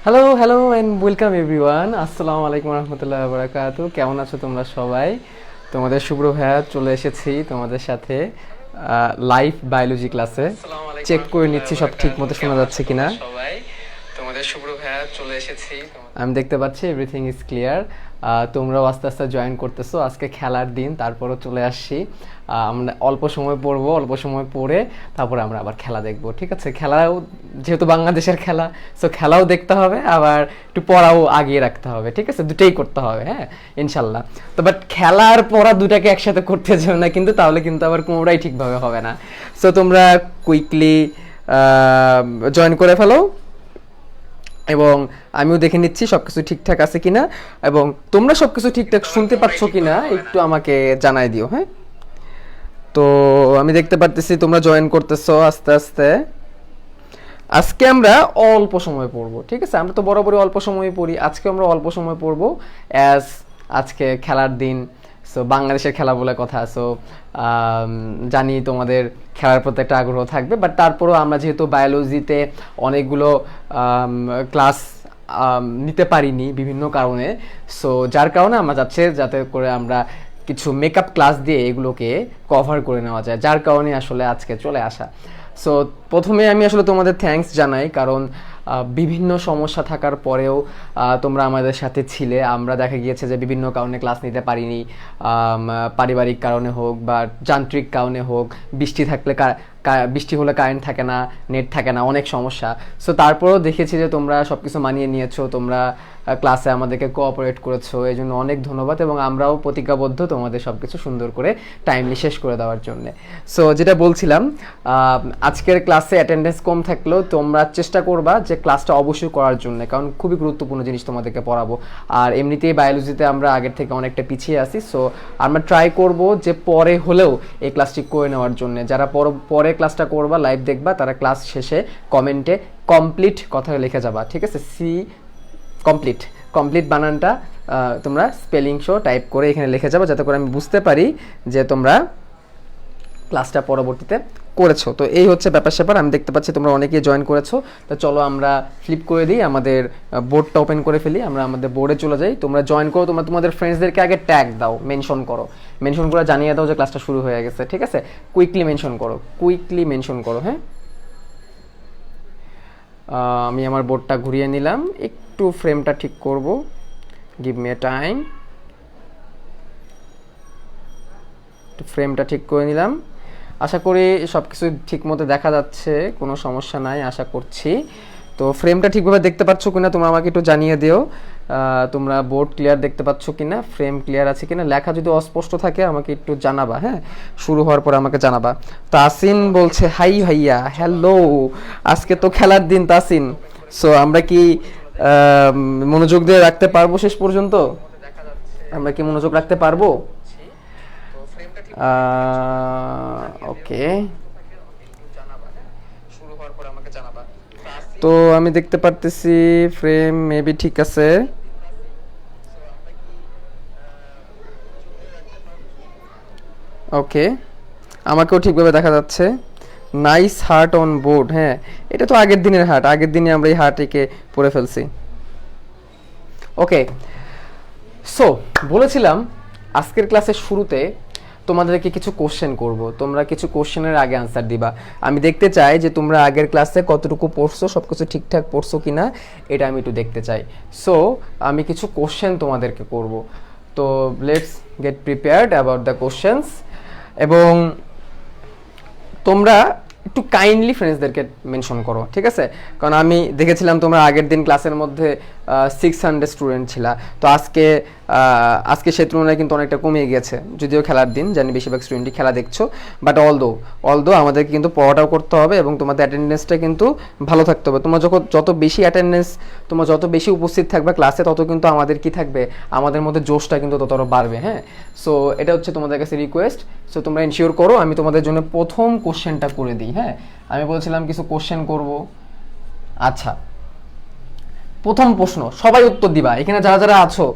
Hello hello and welcome everyone. আসসালামু আলাইকুম রহমতুল্লাহ বারাকাতু। কেমন আছো তোমরা সবাই? তোমাদের শুভ্র ভাইয়া চলে এসেছি তোমাদের সাথে লাইভ বায়োলজি ক্লাসে। চেক করে নিচ্ছি সব ঠিক মতো শোনা যাচ্ছে কিনা। তোমাদের শুভ্র ভাইয়া চলে এসেছি, আমি দেখতে পাচ্ছি এভরিথিং ইজ ক্লিয়ার। তোমরাও আস্তে আস্তে জয়েন করতেছো। আজকে খেলার দিন, তারপরও চলে আসছি। আমরা অল্প সময় পড়বো, অল্প সময় পড়ে তারপরে আমরা আবার খেলা দেখবো। ঠিক আছে, খেলাও যেহেতু বাংলাদেশের খেলা, সো খেলাও দেখতে হবে, আবার একটু পড়াও আগিয়ে রাখতে হবে। ঠিক আছে, দুটোই করতে হবে, হ্যাঁ ইনশাল্লাহ। তো বাট খেলা আর পড়া দুটাকে একসাথে করতে যাবে না কিন্তু, তাহলে কিন্তু আবার কোনোটাই ঠিকভাবে হবে না। সো তোমরা কুইকলি জয়েন করে ফেলো এবং আমিও দেখে নিচ্ছি সবকিছু ঠিকঠাক আছে কিনা, এবং তোমরা সবকিছু ঠিকঠাক শুনতে পাচ্ছ কিনা একটু আমাকে জানাই দিও। হ্যাঁ, তো আমি দেখতে পারতেছি তোমরা জয়েন করতেছো আস্তে আস্তে। আজকে আমরা অল্প সময় পড়বো, ঠিক আছে? আমরা তো বরাবরই অল্প সময় পড়ি, আজকে আমরা অল্প সময় পড়বো অ্যাজ আজকে খেলার দিন। সো বাংলাদেশের খেলা বলে কথা। সো জানি তোমাদের খেলার প্রতি একটা আগ্রহ থাকবে, বাট তারপরেও আমরা যেহেতু বায়োলজিতে অনেকগুলো ক্লাস নিতে পারিনি বিভিন্ন কারণে, সো যার কারণে আমরা যাতে করে আমরা কিছু মেকআপ ক্লাস দিয়ে এগুলোকে কভার করে নেওয়া যায়, যার কারণে আসলে আজকে চলে আসা। সো প্রথমে আমি আসলে তোমাদের থ্যাঙ্কস জানাই, কারণ বিভিন্ন সমস্যা থাকার পরেও তোমরা আমাদের সাথে ছিলে। আমরা দেখা গিয়েছে যে বিভিন্ন কারণে ক্লাস নিতে পারিনি, পারিবারিক কারণে হোক বা যান্ত্রিক কারণে হোক, বৃষ্টি হলে কারেন্ট থাকে না, নেট থাকে না, অনেক সমস্যা। সো তারপরেও দেখেছি যে তোমরা সব কিছু মানিয়ে নিয়েছো, তোমরা ক্লাসে আমাদেরকে কোঅপারেট করেছো, এই জন্য অনেক ধন্যবাদ। এবং আমরাও প্রতিজ্ঞাবদ্ধ তোমাদের সব কিছু সুন্দর করে টাইমলি শেষ করে দেওয়ার জন্য। সো যেটা বলছিলাম, আজকের ক্লাসে অ্যাটেন্ডেন্স কম থাকলেও তোমরা চেষ্টা করবা যে ক্লাসটা অবশ্যই করার জন্য, কারণ খুবই গুরুত্বপূর্ণ জিনিস তোমাদেরকে পড়াবো। আর এমনিতেই বায়োলজিতে আমরা আগের থেকে অনেকটা পিছিয়ে আছি, সো আমরা ট্রাই করব যে পরে হলেও এই ক্লাসটি করে নেওয়ার জন্য। যারা পরে ক্লাসটা করবা, লাইভ দেখবা, তারা ক্লাস শেষে কমেন্টে কমপ্লিট কথা লিখে যাবা। ঠিক আছে, কমপ্লিট বানানটা তোমরা স্পেলিং শো টাইপ করে এখানে লিখে যাবে, যাতে করে আমি বুঝতে পারি যে তোমরা ক্লাসটা পরবর্তীতে করেছো। তো এই হচ্ছে ব্যাপার। আমি দেখতে পাচ্ছি তোমরা অনেকেই জয়েন করেছো। তো চলো আমরা ফ্লিপ করে দিই, আমাদের বোর্ডটা ওপেন করে ফেলি, আমরা আমাদের বোর্ডে চলে যাই। তোমরা জয়েন করো, তোমরা তোমাদের ফ্রেন্ডসদেরকে আগে ট্যাগ দাও, মেনশন করে জানিয়ে দাও যে ক্লাসটা শুরু হয়ে গেছে। ঠিক আছে, কুইকলি মেনশন করো। হ্যাঁ, আমি আমার বোর্ডটা ঘুরিয়ে নিলাম, একটু ফ্রেমটা ঠিক করব, গিভ মি এ টাইম। ফ্রেমটা ঠিক করে নিলাম, আশা করি সব কিছু ঠিক মতো দেখা যাচ্ছে, কোনো সমস্যা নাই আশা করছি। তো ফ্রেমটা ঠিকভাবে দেখতে পাচ্ছ কিনা তোমরা আমাকে একটু জানিয়ে দিও। তোমরা বোর্ড ক্লিয়ার দেখতে পাচ্ছ কিনা, ফ্রেম ক্লিয়ার আছে কিনা, লেখা যদি অস্পষ্ট থাকে আমাকে একটু জানাবা। হ্যাঁ, শুরু হওয়ার পরে আমাকে জানাবা। তাসিন বলছে হাই ভাইয়া, হ্যালো, আজকে তো খেলার দিন তাসিন। সো আমরা কি মনোযোগ দিয়ে রাখতে পারবো শেষ পর্যন্ত? আমরা কি মনোযোগ রাখতে পারবো? ওকে, তো আমি দেখতে পারতেছি ফ্রেম মেবি ঠিক আছে। ওকে, আমাকেও ঠিকভাবে দেখা যাচ্ছে। Nice heart on board. হ্যাঁ, এটা তো আগের দিনের হার্ট, আগের দিনে আমরা এই হার্টটিকে পড়ে ফেলছি। ওকে, সো বলেছিলাম আজকের ক্লাসের শুরুতে তোমাদেরকে কিছু কোশ্চেন করব, তোমরা কিছু কোশ্চেনের আগে আনসার দিবা। আমি দেখতে চাই যে তোমরা আগের ক্লাসে কতটুকু পড়ছো, সব কিছু ঠিকঠাক পড়ছো কিনা, এটা আমি একটু দেখতে চাই। সো আমি কিছু কোশ্চেন তোমাদেরকে করব, তো let's get prepared about the questions. এবং তোমরা একটু কাইন্ডলি ফ্রেন্ডসদেরকে মেনশন করো, ঠিক আছে? কারণ আমি দেখেছিলাম তোমরা আগের দিন ক্লাসের মধ্যে 600 স্টুডেন্ট ছিল, তো আজকে সেই তুলনায় কিন্তু অনেকটা কমে গিয়েছে। যদিও খেলার দিন, জানি বেশিরভাগ স্টুডেন্টই খেলা দেখছো, বাট অলদো আমাদেরকে কিন্তু পড়াটাও করতে হবে এবং তোমাদের অ্যাটেন্ডেন্সটা কিন্তু ভালো থাকতে হবে। তোমরা যত বেশি অ্যাটেন্ডেন্স, তোমরা যত বেশি উপস্থিত থাকবে ক্লাসে, তত কিন্তু আমাদের কি থাকবে, আমাদের মধ্যে জোশটা কিন্তু তত বাড়বে। হ্যাঁ, সো এটা হচ্ছে তোমাদের কাছে রিকোয়েস্ট। সো তোমরা ইনশিওর করো। আমি তোমাদের জন্য প্রথম কোশ্চেনটা করে দিই। হ্যাঁ, আমি বলছিলাম কিছু কোশ্চেন করব। আচ্ছা, প্রথম প্রশ্ন, সবাই উত্তর দিবা, এখানে যারা যারা আছো,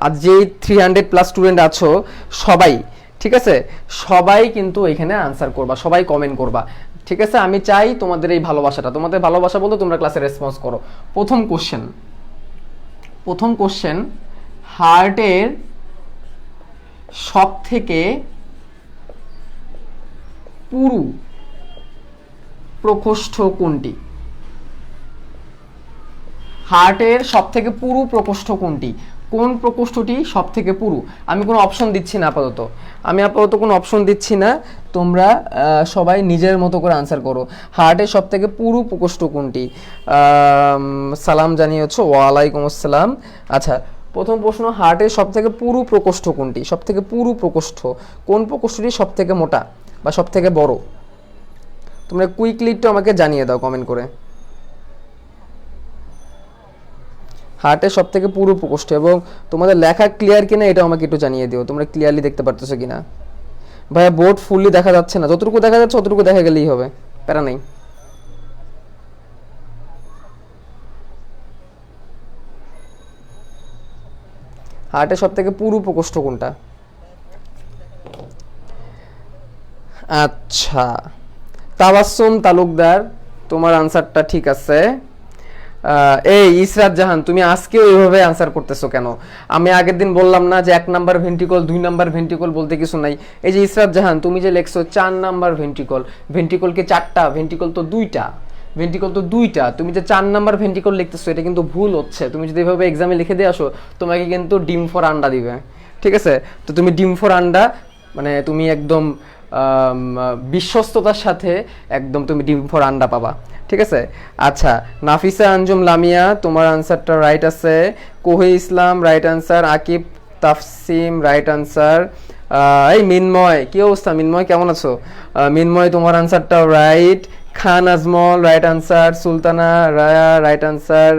আজ যে 300+ স্টুডেন্ট আছো সবাই, ঠিক আছে, সবাই কিন্তু এখানে আনসার করবা, সবাই কমেন্ট করবা। ঠিক আছে, আমি চাই তোমাদের এই ভালোবাসাটা, তোমাদের ভালোবাসা বলতে তোমরা ক্লাসে রেসপন্স করো। প্রথম কোশ্চেন, প্রথম কোশ্চেন, হার্টের সব থেকে পুরু প্রকোষ্ঠ কোনটি? হার্টের সব থেকে পুরু প্রকোষ্ঠ কোনটি? কোন প্রকোষ্ঠটি সব থেকে পুরু? আমি কোনো অপশন দিচ্ছি না আপাতত, কোনো অপশন দিচ্ছি না, তোমরা সবাই নিজের মতো করে আনসার করো। হার্টের সব থেকে পুরু প্রকোষ্ঠ কোনটি? সালাম জানিয়েছো, ওয়ালাইকুম আসসালাম। আচ্ছা, প্রথম প্রশ্ন, হার্টের সব থেকে পুরু প্রকোষ্ঠ কোনটি? সব থেকে পুরু প্রকোষ্ঠ কোন প্রকোষ্ঠটি সব থেকে মোটা বা সব থেকে বড়? তোমরা কুইকলি একটু আমাকে জানিয়ে দাও কমেন্ট করে। হার্টের সব থেকে পুরু প্রকোষ্ঠ, এবং তোমাদের লেখা ক্লিয়ার কিনা এটা আমাকে একটু জানিয়ে দিও, তোমরা ক্লিয়ারলি দেখতে পারতেছো কিনা। ভাইয়া বোর্ড ফুললি দেখা যাচ্ছে না, যতটুকু দেখা যাচ্ছে ততটুকু দেখা গেলেই হবে, প্যারা নেই। হার্টের সব থেকে পুরু প্রকোষ্ঠ কোনটা? আচ্ছা, তাবাসসুম তালুকদার, তোমার আনসারটা ঠিক আছে। এই ইসরাত জাহান, তুমি আজকে ওইভাবে আনসার করতেছো কেন? আমি আগের দিন বললাম না যে 1 নাম্বার ভেন্ট্রিকল 2 নাম্বার ভেন্ট্রিকল বলতে কিছু নাই। এই যে ইসরাত জাহান, তুমি যে লেখছো 4 নাম্বার ভেন্ট্রিকল, ভেন্ট্রিকলকে 4টা, ভেন্ট্রিকল তো 2টা, ভেন্ট্রিকল তো 2টা, তুমি যে 4 নাম্বার ভেন্ট্রিকল লিখতেছো এটা কিন্তু ভুল হচ্ছে। তুমি যদি এভাবে এক্সামে লিখে দিয়ে আসো, তোমাকে কিন্তু ডিম ফর আন্ডা দিবে, ঠিক আছে? তো তুমি ডিম ফর আন্ডা মানে তুমি একদম বিশ্বস্ততার সাথে একদম তুমি ডিম ফর আন্ডা পাবা, ঠিক আছে? আচ্ছা, নাফিসা আঞ্জুম লামিয়া, তোমার আনসারটা রাইট আছে। Kohe Islam right answer. Akib Tafsim right answer. এই মিনময়, কি অবস্থা মিনময়, কেমন আছো? মিনময়, তোমার আনসারটাও right. Khan Ajmal right answer. Sultana Raya right answer.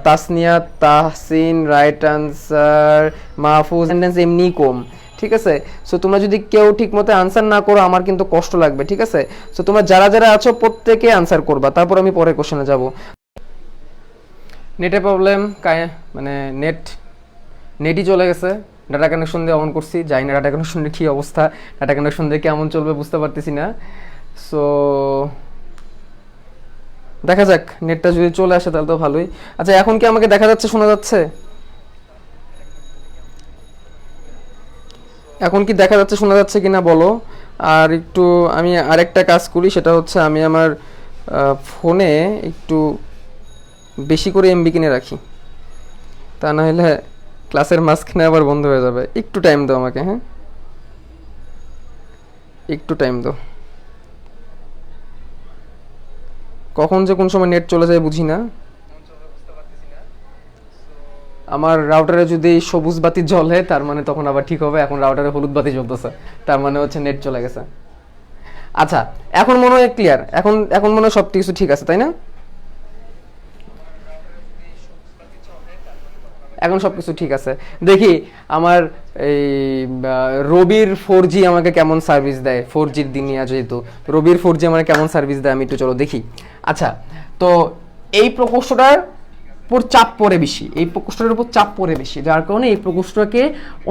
Tasnia Tahsin right answer. Mahfuz sentence এমনি কম, ঠিক আছে? সো তোমরা যদি কেউ ঠিক মতো আনসার না করো আমার কিন্তু কষ্ট লাগবে, ঠিক আছে? সো তোমরা যারা যারা আছো প্রত্যেকে আনসার করবা, তারপর আমি পরের কোশ্চেনে যাব। নেটের প্রবলেম, মানে নেটই চলে গেছে, ডাটা কানেকশন দিয়ে অন করছি, জানি না ডাটা কানেকশনের কী অবস্থা, ডাটা কানেকশন দিয়ে কেমন চলবে বুঝতে পারতেছি না। সো দেখা যাক, নেটটা যদি চলে আসে তাহলে তো ভালোই। আচ্ছা, এখন কি আমাকে দেখা যাচ্ছে, শোনা যাচ্ছে? এখন কি দেখা যাচ্ছে, শোনা যাচ্ছে কিনা বলো। আর একটু আমি আরেকটা কাজ করি, সেটা হচ্ছে আমি আমার ফোনে একটু বেশি করে এমবি কিনে রাখি, তা না হলে ক্লাসের মাঝখানে আবার বন্ধ হয়ে যাবে। একটু টাইম দাও আমাকে, হ্যাঁ একটু টাইম দাও। কখন যে কোন সময় নেট চলে যায় বুঝি না। আমার রাউটারে যদি সবুজ বাতি জ্বলে তার মানে তখন আবার ঠিক হবে, এখন রাউটারে হলুদ বাতি জ্বলতেছে, তার মানে হচ্ছে নেট চলে গেছে। আচ্ছা, এখন মনে হয় ক্লিয়ার, এখন এখন মনে হয় সব কিছু ঠিক আছে, তাই না? এখন সব কিছু ঠিক আছে। দেখি আমার এই রবির 4G আমাকে কেমন সার্ভিস দেয়, 4Gর দিনিয়া যেহেতু, রবির 4G আমাকে কেমন সার্ভিস দেয় আমি একটু চলো দেখি। আচ্ছা, তো এই প্রকোষ্ঠটার উপর চাপ পড়ে বেশি, এই প্রকোষ্ঠটার উপর চাপ পড়ে বেশি, যার কারণে এই প্রকোষ্ঠকে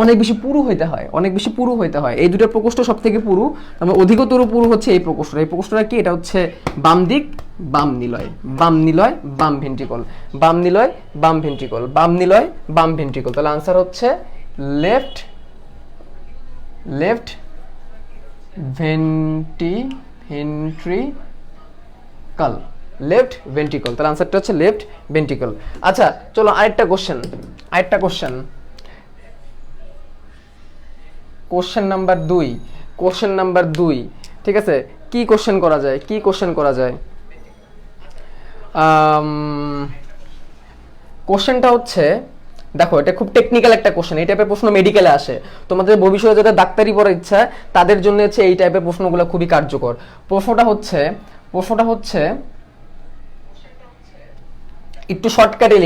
অনেক বেশি পুরু হইতে হয়, অনেক বেশি পুরু হইতে হয়। এই দুটো প্রকোষ্ঠ সব থেকে পুরু, মানে অধিকতর পুরু হচ্ছে এই প্রকোষ্ঠটা। এই প্রকোষ্ঠটা কি? এটা হচ্ছে বাম দিক, বাম নিলয়, বাম নিলয়, বাম ভেন্ট্রিকল, বাম নিলয়, বাম ভেন্ট্রিকল, বাম নিলয়, বাম ভেন্ট্রিকল। তাহলে আনসার হচ্ছে left left ventricle, left ventricle. তাহলে আনসারটা হচ্ছে লেফট ভেন্ট্রিকল। আচ্ছা চলো আরেকটা question, question number 2, question number 2, ঠিক আছে? কি কোশ্চেন করা যায়, কি কোশ্চেন করা যায়? কোশ্চেনটা হচ্ছে, দেখো এটা খুব টেকনিক্যাল একটা কোশ্চেন, এই টাইপের প্রশ্ন মেডিকেলে আসে। তোমাদের ভবিষ্যতে যাদের ডাক্তারি পড়ার ইচ্ছা তাদের জন্য হচ্ছে এই টাইপের প্রশ্নগুলো খুবই কার্যকর। প্রশ্নটা হচ্ছে একটু শর্টকাটে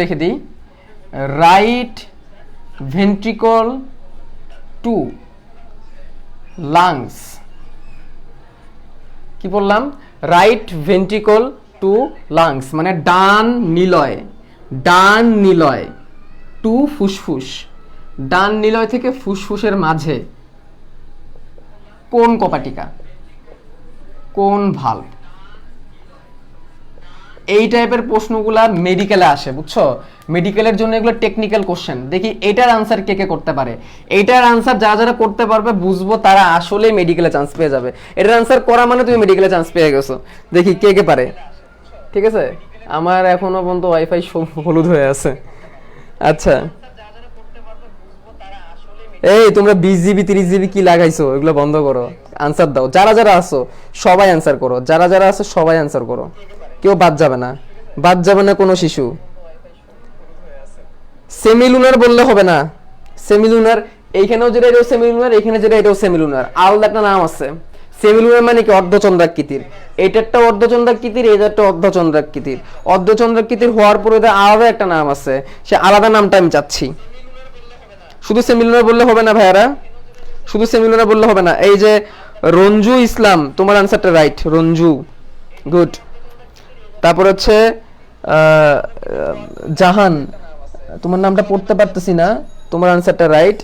লিখে দিই, রাইট ভেন্ট্রিকল টু লাংস, কি বললাম? রাইট ভেন্ট্রিকল টু লাংস মানে ডান নিলয় টু ফুসফুস, ডান নিলয় থেকে ফুসফুসের মাঝে কোন কপাটিকা, কোন ভালভ? এই টাইপের প্রশ্নগুলা মেডিকেলে আসে, বুঝছো? মেডিকেলের জন্য এগুলো টেকনিক্যাল কোশ্চেন। দেখি এটার আনসার কে কে করতে পারে। এইটার আনসার যারা যারা করতে পারবে বুঝবো তারা আসলে মেডিকেলে চান্স পেয়ে যাবে। এটার আনসার করা মানে তুমি মেডিকেলে চান্স পেয়ে গেছো। দেখি কে কে পারে, ঠিক আছে? আমার এখনো পর্যন্ত ওয়াইফাই হলুদ হয়ে আছে। আচ্ছা, এই তোমরা 20 GB 30 GB কি লাগাইছো, এগুলো বন্ধ করো, আনসার দাও। যারা যারা আসো সবাই আনসার করো, যারা যারা আসো সবাই আনসার করো, কেউ বাদ যাবে না, বাদ যাবে না কোনো শিশু। সেমিলুনার বললে হবে না, সেমিলুনার এইখানেও যেটা এটাও সেমিলুনার, এখানে যেটা এটাও সেমিলুনার, আলাদা একটা নাম আছে। সেমিলুনার মানে কি? অর্ধচন্দ্রাকৃতির। এইটারটা অর্ধচন্দ্রাকৃতির, এইটারটা অর্ধচন্দ্রাকৃতির। অর্ধচন্দ্রাকৃতির হওয়ার পরে আলাদা একটা নাম আছে, সে আলাদা নামটা আমি চাচ্ছি। শুধু সেমিলুনার বললে হবে না ভাইয়ারা, শুধু সেমিলুনার বললে হবে না। এই যে রঞ্জু ইসলাম, তোমার আনসারটা রাইট, রঞ্জু, গুড। তারপর হচ্ছে জাহান, তোমার নামটা পড়তে পারতেছি না, তোমার আনসারটা রাইট।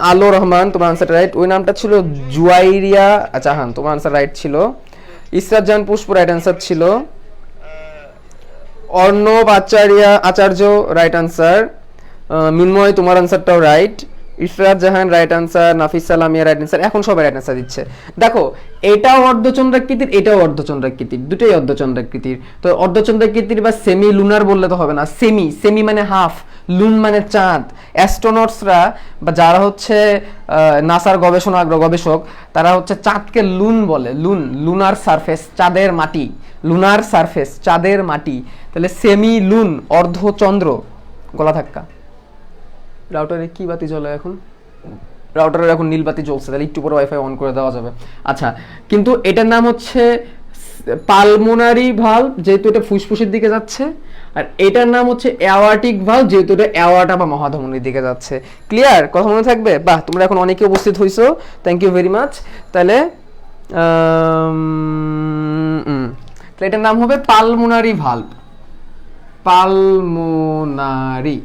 আলো রহমান, তোমার আনসারটা রাইট। ওই নামটা ছিল জুয়াইরিয়া জাহান, তোমার আনসার রাইট ছিল। ইসরাত জাহান পুষ্প রাইট আনসার ছিল। অর্ণব আচার্য রাইট আনসার। মিনময়, তোমার আনসারটাও রাইট। ইসরাত জাহান রাইট আনসার। নাফিস সালামিয়া রাইট আনসার। এখন সবাই রাইট আনসার দিচ্ছে। দেখো এটাও অর্ধচন্দ্রাকৃতির, এটাও অর্ধচন্দ্রাকৃতির, দুটোই অর্ধচন্দ্রাকৃতির। তো অর্ধচন্দ্রাকৃতির বা সেমি লুনার বললে তো হবে না। সেমি, সেমি মানে হাফ, লুন মানে চাঁদ। অ্যাস্ট্রোনটসরা বা যারা হচ্ছে নাসার গবেষক, তারা হচ্ছে চাঁদকে লুন বলে। লুন, লুনার সারফেস, চাঁদের মাটি। লুনার সারফেস, চাঁদের মাটি। তাহলে সেমি লুন, অর্ধচন্দ্র। গলা ধাক্কা। রাউটারে কি বাতি জ্বলে এখন? রাউটারের এখন নীল বাতি জ্বলছে, তাহলে একটু পরে ওয়াইফাই অন করে দেওয়া যাবে। আচ্ছা, কিন্তু এটার নাম হচ্ছে পালমোনারি ভালভ, যেহেতু এটা ফুসফুসের দিকে যাচ্ছে। আর এটার নাম হচ্ছে অ্যাওয়ার্টিক ভালভ, যেহেতু এটা অ্যাওয়ার্টা বা মহাধমনির দিকে যাচ্ছে। ক্লিয়ার? কথা মনে থাকবে? বাহ, তোমরা এখন অনেকে উপস্থিত হইছো, থ্যাংক ইউ ভেরি মাচ। তাহলে এটার নাম হবে পালমোনারি ভালভ। পালমোনারি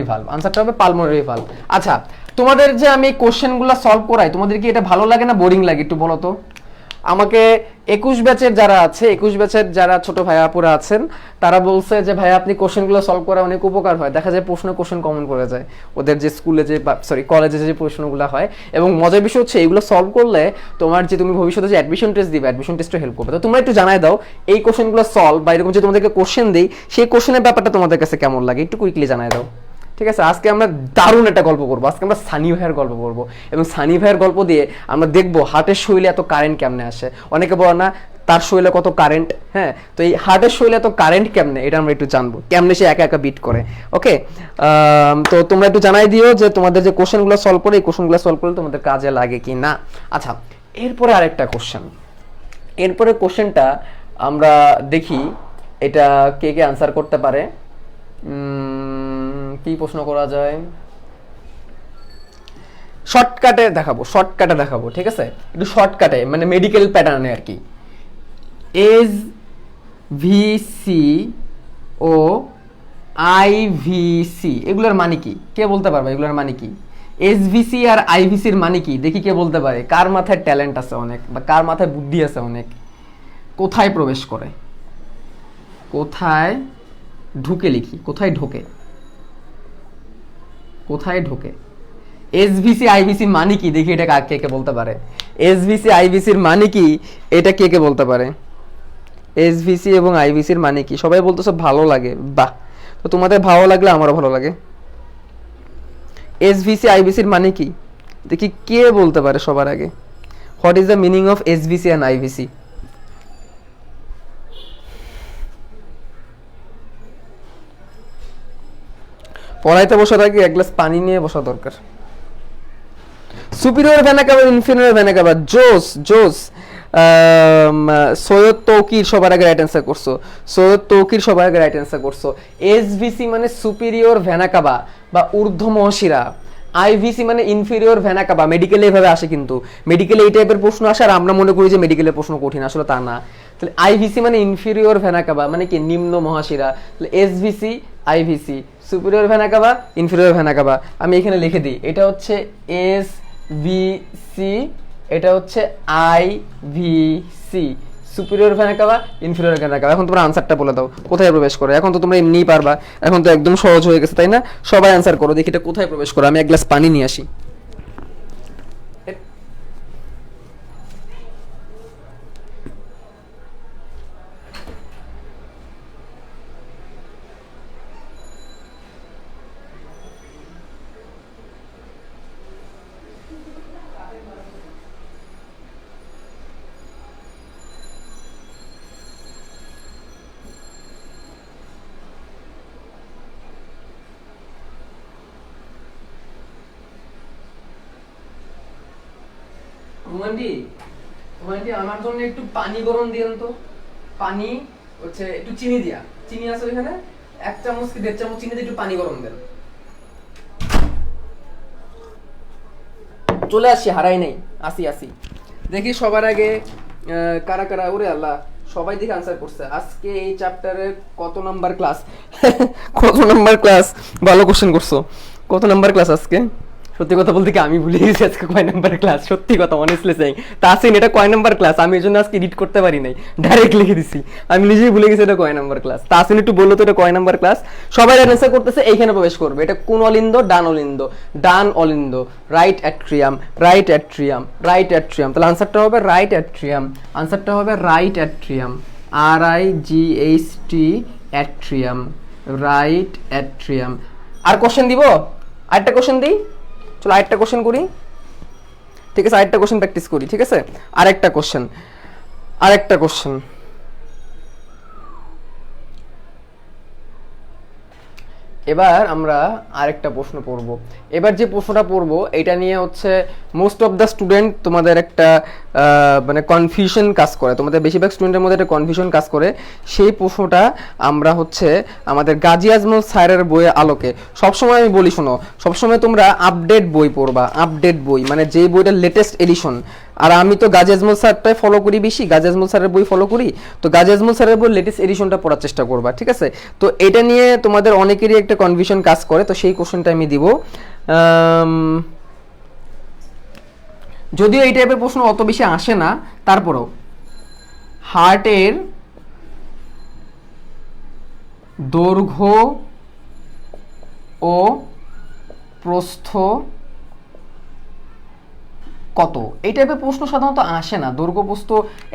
ভালভ, আনসারটা হবে পালমোনারি ভালভ। আচ্ছা, তোমাদের যে আমি কোশ্চেনগুলো সলভ করাই, তোমাদের কি এটা ভালো লাগে না বোরিং লাগে একটু বলো তো? আমাকে 21 ব্যাচের যারা আছে, 21 ব্যাচের যারা ছোট ভাইয়া আপুরা আছেন, তারা বলছে যে ভাইয়া আপনি কোশ্চেনগুলো সলভ করা অনেক উপকার হয়। দেখা যায় কোশ্চেন কমন করে যায় ওদের যে স্কুলে যে কলেজে যে প্রশ্নগুলো হয়। এবং মজার বিষয় হচ্ছে এইগুলো সলভ করলে তোমার যে তুমি ভবিষ্যতে যে অ্যাডমিশন টেস্ট দিবে, অ্যাডমিশন টেস্টও হেল্প করবে। তো তোমরা একটু জানাই দাও এই কোশ্চেনগুলো সলভ বা এরকম যে তোমাদেরকে কোশ্চেন দেই, সেই কোশ্চেনের ব্যাপারটা তোমাদের কাছে কেমন লাগে একটু কুইকলি জানাই দাও। ঠিক আছে? আজকে আমরা দারুণ একটা গল্প করবো। আজকে আমরা সানি ভাইয়ের গল্প করবো, এবং সানি ভাইয়ের গল্প দিয়ে আমরা দেখবো হার্টের শরীরে এত কারেন্ট কেমনে আসে। অনেকে বলে না তার শরীরে কত কারেন্ট, হ্যাঁ, তো এই হার্টের শরীরে এত কারেন্ট কেমনে, এটা আমরা একটু জানবো, কেমনে সে একা একা বিট করে। ওকে, তো তোমরা একটু জানাই দিও যে তোমাদের যে কোশ্চেনগুলো সলভ করে, এই কোশ্চেনগুলো সলভ করলে তোমাদের কাজে লাগে কি না। আচ্ছা, এরপরে আরেকটা কোশ্চেন, এরপরে কোশ্চেনটা আমরা দেখি এটা কে কে আনসার করতে পারে। কি প্রশ্ন করা যায়? শর্টকাটে দেখাবো, ঠিক আছে? একটু শর্টকাটে, মানে মেডিকেল প্যাটার্নে আর কি। এসভিসি ও আইভিসি এগুলোর মানে কি? কে বলতে পারবে এগুলোর মানে কি? এসভিসি আর আইভিসির মানে কি? দেখি কে বলতে পারে, কার মাথায় ট্যালেন্ট আছে অনেক, বা কার মাথায় বুদ্ধি আছে অনেক। কোথায় প্রবেশ করে, কোথায় ঢুকে, লিখি কোথায় ঢোকে, কোথায় ঢোকে। এসভিসি আইভিসি মানে কি? দেখি এটা কে কে বলতে পারে। এসভিসি আইভিসির মানে কি, এটা কে কে বলতে পারে? এসভিসি এবং আইভিসির মানে কি? সবাই বলতেছে ভালো লাগে, বাহ, তো তোমাদের ভালো লাগলে আমারও ভালো লাগে। এসভিসি আইভিসির মানে কি দেখি কে বলতে পারে সবার আগে। What is the meaning of SVC and IVC? পড়াইতে বসার আগে এক গ্লাস পানি নিয়ে বসা দরকার। Superior vena cava, inferior vena cava, জোস জোস। সৈয়দ তৌকির সবার আগে রাইট অ্যান্সার করছো, সৈয়দ তৌকির সবার আগে রাইট অ্যান্সার করছো। এসভিসি মানে সুপিরিয়র ভেনা কাবা বা ঊর্ধ্ব মহাশিরা, আইভিসি মানে ইনফিরিয়র ভেনা কাবা। মেডিকেলে এভাবে আসে, কিন্তু মেডিকেলে এই টাইপের প্রশ্ন আসে আর আমরা মনে করি যে মেডিকেলের প্রশ্ন কঠিন, আসলে তা না। তাহলে আইভিসি মানে ইনফিরিয়র ভেনা কাবা, মানে কি নিম্ন মহাশিরা। তাহলে এসভিসি IVC, superior vena cava, inferior vena কাবা। আমি এখানে লিখে দিই, এটা হচ্ছে এসভিসি, এটা হচ্ছে IVC, superior vena CAVA, inferior vena CAVA. এখন তোমরা আনসারটা বলে দাও কোথায় প্রবেশ করে। এখন তো তোমরা এমনিই পারবা, এখন তো একদম সহজ হয়ে গেছে, তাই না? সবাই আনসার করো, দেখি এটা কোথায় প্রবেশ করে। আমি এক গ্লাস পানি নিয়ে আসি। রোমান্টি, রোমান্টি আমার জন্য একটু পানি গরম দিয়েন তো। পানি হচ্ছে একটু চিনি দিয়া, চিনি আছে ওইখানে, 1 চামচ কি 1.5 চামচ চিনি দিয়ে একটু পানি গরম দেন। চলে আসি, হারাই নাই, আসি আসি। দেখি সবার আগে কারা কারা, ওরে আল্লাহ সবাই দেখে আনসার করছে। আজকে এই চ্যাপ্টারের কত নাম্বার ক্লাস? কত নাম্বার ক্লাস? ভালো কোশ্চেন করছো। কত নাম্বার ক্লাস আজকে? সত্যি কথা বলতে কি আমি ভুলে গেছি আজকে কয় নাম্বার ক্লাস। সত্যি কথা, অনেস্টলি সেইং। তাসিন, এটা কয় নাম্বার ক্লাস? আমি এই জন্য আজকে এডিট করতে পারি নাই, ডাইরেক্ট লিখে দিছি। আমি নিজেই ভুলে গেছি এটা কয় নাম্বার ক্লাস। তাসিন একটু বললো তো এটা কয় নাম্বার ক্লাস। সবাই অ্যান্সার করতেছে এইখানে প্রবেশ করবে। এটা কোন অলিন্দ? ডান অলিন্দ। ডান অলিন্দ, right atrium, right atrium, right atrium. তাহলে আনসারটা হবে রাইট অ্যাট্রিয়াম। আনসারটা হবে right atrium, RIGHT atrium, right atrium. আর কোশ্চেন দিব? আরেকটা কোশ্চেন দিই, চলো আরেকটা কোশ্চেন করি। ঠিক আছে, আরেকটা কোশ্চেন প্র্যাকটিস করি। ঠিক আছে, আরেকটা কোশ্চেন, আরেকটা কোশ্চেন। এবার আমরা আরেকটা প্রশ্ন পড়ব। এবার যে প্রশ্নটা পড়ব এটা নিয়ে হচ্ছে মোস্ট অফ দ্য স্টুডেন্ট তোমাদের একটা মানে কনফিউশন কাজ করে, তোমাদের বেশিরভাগ স্টুডেন্টের মধ্যে একটা কনফিউশন কাজ করে। সেই প্রশ্নটা আমরা হচ্ছে আমাদের গাজী আজমল স্যারের বইয়ের আলোকে, সবসময় আমি বলি শোনো, সবসময় তোমরা আপডেট বই পড়বা। আপডেট বই মানে যে বইটার লেটেস্ট এডিশন। আর আমি তো গাজী আজমল স্যারটাই ফলো করি বেশি, গাজী আজমল স্যারের বই ফলো করি। তো গাজী আজমল স্যারের বই লেটেস্ট এডিশনটা পড়ার চেষ্টা করবা। ঠিক আছে, তো এটা নিয়ে তোমাদের অনেকেরই একটা কনফিউশন কাজ করে, তো সেই কোশ্চেনটা আমি দিব। যদিও এই টাইপের প্রশ্ন অত বেশি আসে না, তারপরেও হার্টের দৈর্ঘ্য ও প্রস্থ কত? এই টাইপের প্রশ্ন সাধারণত আসে না, দৈর্ঘ্য প্রস্থ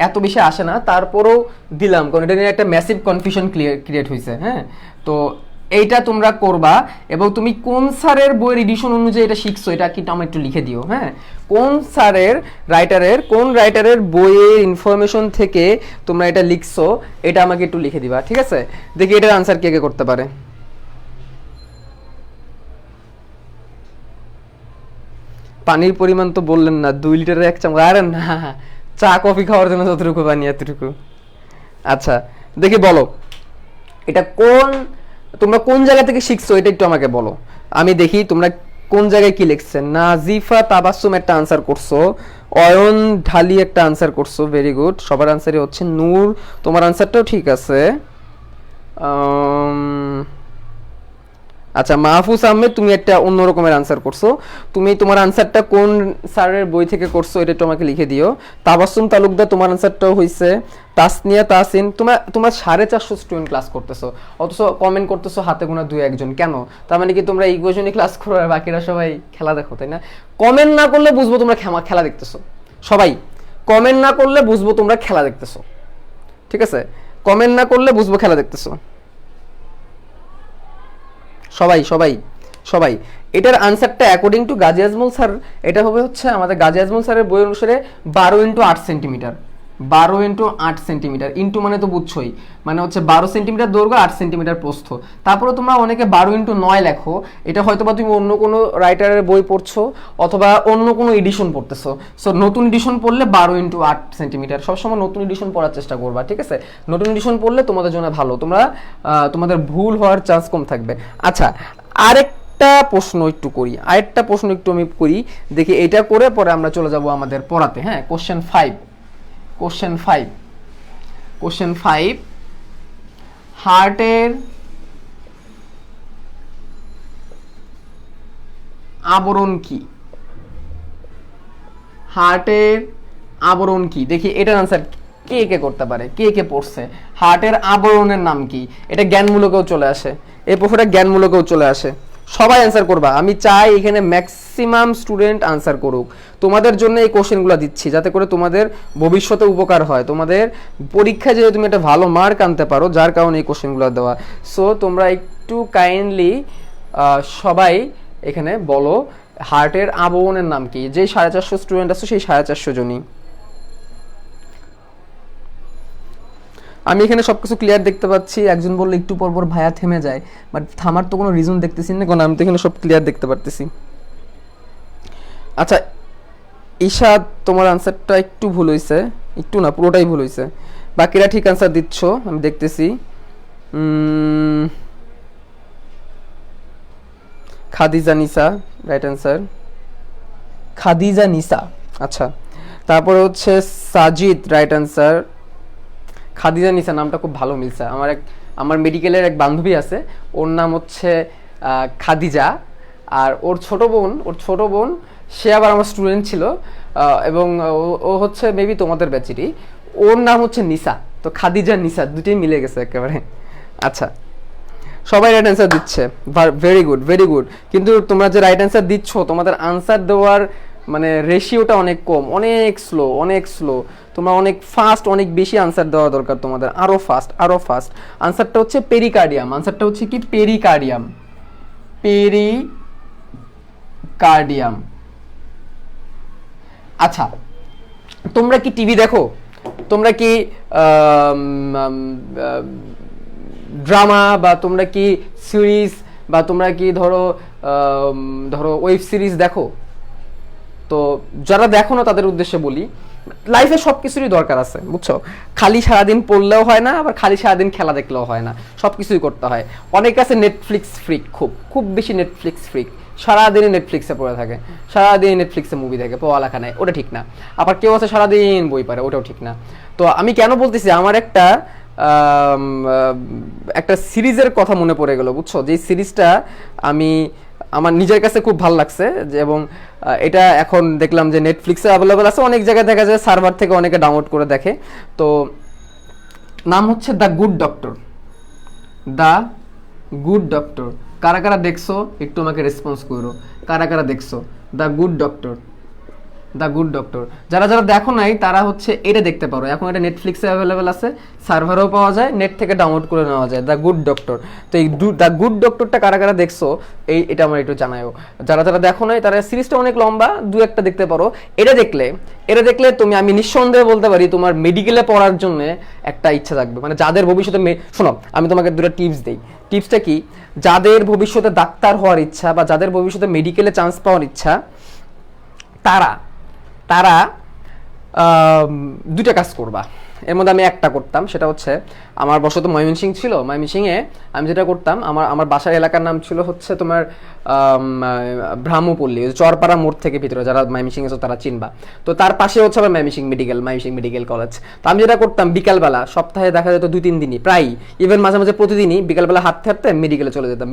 এত বেশি আসে না, তারপরেও দিলাম কারণ এটা নিয়ে একটা ম্যাসিভ কনফিউশন ক্রিয়েট হয়েছে। হ্যাঁ, তো এইটা তোমরা করবা। এবং তুমি কোন স্যারের বইয়ের এডিশন অনুযায়ী এটা শিখছো এটা কিন্তু আমার একটু লিখে দিও। হ্যাঁ, কোন স্যারের কোন রাইটারের বইয়ের ইনফরমেশন থেকে তোমরা এটা লিখছো এটা আমাকে একটু লিখে দিবা। ঠিক আছে, দেখি এটার আনসার কে কে করতে পারে। পানির পরিমাণ তো বললেন না, 2 লিটারে 1 চামচ। আরে না, চা কফি খাওয়ার জন্য যতটুকু পানি এতটুকু। আচ্ছা দেখি বলো, এটা তোমরা কোন জায়গা থেকে শিখছো এটা একটু আমাকে বলো। আমি দেখি তোমরা কোন জায়গায় কি লিখছেন। নাজিফা তাবাসসুম একটা আনসার করছো, অয়ন ঢালি একটা আনসার করছো, ভেরি গুড। সবার আনসারই হচ্ছে নূর, তোমার আনসারটাও ঠিক আছে। আচ্ছা মাহফুজ আহমেদ, তুমি একটা অন্য রকমের আনসার করছো। তুমি তোমার আনসারটা কোন স্যারের বই থেকে করছো এটা একটু আমাকে লিখে দিও। তাবাসসুম তালুকদার, তোমার আনসারটাও হয়েছে। তাসনিয়া তাসিন, তোমার 450 স্টুডেন্ট ক্লাস করতেছো, অথচ কমেন্ট করতেছো হাতে গোনা 2-1 জন। কেন? তার মানে কি তোমরা ইকুয়েশনই ক্লাস করো আর বাকিরা সবাই খেলা দেখো, তাই না? কমেন্ট না করলে বুঝবো তোমরা খেলা দেখতেছো। সবাই কমেন্ট না করলে বুঝবো তোমরা খেলা দেখতেছো। ঠিক আছে, কমেন্ট না করলে বুঝবো খেলা দেখতেছো। সবাই সবাই সবাই এটার আনসারটা according to Gazi Ajmal sir এটা হবে হচ্ছে আমাদের গাজী আজমল স্যারের বই অনুসারে 12 × 8 সেন্টিমিটার। 12 × 8 সেন্টিমিটার, ইন্টু মানে তো বুঝছোই, মানে হচ্ছে 12 সেন্টিমিটার দৈর্ঘ্য, 8 সেন্টিমিটার প্রস্থ। তারপরে তোমরা অনেকে 12 × 9 লেখো, এটা হয়তো বা তুমি অন্য কোনো রাইটারের বই পড়ছো অথবা অন্য কোনো এডিশন পড়তেছো। সো নতুন এডিশন পড়লে 12 × 8 সেন্টিমিটার। সবসময় নতুন এডিশন পড়ার চেষ্টা করবা। ঠিক আছে, নতুন এডিশন পড়লে তোমাদের জন্য ভালো, তোমাদের ভুল হওয়ার চান্স কম থাকবে। আচ্ছা আরেকটা প্রশ্ন একটু করি, আমি করি, দেখি এটা করে পরে আমরা চলে যাব আমাদের পড়াতে। হ্যাঁ, কোশ্চেন 5 হার্টের আবরণ কি? হার্টের আবরণ কি? দেখি এটার আনসার কে কে করতে পারে, কে কে পড়ছে? হার্টের আবরণের নাম কি? এটা জ্ঞানমূলকেও চলে আসে, এই প্রশ্নটা জ্ঞানমূলকেও চলে আসে। সবাই অ্যান্সার করবা, আমি চাই এখানে ম্যাক্সিমাম স্টুডেন্ট আনসার করুক। তোমাদের জন্য এই কোশ্চেনগুলো দিচ্ছি যাতে করে তোমাদের ভবিষ্যতে উপকার হয়, তোমাদের পরীক্ষায় যেহেতু তুমি একটা ভালো মার্ক আনতে পারো, যার কারণে এই কোশ্চেনগুলো দেওয়া। সো তোমরা একটু কাইন্ডলি সবাই এখানে বলো হার্টের আবরণের নাম কি? যেই 450 স্টুডেন্ট আছে সেই 450 জনই। আমি এখানে সবকিছু ক্লিয়ার দেখতে পাচ্ছি। একজন বললো একটু পর পর ভাইয়া থেমে যায়, বাট থামার তো কোনো রিজন দেখতেছি না, কারণ আমি তো এখানে সব ক্লিয়ার দেখতে পারতেছি। আচ্ছা ঈশাদ, তোমার আনসারটা একটু ভুল হয়েছে, একটু না পুরোটাই ভুল হয়েছে, বাকিরা ঠিক আনসার দিচ্ছ আমি দেখতেছি। খাদিজা নিসা রাইট আনসার, খাদিজা নিসা। আচ্ছা তারপরে হচ্ছে সাজিদ রাইট আনসার। খাদিজা নিসা নামটা খুব ভালো মিলছে। আমার মেডিকেলের এক বান্ধবী আছে, ওর নাম হচ্ছে খাদিজা, আর ওর ছোট বোন সে আবার আমার স্টুডেন্ট ছিল, এবং ও হচ্ছে মেবি তোমাদের ব্যাচেরই, ওর নাম হচ্ছে নিসা। তো খাদিজা নিসা দুটোই মিলে গেছে একেবারে। আচ্ছা সবাই রাইট অ্যান্সার দিচ্ছে, ভেরি গুড ভেরি গুড। কিন্তু তোমরা যে রাইট অ্যান্সার দিচ্ছ তোমাদের আনসার দেওয়ার মানে রেশিওটা অনেক কম, অনেক স্লো। তোমরা অনেক ফাস্ট, অনেক বেশি আনসার দেওয়া দরকার তোমাদের, আরো ফাস্ট। আনসারটা হচ্ছে পেরিকার্ডিয়াম, আনসারটা হচ্ছে কি পেরিকার্ডিয়াম। আচ্ছা তোমরা কি টিভি দেখো? তোমরা কি ড্রামা, বা তোমরা কি সিরিজ, বা তোমরা কি ধরো ওয়েব সিরিজ দেখো? তো যারা দেখো না তাদের উদ্দেশ্যে বলি, লাইফে সব কিছুরই দরকার আছে বুঝছো। খালি সারাদিন পড়লেও হয় না, আবার খালি সারাদিন খেলা দেখলেও হয় না, সব কিছুই করতে হয়। অনেক আছে নেটফ্লিক্স ফ্রিক, খুব বেশি নেটফ্লিক্স ফ্রিক, সারাদিনই নেটফ্লিক্সে পড়ে থাকে, সারাদিন নেটফ্লিক্সে মুভি দেখে, পড়ালেখা নেয়, ওটা ঠিক না। আবার কেউ আছে সারাদিন বই পড়ে, ওটাও ঠিক না। তো আমি কেন বলতেছি, আমার একটা সিরিজের কথা মনে পড়ে গেল বুঝছো, যে সিরিজটা আমার নিজের কাছে খুব ভালো লাগছে, যে এবং এটা এখন দেখলাম যে নেটফ্লিক্সে অ্যাভেলেবেল আছে, অনেক জায়গায় দেখা যায় সার্ভার থেকে অনেকে ডাউনলোড করে দেখে। তো নাম হচ্ছে দ্য গুড ডক্টর। কারা কারা দেখছো একটু আমাকে রেসপন্স করো, কারা কারা দেখছো দ্য গুড ডক্টর? যারা দেখো নাই তারা হচ্ছে এটা দেখতে পারো, এখন এটা নেটফ্লিক্সে অ্যাভেলেবেল আছে, সার্ভারেও পাওয়া যায়, নেট থেকে ডাউনলোড করে নেওয়া যায়, দ্য গুড ডক্টর। তো এই দ্য গুড ডক্টরটা কারা কারা দেখছো এটা আমার একটু জানাও। যারা দেখো নাই তারা, সিরিজটা অনেক লম্বা, দু একটা দেখতে পারো। এটা দেখলে আমি নিঃসন্দেহে বলতে পারি তোমার মেডিকেলে পড়ার জন্য একটা ইচ্ছা থাকবে। মানে যাদের ভবিষ্যতে শোনো, আমি তোমাকে দুটো টিপস দিই। টিপসটা কি, যাদের ভবিষ্যতে ডাক্তার হওয়ার ইচ্ছা বা যাদের ভবিষ্যতে মেডিকেলে চান্স পাওয়ার ইচ্ছা, তারা দুইটা কাজ করবা। এর মধ্যে আমি একটা করতাম, সেটা হচ্ছে আমার বসত ময়মনসিংহ ছিল, ময়মনসিংহে আমি যেটা করতাম, আমার বাসার এলাকার নাম ছিল হচ্ছে তোমার ব্রাহ্মপল্লী, চরপাড়া মোড় থেকে ভিতরে, যারা ময়মনসিংহে আছো তারা চিনবা। তো তার পাশে হচ্ছে আবার ময়মনসিংহ মেডিকেল কলেজ। তো আমি যেটা করতাম, বিকালবেলা সপ্তাহে দেখা যেত 2-3 দিনই, প্রায় ইভেন মাঝে মাঝে প্রতিদিনই বিকালবেলা হাঁটতে হাঁটতে মেডিকেলে চলে যেতাম,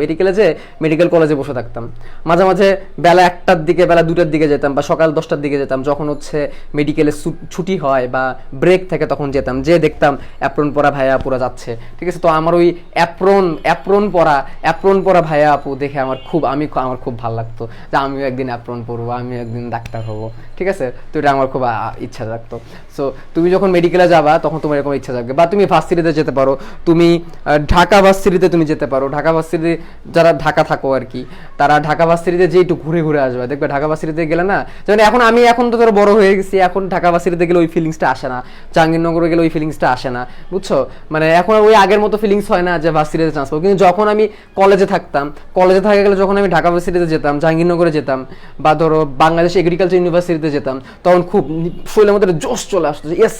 মেডিকেল কলেজে বসে থাকতাম। মাঝে মাঝে বেলা 1টার দিকে, বেলা 2টার দিকে যেতাম, বা সকাল 10টার দিকে যেতাম, যখন হচ্ছে মেডিকেলে ছুটি হয় বা ব্রেক থাকে তখন যেতাম, যে দেখতাম অ্যাপ্রন পরা ভাইয়া আপুরা যাচ্ছে, ঠিক আছে। তো আমার ওই অ্যাপ্রন পরা ভাইয়া আপু দেখে আমার খুব ভালো লাগতো, যে আমিও একদিন অ্যাপ্রন পরবো, আমিও একদিন ডাক্তার হবো, ঠিক আছে। তো এটা আমার খুব ইচ্ছা থাকতো। সো তুমি যখন মেডিকেলে যাবা তখন তোমার এরকম ইচ্ছা থাকবে। বা তুমি ভার্সিটিতে যেতে পারো, তুমি ঢাকা ভার্সিটিতে তুমি যেতে পারো। ঢাকা ভার্সিটি যারা ঢাকা থাকো আর কি, তারা ঢাকা ভার্সিটিতে যে একটু ঘুরে ঘুরে আসবে, দেখবে ঢাকা ভার্সিটিতে গেলে না, যেমন এখন তো ধরো বড় হয়ে গেছি, এখন ঢাকা ভার্সিটিতে গেলে ওই ফিলিংসটা আসে না, জাহাঙ্গীরনগরে গেলে ওই ফিলিংসটা আসে না, বুঝছো। মানে এখন ওই আগের মতো ফিলিংস হয় না যে ভার্সিটিতে চান্স পাবো। কিন্তু যখন আমি কলেজে থাকা গেলে, যখন আমি ঢাকা ভার্সিটিতে যেতাম, জাহাঙ্গীরনগরে যেতাম, বা ধরো বাংলাদেশ এগ্রিকালচার ইউনিভার্সিটিতে যেতাম, তখন খুব শরীরের মধ্যে জোশ চলে আসতো যে ইয়েস,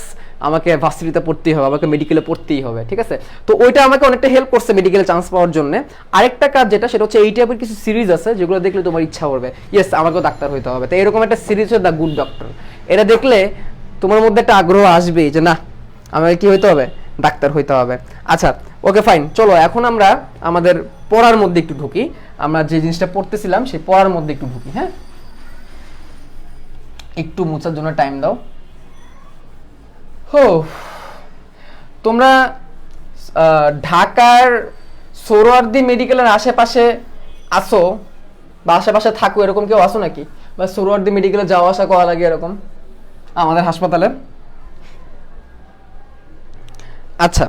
আমাকে ভার্সিটিতে পড়তেই হবে, আমাকে মেডিকেলে পড়তেই হবে, ঠিক আছে। তো ওইটা আমাকে অনেকটা হেল্প করছে মেডিকেলে চান্স পাওয়ার জন্য। আরেকটা কাজ যেটা, সেটা হচ্ছে এই টাইপের কিছু সিরিজ আছে যেগুলো দেখলে তোমার ইচ্ছা করবে ইয়েস আমাকেও ডাক্তার হইতে হবে। তো এরকম একটা সিরিজ হচ্ছে দ্য গুড ডক্টর। এটা দেখলে তোমার মধ্যে একটা আগ্রহ আসবে যে না, আমাকে কি হইতে হবে, ডাক্তার হইতে হবে। আচ্ছা ওকে ফাইন, চলো এখন আমরা আমাদের পড়ার মধ্যে একটু ঢুকি। আমরা যে জিনিসটা পড়তেছিলাম সেই পড়ার মধ্যে একটু ঢুকি। হ্যাঁ, একটু মুছার জন্য টাইম দাও। হো তোমরা ঢাকার সোহরাওয়ার্দী মেডিকেলের আশেপাশে আসো বা আশেপাশে থাকো, এরকম কেউ আসো নাকি? বা সোহরাওয়ার্দী মেডিকেলে যাওয়া আসা করা লাগে এরকম আমাদের হাসপাতালে? আচ্ছা,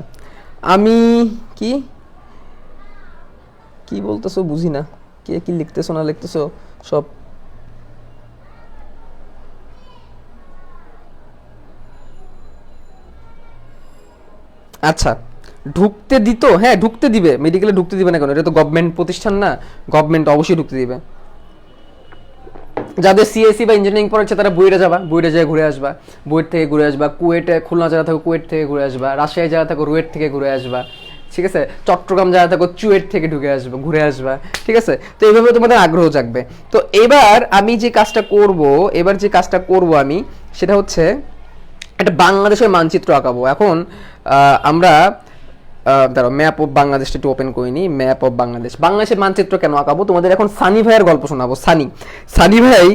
আমি কি কি বলতেছো বুঝি না, কে কি লিখতেছো না লিখতেছো সব। আচ্ছা, ঢুকতে দিত? হ্যাঁ, ঢুকতে দিবে, মেডিকেলে ঢুকতে দিবে না কেন? এটা তো গভর্নমেন্ট প্রতিষ্ঠান না, গভর্নমেন্ট অবশ্যই ঢুকতে দিবে। যাদের সিএসসি বা ইঞ্জিনিয়ারিং পড়েছে তারা বুয়েটে যাবা, বুয়েটে যেয়ে ঘুরে আসবা, বুয়েট থেকে ঘুরে আসবা। কুয়েটে, খুলনা যারা থাকো কুয়েট থেকে ঘুরে আসবা, রাজশাহী যারা থাকো রুয়েট থেকে ঘুরে আসবা, ঠিক আছে? চট্টগ্রাম যারা থাকো চুয়েট থেকে ঢুকে আসবা, ঘুরে আসবা, ঠিক আছে? তো এইভাবে তোমাদের আগ্রহ জাগবে। তো এবার আমি যে কাজটা করব আমি, সেটা হচ্ছে একটা বাংলাদেশের মানচিত্র আঁকাবো। এখন আমরা দাঁড়াও, ম্যাপ অফ বাংলাদেশটা একটু ওপেন করিনি। ম্যাপ অফ বাংলাদেশ, বাংলাদেশের মানচিত্র কেন আঁকাবো? তোমাদের এখন সানি ভাইয়ের গল্প শোনাবো। সানি ভাই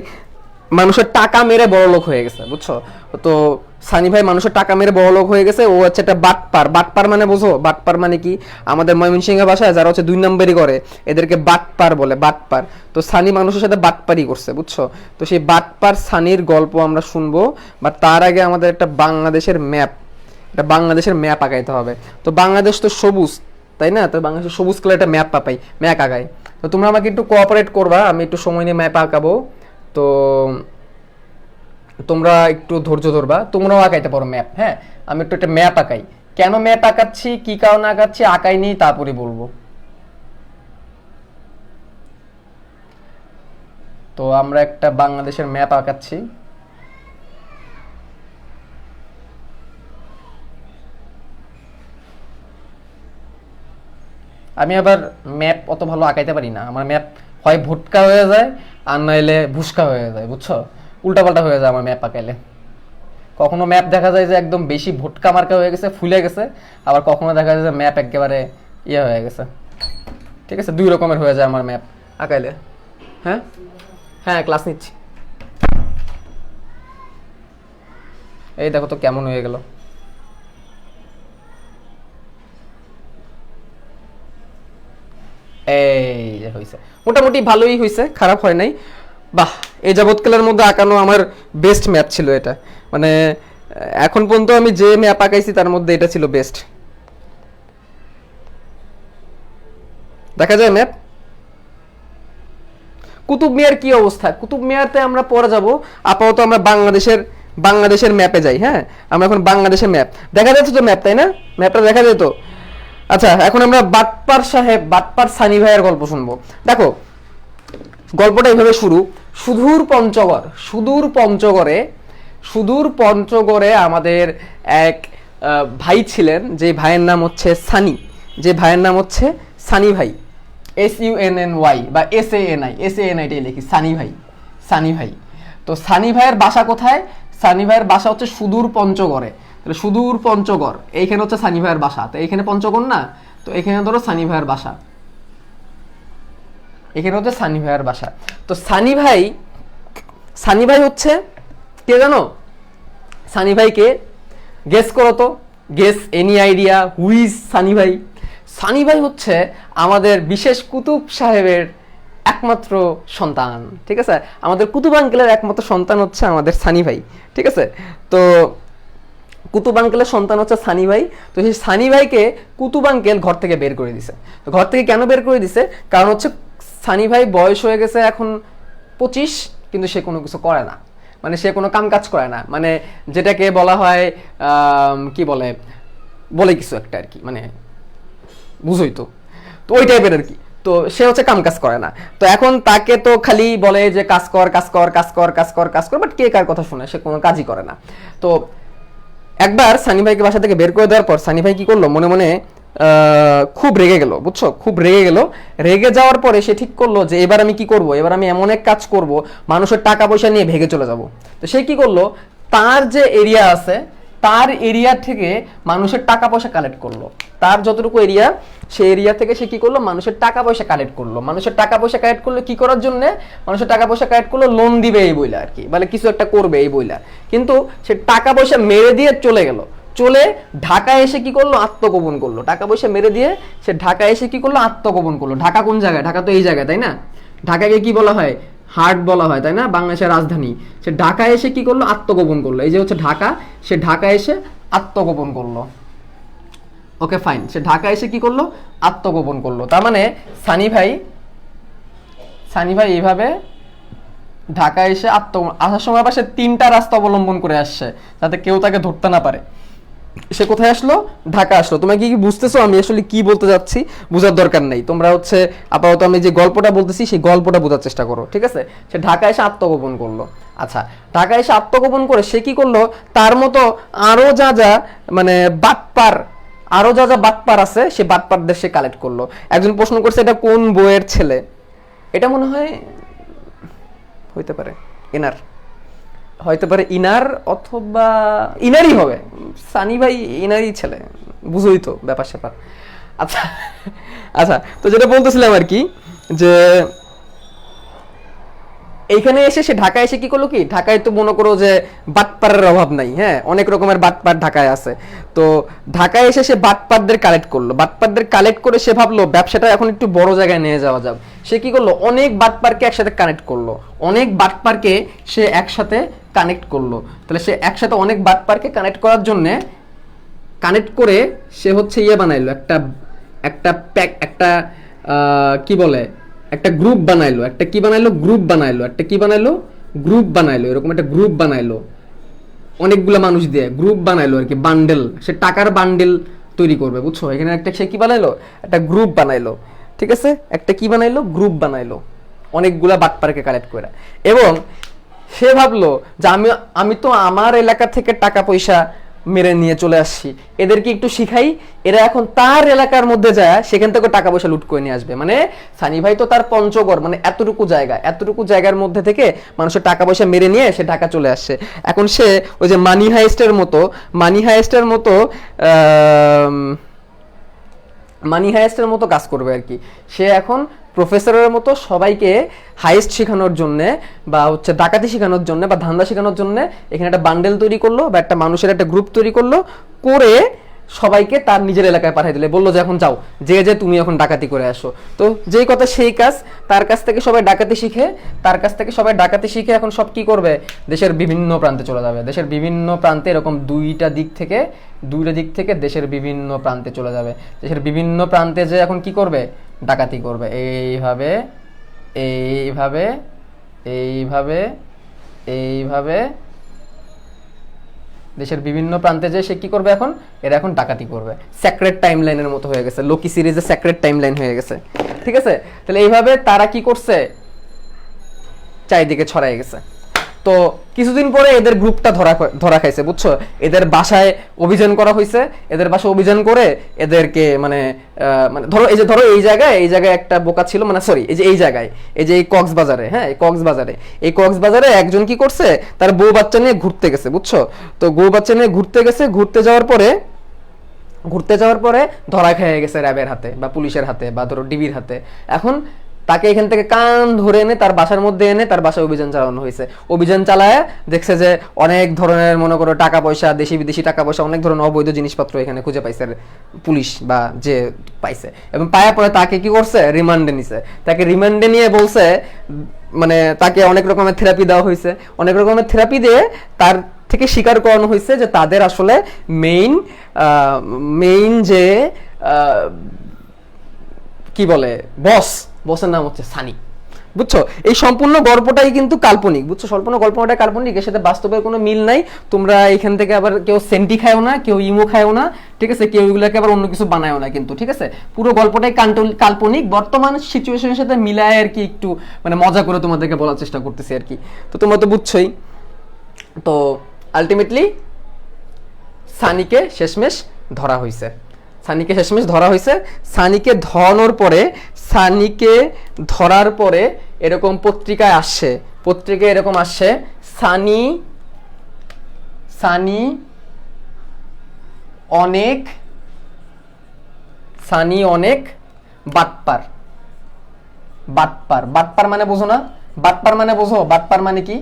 মানুষের টাকা মেরে বড়লোক হয়ে গেছে, বুঝছো? তো সানি ভাই মানুষের টাকা মেরে বড়লোক হয়ে গেছে। ও হচ্ছে একটা বাটপার। বাটপার মানে বোঝো? বাটপার মানে কি? আমাদের ময়মনসিংহের ভাষায় যারা হচ্ছে 2 নম্বরই করে এদেরকে বাটপার বলে, বাটপার। তো সানি মানুষের সাথে বাটপারি করছে, বুঝছো? তো সেই বাটপার সানির গল্প আমরা শুনবো, বা তার আগে আমাদের একটা বাংলাদেশের ম্যাপ আঁকাইতে হবে। তো বাংলাদেশ তো সবুজ, তাই না? তো বাংলাদেশের সবুজ কালার একটা ম্যাপ আঁকাই। তো তোমরা আমাকে একটু কোঅপারেট করবা, আমি একটু সময় নিয়ে ম্যাপ আঁকাবো। তো তোমরা একটু ধৈর্য ধরবা, তোমরাও আঁকাইতে পারো ম্যাপ। হ্যাঁ, আমি একটু একটা ম্যাপ আঁকাই। কেন ম্যাপ আঁকাচ্ছি, কি কারণে আঁকাচ্ছি, আঁকাই নেই তারপরে বলবো। তো আমরা একটা বাংলাদেশের ম্যাপ আঁকাচ্ছি। আমি আবার ম্যাপ অত ভালো আঁকাইতে পারি না। আমার ম্যাপ হয় ভুটকা হয়ে যায়, আর নাইলে ভুসকা হয়ে যায়, বুঝছো? উল্টাপাল্টা হয়ে যায় আমার ম্যাপ আঁকাইলে। কখনো ম্যাপ দেখা যায় যে একদম বেশি ভুটকা মার্কা হয়ে গেছে, ফুলে গেছে। আবার কখনো দেখা যায় যে ম্যাপ একেবারে ইয়ে হয়ে গেছে, ঠিক আছে? 2 রকমের হয়ে যায় আমার ম্যাপ আঁকাইলে। হ্যাঁ হ্যাঁ, ক্লাস নিচ্ছি। এই দেখো তো কেমন হয়ে গেল। এই যে হয়েছে, মোটামুটি ভালোই হয়েছে, খারাপ হয় নাই। বাহ, এই যাবৎকালের মধ্যে আঁকানো আমার বেস্ট ম্যাপ ছিল এটা। মানে এখন পর্যন্ত আমি যে ম্যাপ আঁকাইছি তার মধ্যে এটা ছিল বেস্ট। দেখা যায় ম্যাপ। কুতুব মিয়ার কি অবস্থা? কুতুব মিয়াতে আমরা পরে যাব। আপাতত আমরা বাংলাদেশের ম্যাপে যাই। হ্যাঁ, আমরা এখন বাংলাদেশের ম্যাপ দেখা যাচ্ছে তো, ম্যাপ, তাই না? ম্যাপটা দেখা যেত। আচ্ছা, এখন আমরা বাটপার সানি ভাইয়ের গল্প শুনবো। দেখো, গল্পটা এইভাবে শুরু। সুদূর পঞ্চগড়ে আমাদের এক ভাই ছিলেন, যে ভাইয়ের নাম হচ্ছে সানি ভাই। SUNNY বা SANI লিখি, সানি ভাই। তো সানি ভাইয়ের বাসা কোথায়? সানি ভাইয়ের বাসা হচ্ছে সুদূর পঞ্চগড়ে। তাহলে সুদূর পঞ্চগড়, এইখানে হচ্ছে সানি ভাইয়ের বাসা। তো এইখানে পঞ্চগড় না, তো এখানে ধরো সানি ভাইয়ের বাসা, এখানে হচ্ছে সানি ভাইয়ের বাসা। তো সানি ভাই হচ্ছে কে জানো? সানি ভাই কে? গেস করো তো, guess, any idea who is Sunny ভাই? সানি ভাই হচ্ছে আমাদের বিশেষ কুতুব সাহেবের একমাত্র সন্তান, ঠিক আছে? আমাদের কুতুব আঙ্কেলের একমাত্র সন্তান হচ্ছে আমাদের সানি ভাই, ঠিক আছে? তো কুতুব আঙ্কেলের সন্তান হচ্ছে সানি ভাই। তো সেই সানি ভাইকে কুতুব আঙ্কেল ঘর থেকে বের করে দিছে। তো ঘর থেকে কেন বের করে দিছে? কারণ হচ্ছে সানি ভাই বয়স হয়ে গেছে এখন 25, কিন্তু সে কোনো কিছু করে না, মানে সে কোনো কাম কাজ করে না, মানে যেটাকে বলা হয় কি বলে কিছু একটা আর কি, মানে বুঝোই তো। তো ওই টাইপের আর কি। তো সে হচ্ছে কাম কাজ করে না। তো এখন তাকে তো খালি বলে যে কাজ কর, বাট কে কার কথা শুনে? সে কোনো কাজই করে না। তো একবার সানি ভাইকে বাসা থেকে বের করে দেওয়ার পর সানি ভাই কি করলো, মনে মনে খুব রেগে গেল, বুঝছো? খুব রেগে গেল। রেগে যাওয়ার পরে সে ঠিক করলো যে এবার আমি কি করব, এবার আমি এমন এক কাজ করব, মানুষের টাকা পয়সা নিয়ে ভেগে চলে যাব। তো সে কি করলো, তার যে এরিয়া আছে তার এরিয়া থেকে মানুষের টাকা পয়সা কালেক্ট করলো। তার যতটুকু এরিয়া, সেই এরিয়া থেকে সে কি করলো, মানুষের টাকা পয়সা কালেক্ট করলো। মানুষের টাকা পয়সা কালেক্ট করলো কি করার জন্য? মানুষের টাকা পয়সা কালেক্ট করলো লোন দিবে এই বইলা আর কি, মানে কিছু একটা করবে এই বইলা। কিন্তু সে টাকা পয়সা মেরে দিয়ে চলে গেল। চলে ঢাকায় এসে কি করলো, আত্মগোপন করলো। টাকা পয়সা মেরে দিয়ে সে ঢাকায় এসে কি করলো, আত্মগোপন করলো। ঢাকা কোন জায়গায়? ঢাকা তো এই জায়গায়, তাই না? ঢাকাকে কি বলা হয়? হার্ট বলা হয়, তাই না? বাংলাদেশের রাজধানী। সে ঢাকায় এসে কি করলো, আত্মগোপন করলো। এই যে হচ্ছে ঢাকা, সে ঢাকায় এসে আত্মগোপন করলো। ওকে ফাইন, সে ঢাকায় এসে কি করলো, আত্মগোপন করলো। তার মানে সানি ভাই এইভাবে ঢাকায় এসে আসার সময় আবার সে 3টা রাস্তা অবলম্বন করে আসছে যাতে কেউ তাকে ধরতে না পারে। সে কোথায় আসলো? ঢাকা আসলো। তোমরা কি বুঝতেছো আমি আসলে কি বলতে যাচ্ছি? বোঝার দরকার নেই, তোমরা হচ্ছে আপাতত আমি যে গল্পটা বলতেছি সেই গল্পটা বোঝার চেষ্টা করো, ঠিক আছে? সে ঢাকায় এসে আত্মগোপন করলো। আচ্ছা, ঢাকায় এসে আত্মগোপন করে সে কি করলো, তার মতো আরো যা মানে আরো যা বাটপার আছে সে বাটপারদের সে কালেক্ট করলো। একজন প্রশ্ন করছে এটা কোন বইয়ের ছেলে? এটা মনে হয় হইতে পারে এনার, হইতে পারে ইনার, অথবা ইনারই হবে। সানি ভাই ইনারই ছেলে, বুঝোই তো ব্যাপার স্যাপার। আচ্ছা আচ্ছা, তো যেটা বলতেছিলাম আর কি, যে এইখানে এসে সে ঢাকায় এসে কি করলো, কি ঢাকায় তো মনে করো যে বাটপারের অভাব নাই, হ্যাঁ, অনেক রকমের বাটপার ঢাকায় আছে। তো ঢাকায় এসে সে বাটপারদের কালেক্ট করলো। বাটপারদের কালেক্ট করে সে ভাবলো ব্যবসাটা এখন একটু বড় জায়গায় নিয়ে যাওয়া যাক। সে কি করলো, অনেক বাটপারকে একসাথে কানেক্ট করলো। অনেক বাটপারকে সে একসাথে কানেক্ট করলো। তাহলে সে একসাথে অনেক বাটপারকে কানেক্ট করার জন্যে কানেক্ট করে সে হচ্ছে ইয়ে বানাইলো, একটা কি বলে, একটা গ্রুপ বানাইলো। এরকম একটা গ্রুপ বানাইলো অনেকগুলা মানুষ দিয়ে, গ্রুপ বানাইলো আর কি, বান্ডেল। সে টাকার বান্ডেল তৈরি করবে, বুঝছো? এখানে একটা সে কি বানাইলো, একটা গ্রুপ বানাইলো, ঠিক আছে? একটা কি বানাইলো, গ্রুপ বানাইলো অনেকগুলা বাটপারকে কালেক্ট করে। এবং সে ভাবলো যে আমি তো আমার এলাকা থেকে টাকা পয়সা মেরে নিয়ে চলে আসছি, এদেরকে একটু শিখাই, এরা এখন তার এলাকার মধ্যে যায় সেখান থেকে টাকা পয়সা লুট করে নিয়ে আসবে। মানে সানি ভাই তো তার পঞ্চগড়, মানে এতটুকু জায়গার মধ্যে থেকে মানুষের টাকা পয়সা মেরে নিয়ে সে ঢাকা চলে আসছে। এখন সে ওই যে মানি হাইস্টের মতো কাজ করবে আর কি। সে এখন প্রফেসরের মতো সবাইকে হাইস্ট শেখানোর জন্য, বা হচ্ছে ডাকাতি শেখানোর জন্য, বা ধান্দা শেখানোর জন্য এখানে একটা বান্ডেল তৈরি করলো, বা একটা মানুষের একটা গ্রুপ তৈরি করলো, করে সবাইকে তার নিজের এলাকায় পাঠিয়ে দিলে, বললো যে এখন যাও, যে তুমি এখন ডাকাতি করে আসো। তো যেই কথা সেই কাজ, তার কাছ থেকে সবাই ডাকাতি শিখে এখন সব কি করবে, দেশের বিভিন্ন প্রান্তে চলে যাবে। দেশের বিভিন্ন প্রান্তে এরকম দুইটা দিক থেকে দেশের বিভিন্ন প্রান্তে চলে যাবে। দেশের বিভিন্ন প্রান্তে যে এখন কি করবে, ডাকাতি করবে। এইভাবে দেশের বিভিন্ন প্রান্তে যে সে কি করবে, এখন ডাকাতি করবে। সেক্রেট টাইমলাইনের মতো হয়ে গেছে, লোকি সিরিজে সেক্রেট টাইমলাইন হয়ে গেছে, ঠিক আছে? তাহলে এইভাবে তারা কি করছে, চারিদিকে ছড়াই গেছে। তো কিছুদিন পরে এদের গ্রুপটা ধরা খাইছে, বুঝছো? এদের বাসায় অভিযান করা হয়েছে। এদের বাসায় অভিযান করে এদেরকে মানে ধরো এই জায়গায় একটা বোকা ছিল, মানে সরি, এই জায়গায়, এই কক্সবাজারে, হ্যাঁ, এই কক্সবাজারে একজন কি করছে, তার বউ বাচ্চা নিয়ে ঘুরতে গেছে, বুঝছো? তো বউ বাচ্চা নিয়ে ঘুরতে যাওয়ার পরে ধরা খেয়ে গেছে র্যাবের হাতে, বা পুলিশের হাতে, বা ধরো ডিবির হাতে। এখন তাকে এখান থেকে কান ধরে এনে তার বাসার মধ্যে এনে তার বাসায় অভিযান চালানো হয়েছে। অভিযান চালায় দেখছে যে অনেক ধরনের, মনে করো টাকা পয়সা, দেশি বিদেশি টাকা পয়সা, অনেক ধরনের অবৈধ জিনিসপত্র এখানে খুঁজে পাইছে পুলিশ, বা যে পাইছে। এবং পাওয়ার পরে তাকে কি করছে, রিমান্ডে নিছে। তাকে রিমান্ডে নিয়ে বলছে, মানে তাকে অনেক রকমের থেরাপি দেওয়া হয়েছে। অনেক রকমের থেরাপি দিয়ে তার থেকে স্বীকার করানো হয়েছে যে তাদের আসলে মেইন যে কি বলে, বসের নাম হচ্ছে সানি, বুঝছো? এই সম্পূর্ণ গল্পটাই কিন্তু কাল্পনিক, বুঝছো? সম্পূর্ণ গল্পটা কাল্পনিক, এর সাথে বাস্তবের কোনো মিল নাই। তোমরা এখান থেকে আবার কেউ সেন্টি খায়ও না, কেউ ইমো খায়ও না, ঠিক আছে? কেউ এগুলাকে আবার অন্য কিছু বানায়ও না কিন্তু, ঠিক আছে? পুরো গল্পটাই কাল্পনিক, বর্তমান সিচুয়েশনের সাথে মিলায় আর কি, একটু মানে মজা করে তোমাদেরকে বলার চেষ্টা করতেছি আর কি। তো তোমরা তো বুঝছোই। তো আলটিমেটলি সানিকে শেষমেশ ধরা হয়েছে। সানিকে ধরার পরে এরকম পত্রিকায় আসছে, সানি অনেক বাটপার মানে বোঝো না? বাটপার মানে কি?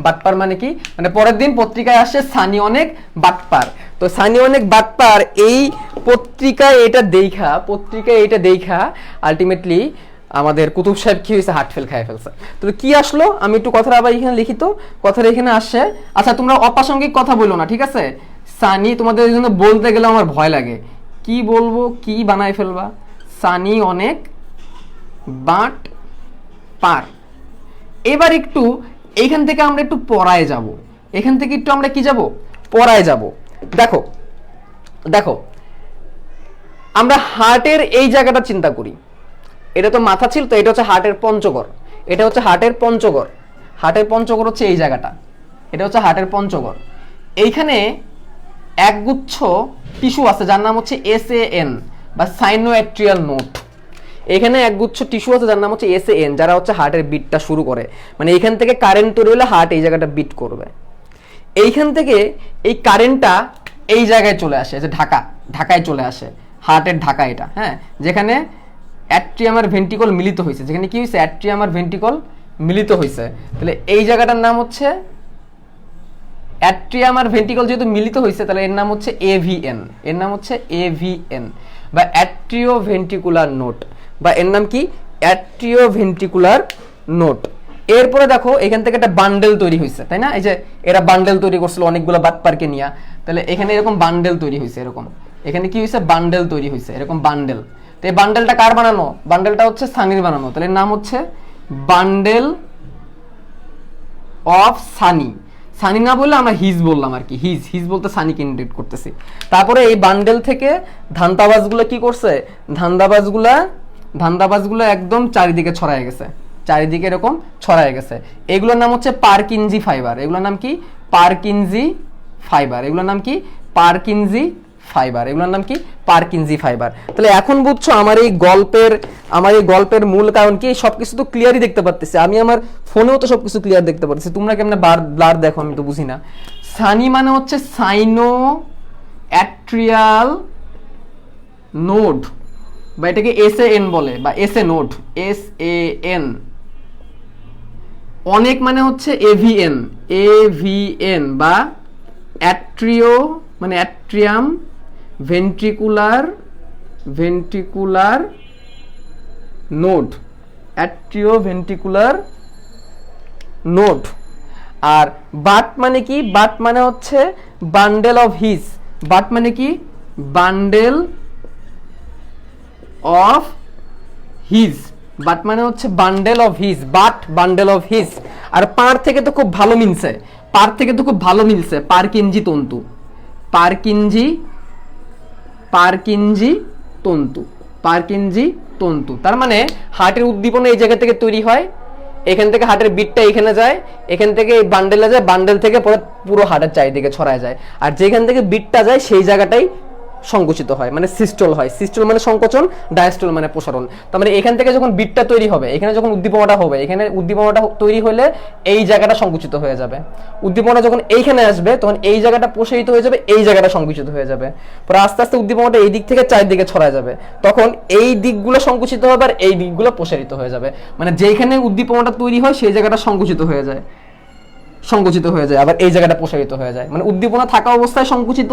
বাটপার মানে কি, মানে পরের দিন পত্রিকায় আসে সানি অনেক বাটপার। তো সানি অনেক বাটপার এই পত্রিকায় এটা দেখা আলটিমেটলি আমাদের কুতুব সাহেব কি হয়েছে, হার্ট ফেল খাই ফেলছে। তো কি আসলো, আমি একটু কথাটা আবার এখানে লিখিত, কথাটা এখানে আসে। আচ্ছা তোমরা অপ্রাসঙ্গিক কথা বললো না, ঠিক আছে? সানি তোমাদের জন্য বলতে গেলে আমার ভয় লাগে, কি বলবো, কি বানাই ফেলবা। সানি অনেক বাট পার। এবার একটু এইখান থেকে আমরা একটু পড়ায় যাব, এখান থেকে একটু আমরা কি যাব, পড়ায় যাব। দেখো দেখো আমরা হার্টের এই জায়গাটা চিন্তা করি, এটা তো মাথা ছিল, তো এটা হচ্ছে হার্টের পঞ্চগড়, এটা হচ্ছে হার্টের পঞ্চগড়, হার্টের পঞ্চগড় হচ্ছে এই জায়গাটা, এটা হচ্ছে হার্টের পঞ্চগড়। এইখানে একগুচ্ছ টিস্যু আছে যার নাম হচ্ছে SAN বা সাইনোঅ্যাট্রিয়াল নোড। এখানে একগুচ্ছ টিস্যু আছে যার নাম হচ্ছে SAN, যারা হচ্ছে হার্টের বিটটা শুরু করে, মানে এইখান থেকে কারেন্ট তৈরি হলে হার্ট এই জায়গাটা বিট করবে। এইখান থেকে এই কারেন্টটা এই জায়গায় চলে আসে, যে ঢাকায় চলে আসে, হার্টের ঢাকা এটা, হ্যাঁ, যেখানে অ্যাট্রিয়াম আর ভেন্ট্রিকল মিলিত হয়েছে, যেখানে কি হয়েছে, অ্যাট্রিয়াম আর ভেন্ট্রিকল মিলিত হয়েছে। তাহলে এই জায়গাটার নাম হচ্ছে অ্যাট্রিয়াম আর ভেন্ট্রিকল, যেহেতু মিলিত হয়েছে তাহলে এর নাম হচ্ছে AVN, এর নাম হচ্ছে AVN বা অ্যাট্রিওভেন্ট্রিকুলার নোড, বা এর নাম কি, অ্যাট্রিওভেন্ট্রিকুলার নোড। এরপরে দেখো এখান থেকে একটা বান্ডেল তৈরি হয়েছে, তাই না? এই যে এরা বান্ডেল তৈরি করছিল অনেকগুলো বাটপারকে নিয়ে, তাহলে এখানে এরকম বান্ডেল তৈরি হয়েছে, এরকম এখানে কি হয়েছে, বান্ডেল তৈরি হয়েছে, এরকম বান্ডেল। তো এই বান্ডেলটা কার বানানো, বান্ডেলটা হচ্ছে সানির বানানো, তাহলে এর নাম হচ্ছে বান্ডেল অফ সানি। সানি না বললে আমরা হিজ বললাম আর কি, হিজ বলতে সানিকে ইন্ডিকেট করতেছি। তারপরে এই বান্ডেল থেকে ধান্দাবাজগুলো কি করছে, ধান্দাবাজগুলো একদম চারিদিকে ছড়ায় গেছে, চারিদিকে এরকম ছড়ায় গেছে। এগুলোর নাম হচ্ছে পারকিনজি ফাইবার, এগুলোর নাম কি, পারকিনজি ফাইবার, এগুলোর নাম কি, পারকিনজি ফাইবার, এগুলোর নাম কি, পারকিনজি ফাইবার। তাহলে এখন বুঝছো আমার এই গল্পের মূল কারণ কি, সবকিছু তো ক্লিয়ারই দেখতে পাচ্ছি, আমি আমার ফোনেও তো সবকিছু ক্লিয়ার দেখতে পাচ্ছি, তোমরা কেমনে ব্লার দেখো আমি তো বুঝি না। সানি মানে হচ্ছে সাইনো অ্যাট্রিয়াল নোড, বা এটাকে SAN বলে, বা SA নোড, SAN। অনেক মানে হচ্ছে AVN বা অ্যাট্রিও মানে atrium ventricular node, atrioventricular node. আর বাট মানে কি, বাট মানে হচ্ছে বান্ডেল অফ হিজ, বাট মানে কি, বান্ডেল অফ হিজ, বাট মানে হচ্ছে bundle of His, but bundle of His. আর পার থেকে তো খুব ভালো মিলছে, পারকিনজি তন্তু, পারকিনজি তন্তু। তার মানে হার্টের উদ্দীপনা এই জায়গা থেকে তৈরি হয়, এখান থেকে হার্টের বিটটা এখানে যায়, এখান থেকে বান্ডেলে যায়, বান্ডেল থেকে পরে পুরো হার্টের চারিদিকে ছড়ায় যায়, আর যেখান থেকে বিটটা যায় সেই জায়গাটাই সংকুচিত হয়, মানে সিস্টল হয়। সিস্টল মানে সংকোচন, ডায়াস্টল মানে প্রসারণ। তার মানে এখান থেকে যখন বিটটা তৈরি হবে, এখানে যখন উদ্দীপনাটা হবে, এখানে উদ্দীপনাটা তৈরি হলে এই জায়গাটা সংকুচিত হয়ে যাবে। উদ্দীপনা যখন এইখানে আসবে তখন এই জায়গাটা প্রসারিত হয়ে যাবে, এই জায়গাটা সংকুচিত হয়ে যাবে। পরে আস্তে আস্তে উদ্দীপনাটা এই দিক থেকে চারদিকে ছড়ায় যাবে, তখন এই দিকগুলো সংকুচিত হবে আর এই দিকগুলো প্রসারিত হয়ে যাবে। মানে যেখানে উদ্দীপনাটা তৈরি হয় সেই জায়গাটা সংকুচিত হয়ে যায়, আবার এই জায়গাটা প্রসারিত হয়ে যায়। মানে উদ্দীপনা থাকা অবস্থায় সংকুচিত,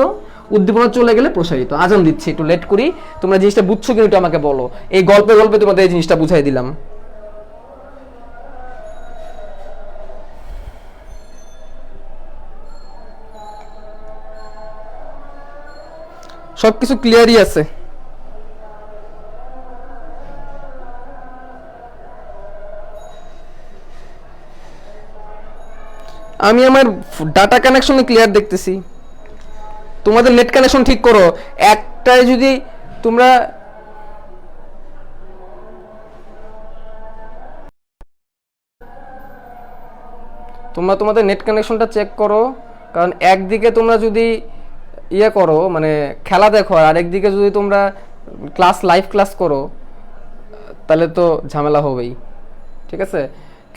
উদ্দীপনা চলে গেলে প্রসারিত। আজান দিচ্ছি, একটু লেট করি, তোমরা জিনিসটা বুঝছো কিনা একটু আমাকে বলো। এই গল্পে তোমাদের এই জিনিসটা বুঝাই দিলাম। সবকিছু ক্লিয়ারই আছে। আমি আমার ডাটা কানেকশনে ক্লিয়ার দেখতেছি, তোমাদের নেট কানেকশন ঠিক করো। একটাই যদি তোমরা তোমাদের নেট কানেকশনটা চেক করো, কারণ একদিকে তোমরা যদি ইয়ে করো মানে খেলা দেখো, আর একদিকে যদি তোমরা লাইভ ক্লাস করো তাহলে তো ঝামেলা হবেই, ঠিক আছে?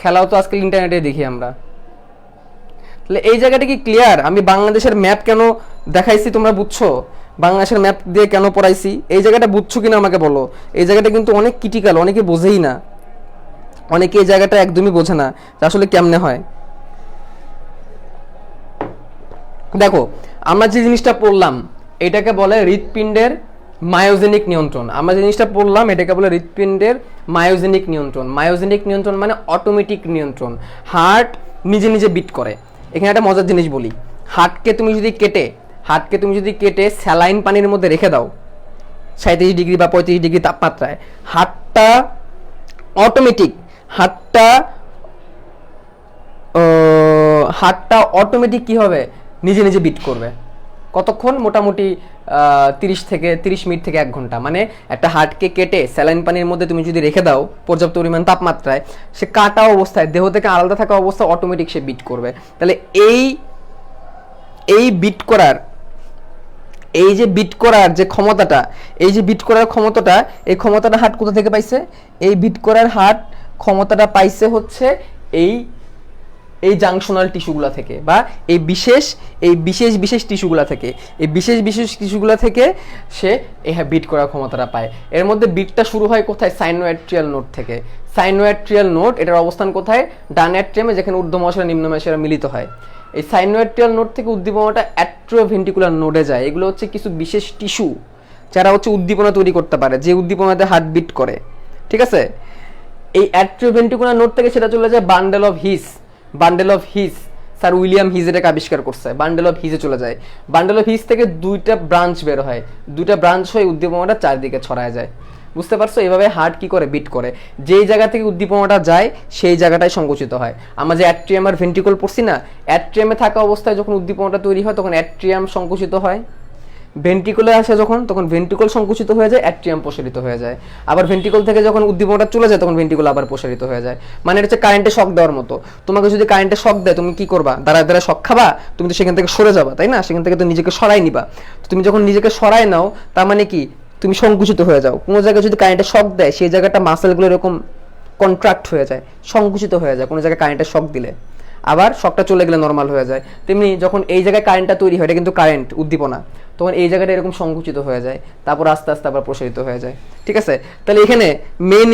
খেলাও তো আজকাল ইন্টারনেটে দেখি আমরা। তাহলে এই জায়গাটা কি ক্লিয়ার? আমি বাংলাদেশের ম্যাপ কেন দেখাইছি তোমরা বুঝছো? বাংলাদেশের ম্যাপ দিয়ে কেন পড়াইছি এই জায়গাটা বুঝছো কিনা আমাকে বলো। এই জায়গাটা কিন্তু অনেক ক্রিটিক্যাল, অনেকে বোঝেই না, অনেকে এই জায়গাটা একদমই বোঝে না যে আসলে কেমনে হয়। দেখো আমরা যে জিনিসটা পড়লাম এটাকে বলে হৃৎপিণ্ডের মায়োজেনিক নিয়ন্ত্রণ। আমরা যে জিনিসটা পড়লাম এটাকে বলে হৃৎপিণ্ডের মায়োজেনিক নিয়ন্ত্রণ। মায়োজেনিক নিয়ন্ত্রণ মানে অটোমেটিক নিয়ন্ত্রণ, হার্ট নিজে নিজে বিট করে। এখানে একটা মজার জিনিস বলি, হার্টকে তুমি যদি কেটে স্যালাইন পানির মধ্যে রেখে দাও 37 ডিগ্রি বা 35 ডিগ্রি তাপমাত্রায়, হার্টটা অটোমেটিক কি হবে, নিজে নিজে বিট করবে। কতক্ষণ? মোটামুটি 30 মিনিট থেকে 1 ঘন্টা। মানে একটা হার্টকে কেটে স্যালাইন পানির মধ্যে তুমি যদি রেখে দাও পর্যাপ্ত পরিমাণ তাপমাত্রায়, সে কাটা অবস্থায় দেহ থেকে আলাদা থাকা অবস্থা অটোমেটিক সে বিট করবে। তাহলে এই বিট করার যে ক্ষমতাটা, এই ক্ষমতাটা হার্ট কোথা থেকে পাইছে? এই বিট করার ক্ষমতাটা পাইছে হচ্ছে এই জাংশনাল টিস্যুগুলা থেকে, বা এই বিশেষ টিস্যুগুলা থেকে। এই বিশেষ টিস্যুগুলা থেকে সে এই বিট করার ক্ষমতাটা পায়। এর মধ্যে বিটটা শুরু হয় কোথায়? সাইনোঅ্যাট্রিয়াল নোড থেকে। সাইনোঅ্যাট্রিয়াল নোড, এটার অবস্থান কোথায়? ডান অ্যাট্রিয়ামে, যেখানে ঊর্ধ্বমহাশয় নিম্নমহাশয় মিলিত হয়। এই সাইনোঅ্যাট্রিয়াল নোড থেকে উদ্দীপনাটা অ্যাট্রিওভেন্ট্রিকুলার নোডে যায়। এগুলো হচ্ছে কিছু বিশেষ টিস্যু যারা হচ্ছে উদ্দীপনা তৈরি করতে পারে, যে উদ্দীপনাতে হার্ট বিট করে। ঠিক আছে, এই অ্যাট্রিওভেন্ট্রিকুলার নোড থেকে সেটা চলে যায় bundle of his. Sir William his এটাকে আবিষ্কার করছে। বান্ডেল অফ হিজে চলে যায়। বান্ডেল অফ হিজ থেকে 2টা ব্রাঞ্চ বের হয়, 2টা ব্রাঞ্চ হয়ে উদ্দীপনাটা চারদিকে ছড়ায় যায়। বুঝতে পারছো? এইভাবে হার্ট কি করে? বিট করে। যেই জায়গা থেকে উদ্দীপনাটা যায় সেই জায়গাটাই সংকুচিত হয়। আমরা যে অ্যাট্রিয়াম আর ভেন্ট্রিকল পড়ছি না, অ্যাট্রিয়ামে থাকা অবস্থায় যখন উদ্দীপনাটা তৈরি হয় তখন অ্যাট্রিয়াম সংকুচিত হয়। ভেন্ট্রিকলে আসে তখন ভেন্ট্রিকল সংকুচিত হয়ে যায়, অ্যাট্রিয়াম প্রসারিত হয়ে যায়। আবার ভেন্ট্রিকল থেকে যখন উদ্দীপনাটা চলে যায় তখন ভেন্ট্রিকল আবার প্রসারিত হয়ে যায়। মানে এটা হচ্ছে কারেন্টে শক দেওয়ার মতো। তোমাকে যদি কারেন্টে শক দেয় তুমি কি করবা? দ্বারা শক খাবা? তুমি তো সেখান থেকে সরে যাবা, তাই না? সেখান থেকে তো নিজেকে সরাই নিবা। তুমি যখন নিজেকে সরাই নাও তার মানে কি? তুমি সংকুচিত হয়ে যাও। কোনো জায়গায় যদি কারেন্টে শক দেয় সেই জায়গাটা মাসেলগুলো এরকম কন্ট্রাক্ট হয়ে যায়, সংকুচিত হয়ে যায় কোনো জায়গায় কারেন্টের শক দিলে। আবার শকটা চলে গেলে নর্মাল হয়ে যায়। তেমনি যখন এই জায়গায় কারেন্টটা তৈরি হয়, এটা কিন্তু কারেন্ট উদ্দীপনা, তখন এই জায়গাটা এরকম সংকুচিত হয়ে যায়, তারপর আস্তে আস্তে আবার প্রসারিত হয়ে যায়। ঠিক আছে, তাহলে এখানে মেন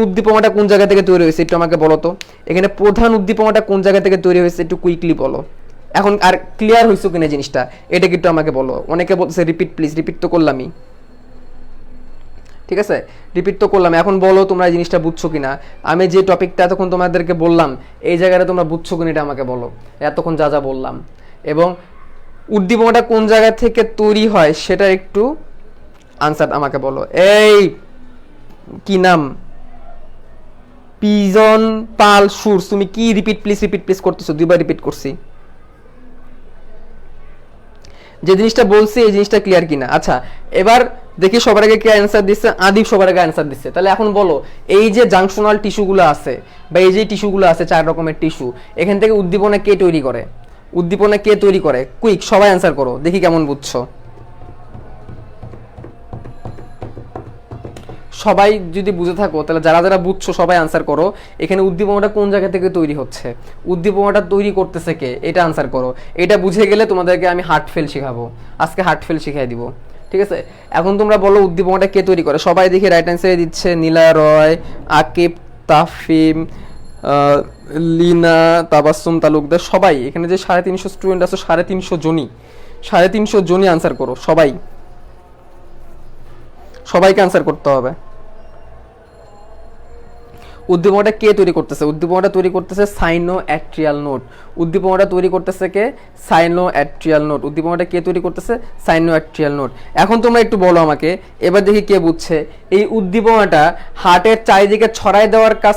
উদ্দীপনাটা কোন জায়গা থেকে তৈরি হয়েছে একটু আমাকে বলো তো। এখানে প্রধান উদ্দীপনাটা কোন জায়গা থেকে তৈরি হয়েছে একটু কুইকলি বলো। এখন আর ক্লিয়ার হয়েছে কিনা জিনিসটা এটা কিন্তু আমাকে বলো। অনেকে বলছে রিপিট প্লিজ, রিপিট তো করলামই। ঠিক আছে, রিপিট তো করলাম। এখন বলো তোমরা এই জিনিসটা বুঝছো কিনা। আমি যে টপিকটা এতক্ষণ তোমাদেরকে বললাম এই জায়গাটা তোমরা বুঝছো কিনা এটা আমাকে বলো, এতক্ষণ যা বললাম। এবং উদ্দীপনাটা কোন জায়গা থেকে তৈরি হয় সেটা একটু আনসার আমাকে বলো। এই কি নাম? পিজন পাল সুর, তুমি কি রিপিট প্লিজ করতেছো? 2বার রিপিট করছি। যে জিনিসটা বলছি এই জিনিসটা ক্লিয়ার কিনা। আচ্ছা, এবার দেখি সবার আগে কে অ্যান্সার দিচ্ছে। আদিব সবার আগে অ্যান্সার দিচ্ছে। তাহলে এখন বলো, এই যে জাংশনাল টিস্যুগুলো আছে বা এই যে টিস্যুগুলো আছে 4 রকমের টিস্যু, এখান থেকে উদ্দীপনা কে তৈরি করে? কুইক সবাই অ্যান্সার করো, দেখি কেমন বুঝছো। সবাই যদি বুঝে থাকো তাহলে যারা বুঝছো সবাই আনসার করো। এখানে উদ্দীপনাটা কোন জায়গা থেকে তৈরি হচ্ছে, উদ্দীপনাটা তৈরি করতেছে কে, এটা আনসার করো। এটা বুঝে গেলে তোমাদেরকে আমি হার্টফেল শেখাবো, আজকে হার্টফেল শিখাই দিব। ঠিক আছে, এখন তোমরা বলো উদ্দীপনাটা কে তৈরি করে। সবাই দেখি রাইট অ্যান্সারে দিচ্ছে। নীলা রয়, আকিব, তাফিম, লিনা, তাবাসসুম তালুকদার, সবাই। এখানে যে 350 স্টুডেন্ট আছে 350 জনই আনসার করো। সবাইকে আনসার করতে হবে। উদ্দীপনাটা কে তৈরি করতেছে? উদ্দীপনাটা তৈরি করতেছে সাইনোঅ্যাট্রিয়াল নোড। উদ্দীপনাটা তৈরি করতেছে কে? Sinoatrial node. উদ্দীপনাটা কে তৈরি করতেছে? Sinoatrial node. এখন তোমরা একটু বলো আমাকে, এবার দেখি কে বুঝছে। এই উদ্দীপনাটা হার্টের চারিদিকে ছড়াই দেওয়ার কাজ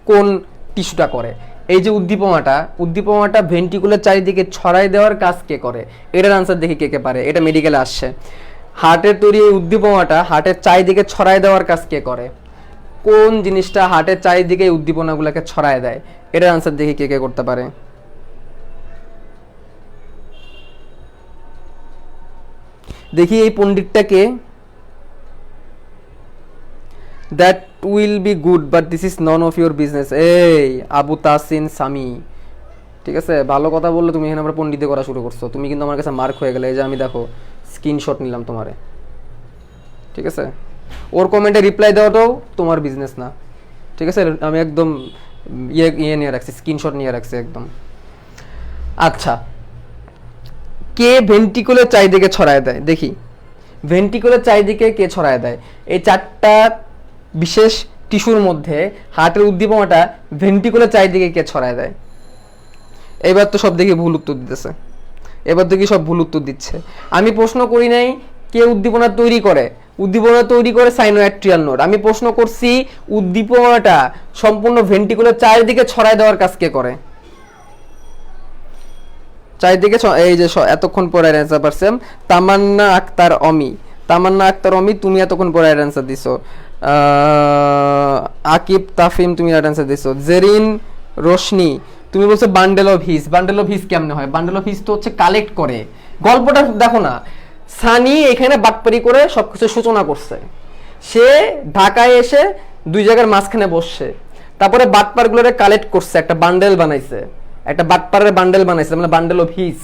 কোন টিস্যুটা করে? এই যে উদ্দীপনাটা ভেন্ট্রিকুলার চারিদিকে ছড়াই দেওয়ার কাজ কে করে? এটার আনসার দেখি কে পারে। এটা মেডিকেলে আসছে। হার্টের তৈরি এই উদ্দীপনাটা হার্টের চারিদিকে ছড়াই দেওয়ার কাজ কে করে? কোন জিনিসটা হার্টের চারিদিকে উদ্দীপনাগুলোকে ছড়ায় দেয়? এটার আনসার দেখি কে করতে পারে। দেখি এই পণ্ডিতটাকে। That will be good but this is none of your business. এই আবু তাসিন সামি, ঠিক আছে, ভালো কথা বললে তুমি এখানে আমরা পণ্ডিতে করা শুরু করছো। তুমি কিন্তু আমার কাছে মার্ক হয়ে গেলে। এই যে আমি দেখো স্ক্রিনশট নিলাম তোমারে। ঠিক আছে, ওর কমেন্টে রিপ্লাই দেওয়াটাও তোমার বিজনেস না। ঠিক আছে, আমি একদম ইয়ে নিয়ে রাখছি, স্ক্রিনশট নিয়ে রাখছি একদম। আচ্ছা, কে ভেন্ট্রিকুলের চারিদিকে ছড়ায় দেয়? দেখি, ভেন্ট্রিকুলের চারিদিকে কে ছড়ায় দেয়? এই চারটা বিশেষ টিস্যুর মধ্যে হার্টের উদ্দীপনাটা ভেন্ট্রিকুলের চারিদিকে কে ছড়ায় দেয়? এবার তো সব দেখি ভুল উত্তর দিতেছে, এবার দেখি সব ভুল উত্তর দিচ্ছে। আমি প্রশ্ন করি নাই কে উদ্দীপনা তৈরি করে, উদ্দীপনা তৈরি করে সাইনোঅ্যাট্রিয়াল নোড। আমি প্রশ্ন করছি উদ্দীপনাটা সম্পূর্ণ ভেন্ট্রিকুলের চারিদিকে ছড়ায় দেওয়ার কাজ কে করে? চারিদিকে এই যে এতক্ষণ পরে অ্যান্সার পারছেন তামান্না আক্তার অমি। তামান্না আক্তার অমি, তুমি এতক্ষণ পরে অ্যান্সার দিছো। আকিব তাফিম, তুমি অ্যান্সার দিছো। জেরিন রোশনি, তুমি বলছো bundle of his. Bundle of হিস কেমনে হয়? বান্ডেল অফ হিস তো হচ্ছে কালেক্ট করে। গল্পটা দেখো না, সানি এখানে বাটপারি করে সবকিছু সূচনা করছে। সে ঢাকায় এসে দুই জায়গার মাঝখানে বসছে, তারপরে বাটপারগুলোরে কালেক্ট করছে, একটা বান্ডেল বানাইছে, একটা বাটপারের বান্ডেল বানাইছে, মানে বান্ডেল অফ হিস।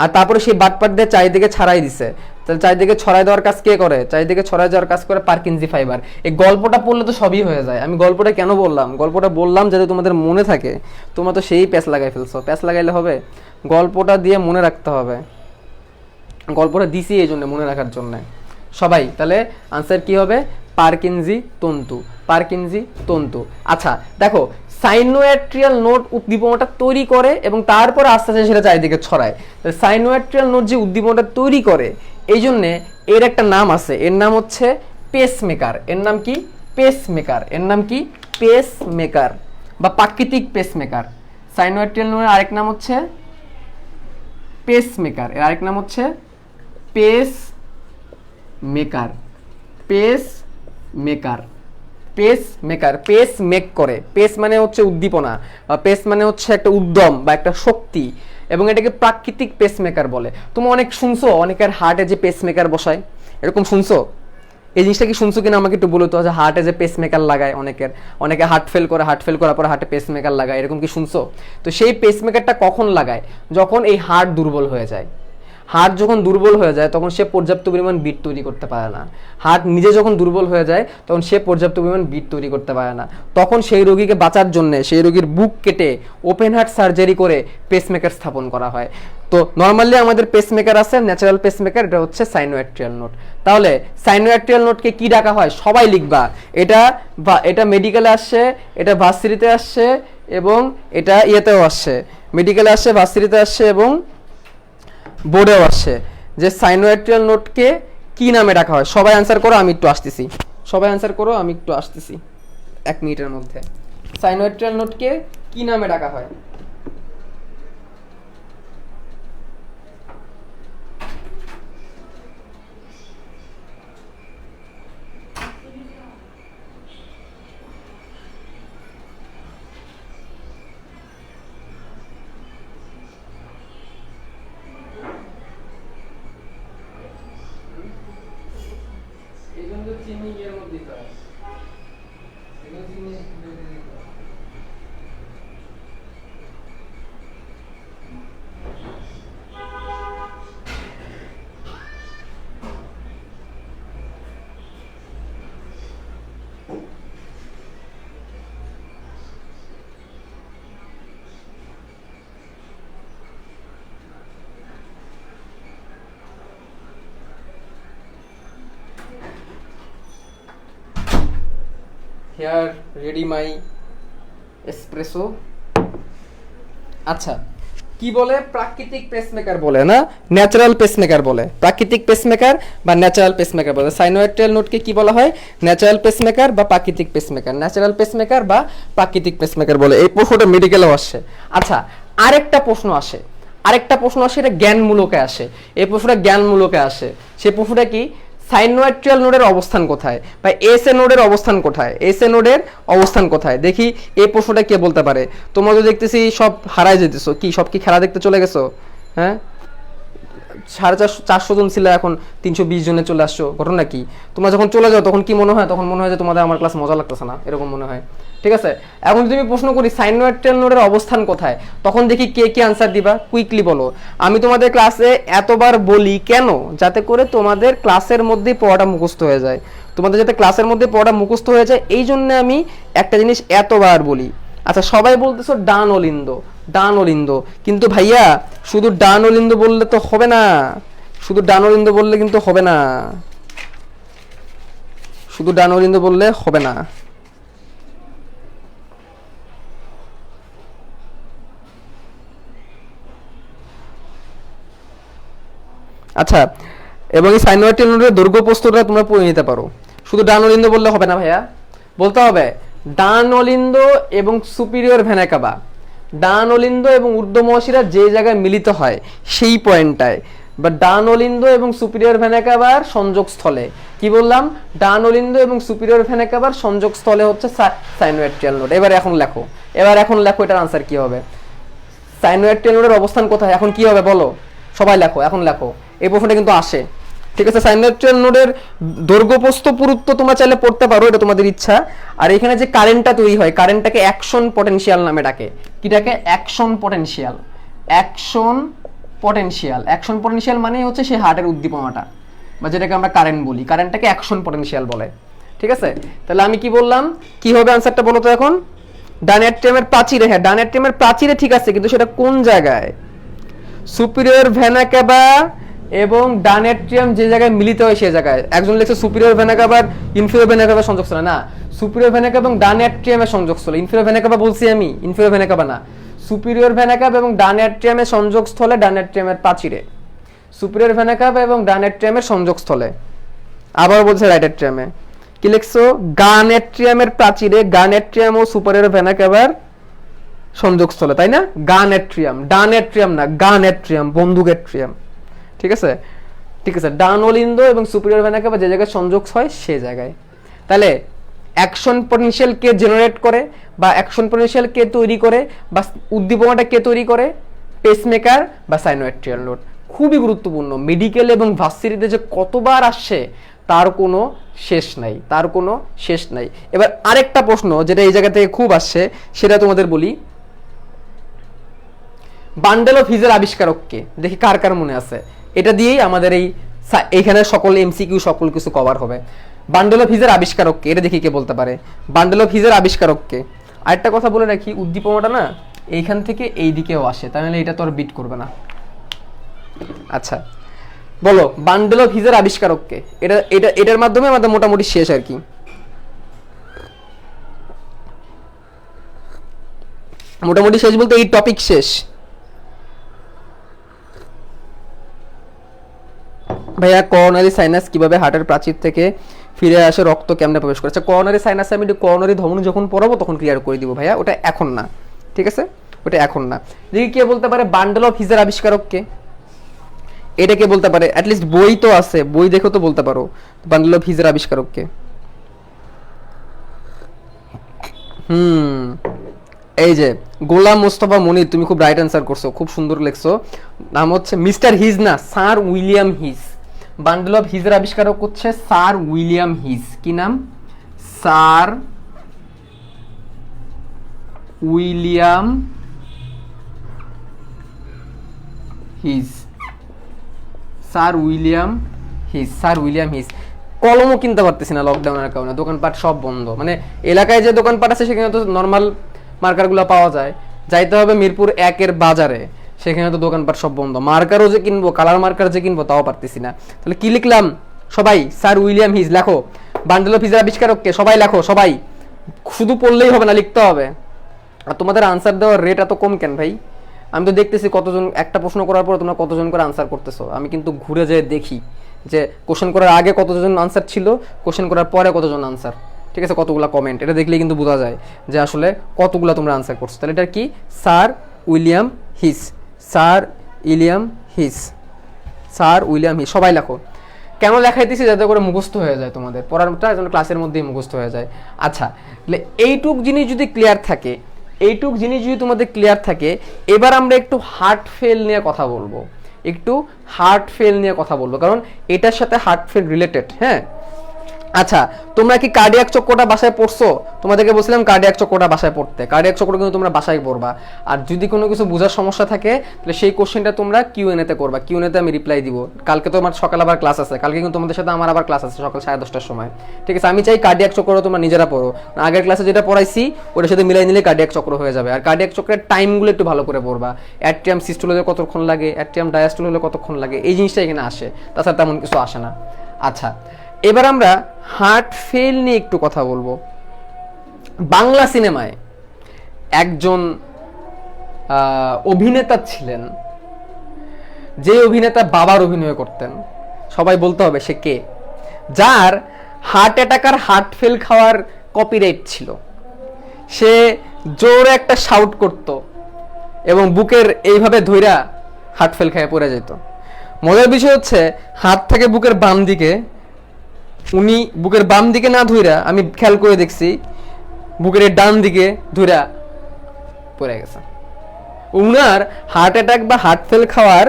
আর তারপরে সেই বাটপার দিয়ে চারিদিকে ছড়াই দিছে। তাহলে চারিদিকে ছড়াই দেওয়ার কাজ কে করে? চারিদিকে ছড়াই দেওয়ার কাজ করে পারকিনজি ফাইবার। এই গল্পটা পড়লে তো সবই হয়ে যায়। আমি গল্পটা কেন বললাম? গল্পটা বললাম যাতে তোমাদের মনে থাকে। তোমরা তো সেই প্যাচ লাগাই ফেলছো। প্যাচ লাগাইলে হবে? গল্পটা দিয়ে মনে রাখতে হবে। গল্পটা দিছি এই জন্য, মনে রাখার জন্য। সবাই তাহলে আনসার কি হবে? পারকিনজি তন্তু। পারকিনজি তন্তু। আচ্ছা দেখো, সাইনোঅ্যাট্রিয়াল নোড উদ্দীপনাটা তৈরি করে এবং তারপরে আস্তে আস্তে সেটা চারিদিকে ছড়ায়। সাইনোঅ্যাট্রিয়াল নোড যে উদ্দীপনাটা তৈরি করে, এই জন্য এর একটা নাম আছে, এর নাম হচ্ছে পেসমেকার। এর নাম কি? পেসমেকার। এর নাম কি? পেসমেকার বা প্রাকৃতিক পেসমেকার। সাইনোঅ্যাট্রিয়াল নোডের আরেক নাম হচ্ছে পেসমেকার। এর আরেক নাম হচ্ছে pace maker. Pace maker. Pace maker, pace make করে। পেস মানে হচ্ছে উদ্দীপনা, বা পেস মানে হচ্ছে একটা উদ্যম বা একটা শক্তি, এবং এটাকে প্রাকৃতিক পেস মেকার বলে। তুমি অনেক শুনছো অনেকের হার্টে যে পেস মেকার বসায়, এরকম শুনছো? এই জিনিসটা কি শুনছো কিনা আমাকে একটু বলো তো, যে হার্টে যে পেস মেকার লাগায় অনেকের, অনেকে হার্ট ফেল করে, হার্ট ফেল করার পর হার্টে পেস মেকার লাগায়, এরকম কি শুনছো? তো সেই পেস মেকারটা কখন লাগায়? যখন এই হার্ট দুর্বল হয়ে যায়। হার্ট যখন দুর্বল হয়ে যায় তখন সে পর্যাপ্ত পরিমাণ বিট তৈরি করতে পারে না। হার্ট নিজে যখন দুর্বল হয়ে যায় তখন সে পর্যাপ্ত পরিমাণ বিট তৈরি করতে পারে না। তখন সেই রোগীকে বাঁচার জন্য সেই রোগীর বুক কেটে ওপেন হার্ট সার্জারি করে পেসমেকার স্থাপন করা হয়। তো নর্মালি আমাদের পেসমেকার আছে, ন্যাচারাল পেসমেকার, এটা হচ্ছে সাইনোঅ্যাট্রিয়াল নোড। তাহলে সাইনোঅ্যাট্রিয়াল নোডকে কি ডাকা হয়? সবাই লিখবা। এটা মেডিকেলে আসছে, এটা ভার্সিটিতে আসছে, এবং এটা ইয়েতেও আসছে, মেডিকেলে আসছে, ভার্সিটিতে আসছে, এবং বোর্ডেও আসছে, যে সাইনোঅ্যাট্রিয়াল নোডকে কি নামে ডাকা হয়? সবাই অ্যান্সার করো, আমি একটু আসতেছি। সবাই অ্যান্সার করো, আমি একটু আসতেছি 1 মিনিটের মধ্যে। সাইনোঅ্যাট্রিয়াল নোডকে কি নামে ডাকা হয়? Here ready my espresso. আচ্ছা, কি বলে? প্রাকৃতিক পেসমেকার বলে না, ন্যাচারাল পেসমেকার বলে। প্রাকৃতিক পেসমেকার বা ন্যাচারাল পেসমেকার বলে। সাইনোঅ্যাট্রিয়াল নোডকে কি বলা হয়? ন্যাচারাল পেসমেকার বা প্রাকৃতিক পেসমেকার। ন্যাচারাল পেসমেকার বা প্রাকৃতিক পেসমেকার বলে। এই প্রশ্নটা মেডিকেলেও আসে। আচ্ছা, আরেকটা প্রশ্ন আসে, এটা জ্ঞানমূলকে আসে। এই প্রশ্নটা জ্ঞানমূলকে আসে। সেই প্রশ্নটা কি? সাইনোঅ্যাট্রিয়াল নোডের অবস্থান কোথায়, বা এসএ নোডের অবস্থান কোথায়? এসএ নোডের অবস্থান কোথায়? দেখি এই প্রশ্নটা কে বলতে পারে। তোমরা তো দেখতেছি সব হারাই যেতেছো। কি সব কি খেলা দেখতে চলে গেছো? হ্যাঁ, 450 জন ছিল, এখন 320 জনে চলে আসছো। ঘটনা কি? তোমরা যখন চলে যাও তখন কি মনে হয়? তখন মনে হয় যে তোমাদের আমার ক্লাস মজা লাগতেছে না, এরকম মনে হয়। ঠিক আছে, এখন যদি আমি প্রশ্ন করি সাইনোঅ্যাট্রিয়াল নোডের অবস্থান কোথায়, তখন দেখি কে কি আনসার দিবা। কুইকলি বলো। আমি তোমাদের ক্লাসে এতবার বলি কেন? যাতে করে তোমাদের ক্লাসের মধ্যেই পড়াটা মুখস্থ হয়ে যায়। তোমাদের যাতে ক্লাসের মধ্যে পড়াটা মুখস্থ হয়ে যায়, এই জন্য আমি একটা জিনিস এতবার বলি। আচ্ছা, সবাই বলতেছো ডান অলিন্দ। ডান অলিন্দ। কিন্তু ভাইয়া শুধু ডান অলিন্দ বললে তো হবে না, শুধু ডান অলিন্দ বললে কিন্তু হবে না, শুধু ডান অলিন্দ বললে হবে না। আচ্ছা, এবং এই সাইনোয়েড টেলনোডের দৈর্ঘ্য প্রস্থটা তোমরা পড়ে নিতে পারো। শুধু ডান অলিন্দ বললে হবে না ভাইয়া, বলতে হবে ডান অলিন্দ এবং সুপিরিয়র ভেনা কাভা, ডান অলিন্দ এবং ঊর্ধ্ব মহাশিরা যে জায়গায় মিলিত হয় সেই পয়েন্টটায়, বা ডান অলিন্দ এবং সুপিরিয়র ভেনা কাভার সংযোগ স্থলে। কি বললাম? ডান অলিন্দ এবং সুপিরিয়র ভেনা কাভার সংযোগ স্থলে হচ্ছে সাইনোয়েড টেলনোড। এবার এখন লেখো, এটার আনসার কি হবে? সাইনোয়েড টেলনোডের অবস্থান কোথায়? এখন কি হবে বলো, সবাই লেখো, এখন লেখো, এই প্রশ্নটা কিন্তু আসে। ঠিক আছে, সাইনোয়েড টেলনোডের দৈর্ঘ্য প্রস্থ পুরুত্ব তোমরা চাইলে পড়তে পারো, এটা তোমাদের ইচ্ছা। আর এখানে যে কারেন্টটা তৈরি হয়, কারেন্টটাকে অ্যাকশন পটেনশিয়াল নামে ডাকে। কি ডাকে? Action potential. Action potential, action potential মানে হচ্ছে সেই হার্টের উদ্দীপনাটা, বা যেটাকে আমরা কারেন্ট বলি, কারেন্টটাকে অ্যাকশন পটেনশিয়াল বলে। ঠিক আছে, তাহলে আমি কি বললাম, কি হবে আনসারটা বলো তো এখন? ডানেট্রিয়ামের প্রাচীরে, হ্যাঁ ডানেট্রিয়ামের প্রাচীরে ঠিক আছে, কিন্তু সেটা কোন জায়গায়? সুপিরিয়র ভেনা কাভা এবং ডানেট্রিয়াম যে জায়গায় মিলিত হয় সেই জায়গায়। একজন লিখছে superior vena cover inferior vena cover সংযোগস্থলে, না, সুপিরিয়র ভেনা কাভা এবং ডানেট্রিয়ামের সংযোগস্থলে। ইনফিরিয়র ভেনা কাভা বলছি আমি, ইনফিরিয়র ভেনা কাভা না, সুপিরিয়র ভেনা কাভা এবং ডানেট্রিয়ামের সংযোগস্থলে, ডানেট্রিয়ামের প্রাচীরে। সুপিরিয়র ভেনা কাভা এবং ডানেট্রিয়ামের সংযোগস্থলে। আবার বলছে রাইটেট্রিয়ামে। কি লিখছো? গানেট্রিয়ামের প্রাচীরে, গানেট্রিয়াম ও সুপিরিয়র ভেনা কাভার সংযোগস্থলে, তাই না? গানেট্রিয়াম, ডানেট্রিয়াম না, গানেট্রিয়াম, বন্দুকেট্রিয়াম। ঠিক আছে, ঠিক আছে, ডান অলিন্দ এবং সুপিরিয়র ভেনা কাভা যে জায়গায় সংযোগ হয় সে জায়গায়। তাহলে অ্যাকশন পটেনশিয়াল কে জেনারেট করে, বা অ্যাকশন পটেনশিয়াল কে তৈরি করে, বা উদ্দীপনাটা কে তৈরি করে? পেসমেকার বা সাইনোয়েড টেলনোড। খুবই গুরুত্বপূর্ণ, মেডিকেল এবং ভার্সিটিতে যে কতবার আসছে তার কোনো শেষ নাই, তার কোনো শেষ নাই। এবার আরেকটা প্রশ্ন যেটা এই জায়গা থেকে খুব আসছে, সেটা তোমাদের বলি। বান্ডেল অফ হিজের আবিষ্কারক কে? দেখি কার কার মনে আছে। এটা দিয়েই আমাদের এইখানে সকল এমসিকিউ সকল কিছু কভার হবে। বান্ডেল অফ হিজের আবিষ্কারক কে? এটা দেখি কে বলতে পারে। বান্ডেল অফ হিজের আবিষ্কারক কে? আরেকটা কথা বলে রাখি, উদ্দীপনাটা না এইখান থেকে এই দিকেও আসে, তাহলে এটা তো আর বিট করবে না। আচ্ছা বলো, বান্ডেল অফ হিজের আবিষ্কারক কে? এটার মাধ্যমে আমাদের মোটামুটি শেষ আর কি, মোটামুটি শেষ বলতে এই টপিক শেষ। ভাইয়া করোনারি সাইনাস কিভাবে হার্টের প্রাচীর থেকে ফিরে আসে, রক্ত কেমনে প্রবেশ করে? আচ্ছা, করোনারি সাইনাসে আমি করোনারি ধমনী যখন পড়াবো তখন ক্লিয়ার করে দিব ভাইয়া, ওটা এখন না। ঠিক আছে, ওটা এখন না। দেখি কে বলতে পারে বান্ডেল অফ হিজের আবিষ্কারক কে? এটা কে বলতে পারে? অ্যাটলিস্ট বই তো আছে, বই দেখো তো বলতে পারো বান্ডেল অফ হিজের আবিষ্কারক কে। এই যে গোলাম মোস্তফা মনির, তুমি খুব রাইট অ্যান্সার করছো, খুব সুন্দর লিখছো। নাম হচ্ছে মিস্টার হিজ না, sir William His. Bundle of হিজের আবিষ্কারক হচ্ছে স্যার উইলিয়াম হিজ। কি নাম? Sir William His, sir William His, sir William His. কলমও কিনতে পারতেছি না লকডাউনের কারণে, দোকানপাট সব বন্ধ। মানে এলাকায় যে দোকানপাট আছে সেখানে তো নর্মাল মার্কারগুলো পাওয়া যায়, যাইতে হবে মিরপুর 1-এর বাজারে, সেখানে তো দোকানপাট সব বন্ধ। মার্কারও যে কিনবো, কালার মার্কার যে কিনবো তাও পারতেছি না। তাহলে কি লিখলাম সবাই? স্যার উইলিয়াম হিজ লেখো। বান্ডেল অফ হিজের আবিষ্কারক কে? সবাই লেখো, সবাই। শুধু পড়লেই হবে না, লিখতে হবে। আর তোমাদের আনসার দেওয়ার রেট এত কম কেন ভাই? আমি তো দেখতেছি কতজন একটা প্রশ্ন করার পর তোমরা কতজন করে আনসার করতেছো। আমি কিন্তু ঘুরে যেয়ে দেখি যে কোশ্চেন করার আগে কতজন আনসার ছিল, কোশ্চেন করার পরে কতজন আনসার। ঠিক আছে, কতগুলো কমেন্ট, এটা দেখলেই কিন্তু বোঝা যায় যে আসলে কতগুলো তোমরা আনসার করছো। তাহলে এটা কি? Sir William His, sir William His, sir William his. সবাই লেখো। কেন লেখাইতেছি? যাতে করে মুখস্থ হয়ে যায়, তোমাদের পড়াটা যেন ক্লাসের মধ্যেই মুখস্থ হয়ে যায়। আচ্ছা, তাহলে এইটুক জিনিস যদি ক্লিয়ার থাকে, এইটুক জিনিস যদি তোমাদের ক্লিয়ার থাকে, এবার আমরা একটু হার্ট ফেল নিয়ে কথা বলবো, একটু হার্ট ফেল নিয়ে কথা বলবো, কারণ এটার সাথে হার্ট ফেল রিলেটেড। হ্যাঁ, আচ্ছা, তোমরা কি কার্ডিয়াক চক্রটা বাসায় পড়ছো? তোমাদেরকে বলছিলাম কার্ডিয়াক চক্রটা বাসায় পড়তে। কার্ডিয়াক চক্র কিন্তু তোমরা বাসায় পড়বা। আর যদি কোনো কিছু বোঝার সমস্যা থাকে তাহলে সেই কোশ্চেনটা তোমরা কিউএনএতে করবা। কিউএনএতে আমি রিপ্লাই দিব। কালকে তো আমার সকাল আবার ক্লাস আছে, কালকে কিন্তু তোমাদের সাথে আমার আবার ক্লাস আছে সকাল 10:30টার সময়। ঠিক আছে, আমি চাই কার্ডিয়াক চক্র তোমরা নিজেরা পড়ো। আগের ক্লাসে যেটা পড়াইছি ওটার সাথে মিলাই নিলে কার্ডিয়াক চক্র হয়ে যাবে। আর কার্ডিয়াক চক্রের টাইমগুলো একটু ভালো করে পড়বা। অ্যাট্রিয়াম সিস্টোল হলে কতক্ষণ লাগে, অ্যাট্রিয়াম ডায়াস্টোল হলে কতক্ষণ লাগে, এই জিনিসটা এখানে আসে, তাছাড়া তেমন কিছু আসে না। আচ্ছা, এবার আমরা হার্ট ফেল নিয়ে একটু কথা বলবো। বাংলা সিনেমায় একজন অভিনেতা ছিলেন, যে অভিনেতা বাবার অভিনয় করতেন, সবাই বলতে হবে সে কে, যার হার্ট অ্যাটাক আর হার্ট ফেল খাওয়ার কপিরাইট ছিল। সে জোরে একটা শাউট করত এবং বুকের এইভাবে ধইরা হার্ট ফেল খেয়ে পড়ে যেত। মজার বিষয় হচ্ছে হাত থেকে বুকের বাম দিকে, উনি বুকের বাম দিকে না ধইরা, আমি খেয়াল করে দেখছি বুকের ডান দিকে ধইরা পড়ে গেছে। উনার হার্ট অ্যাটাক বা হার্ট ফেল খাওয়ার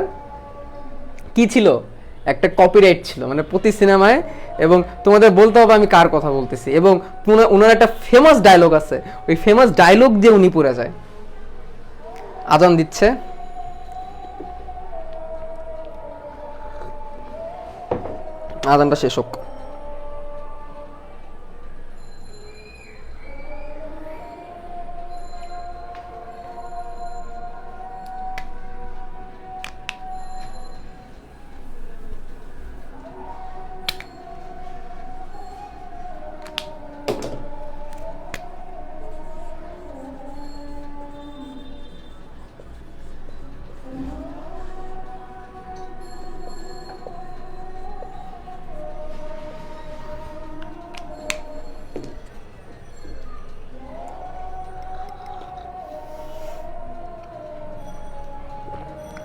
কি ছিল, একটা কপিরাইট ছিল, মানে প্রতি সিনেমায়। এবং তোমাদের বলতে হবে আমি কার কথা বলতেছি। এবং উনার একটা ফেমাস ডায়লগ আছে, ওই ফেমাস ডায়লগ দিয়ে উনি পড়ে যায়। আজান দিচ্ছে, আজানটা শেষ হোক।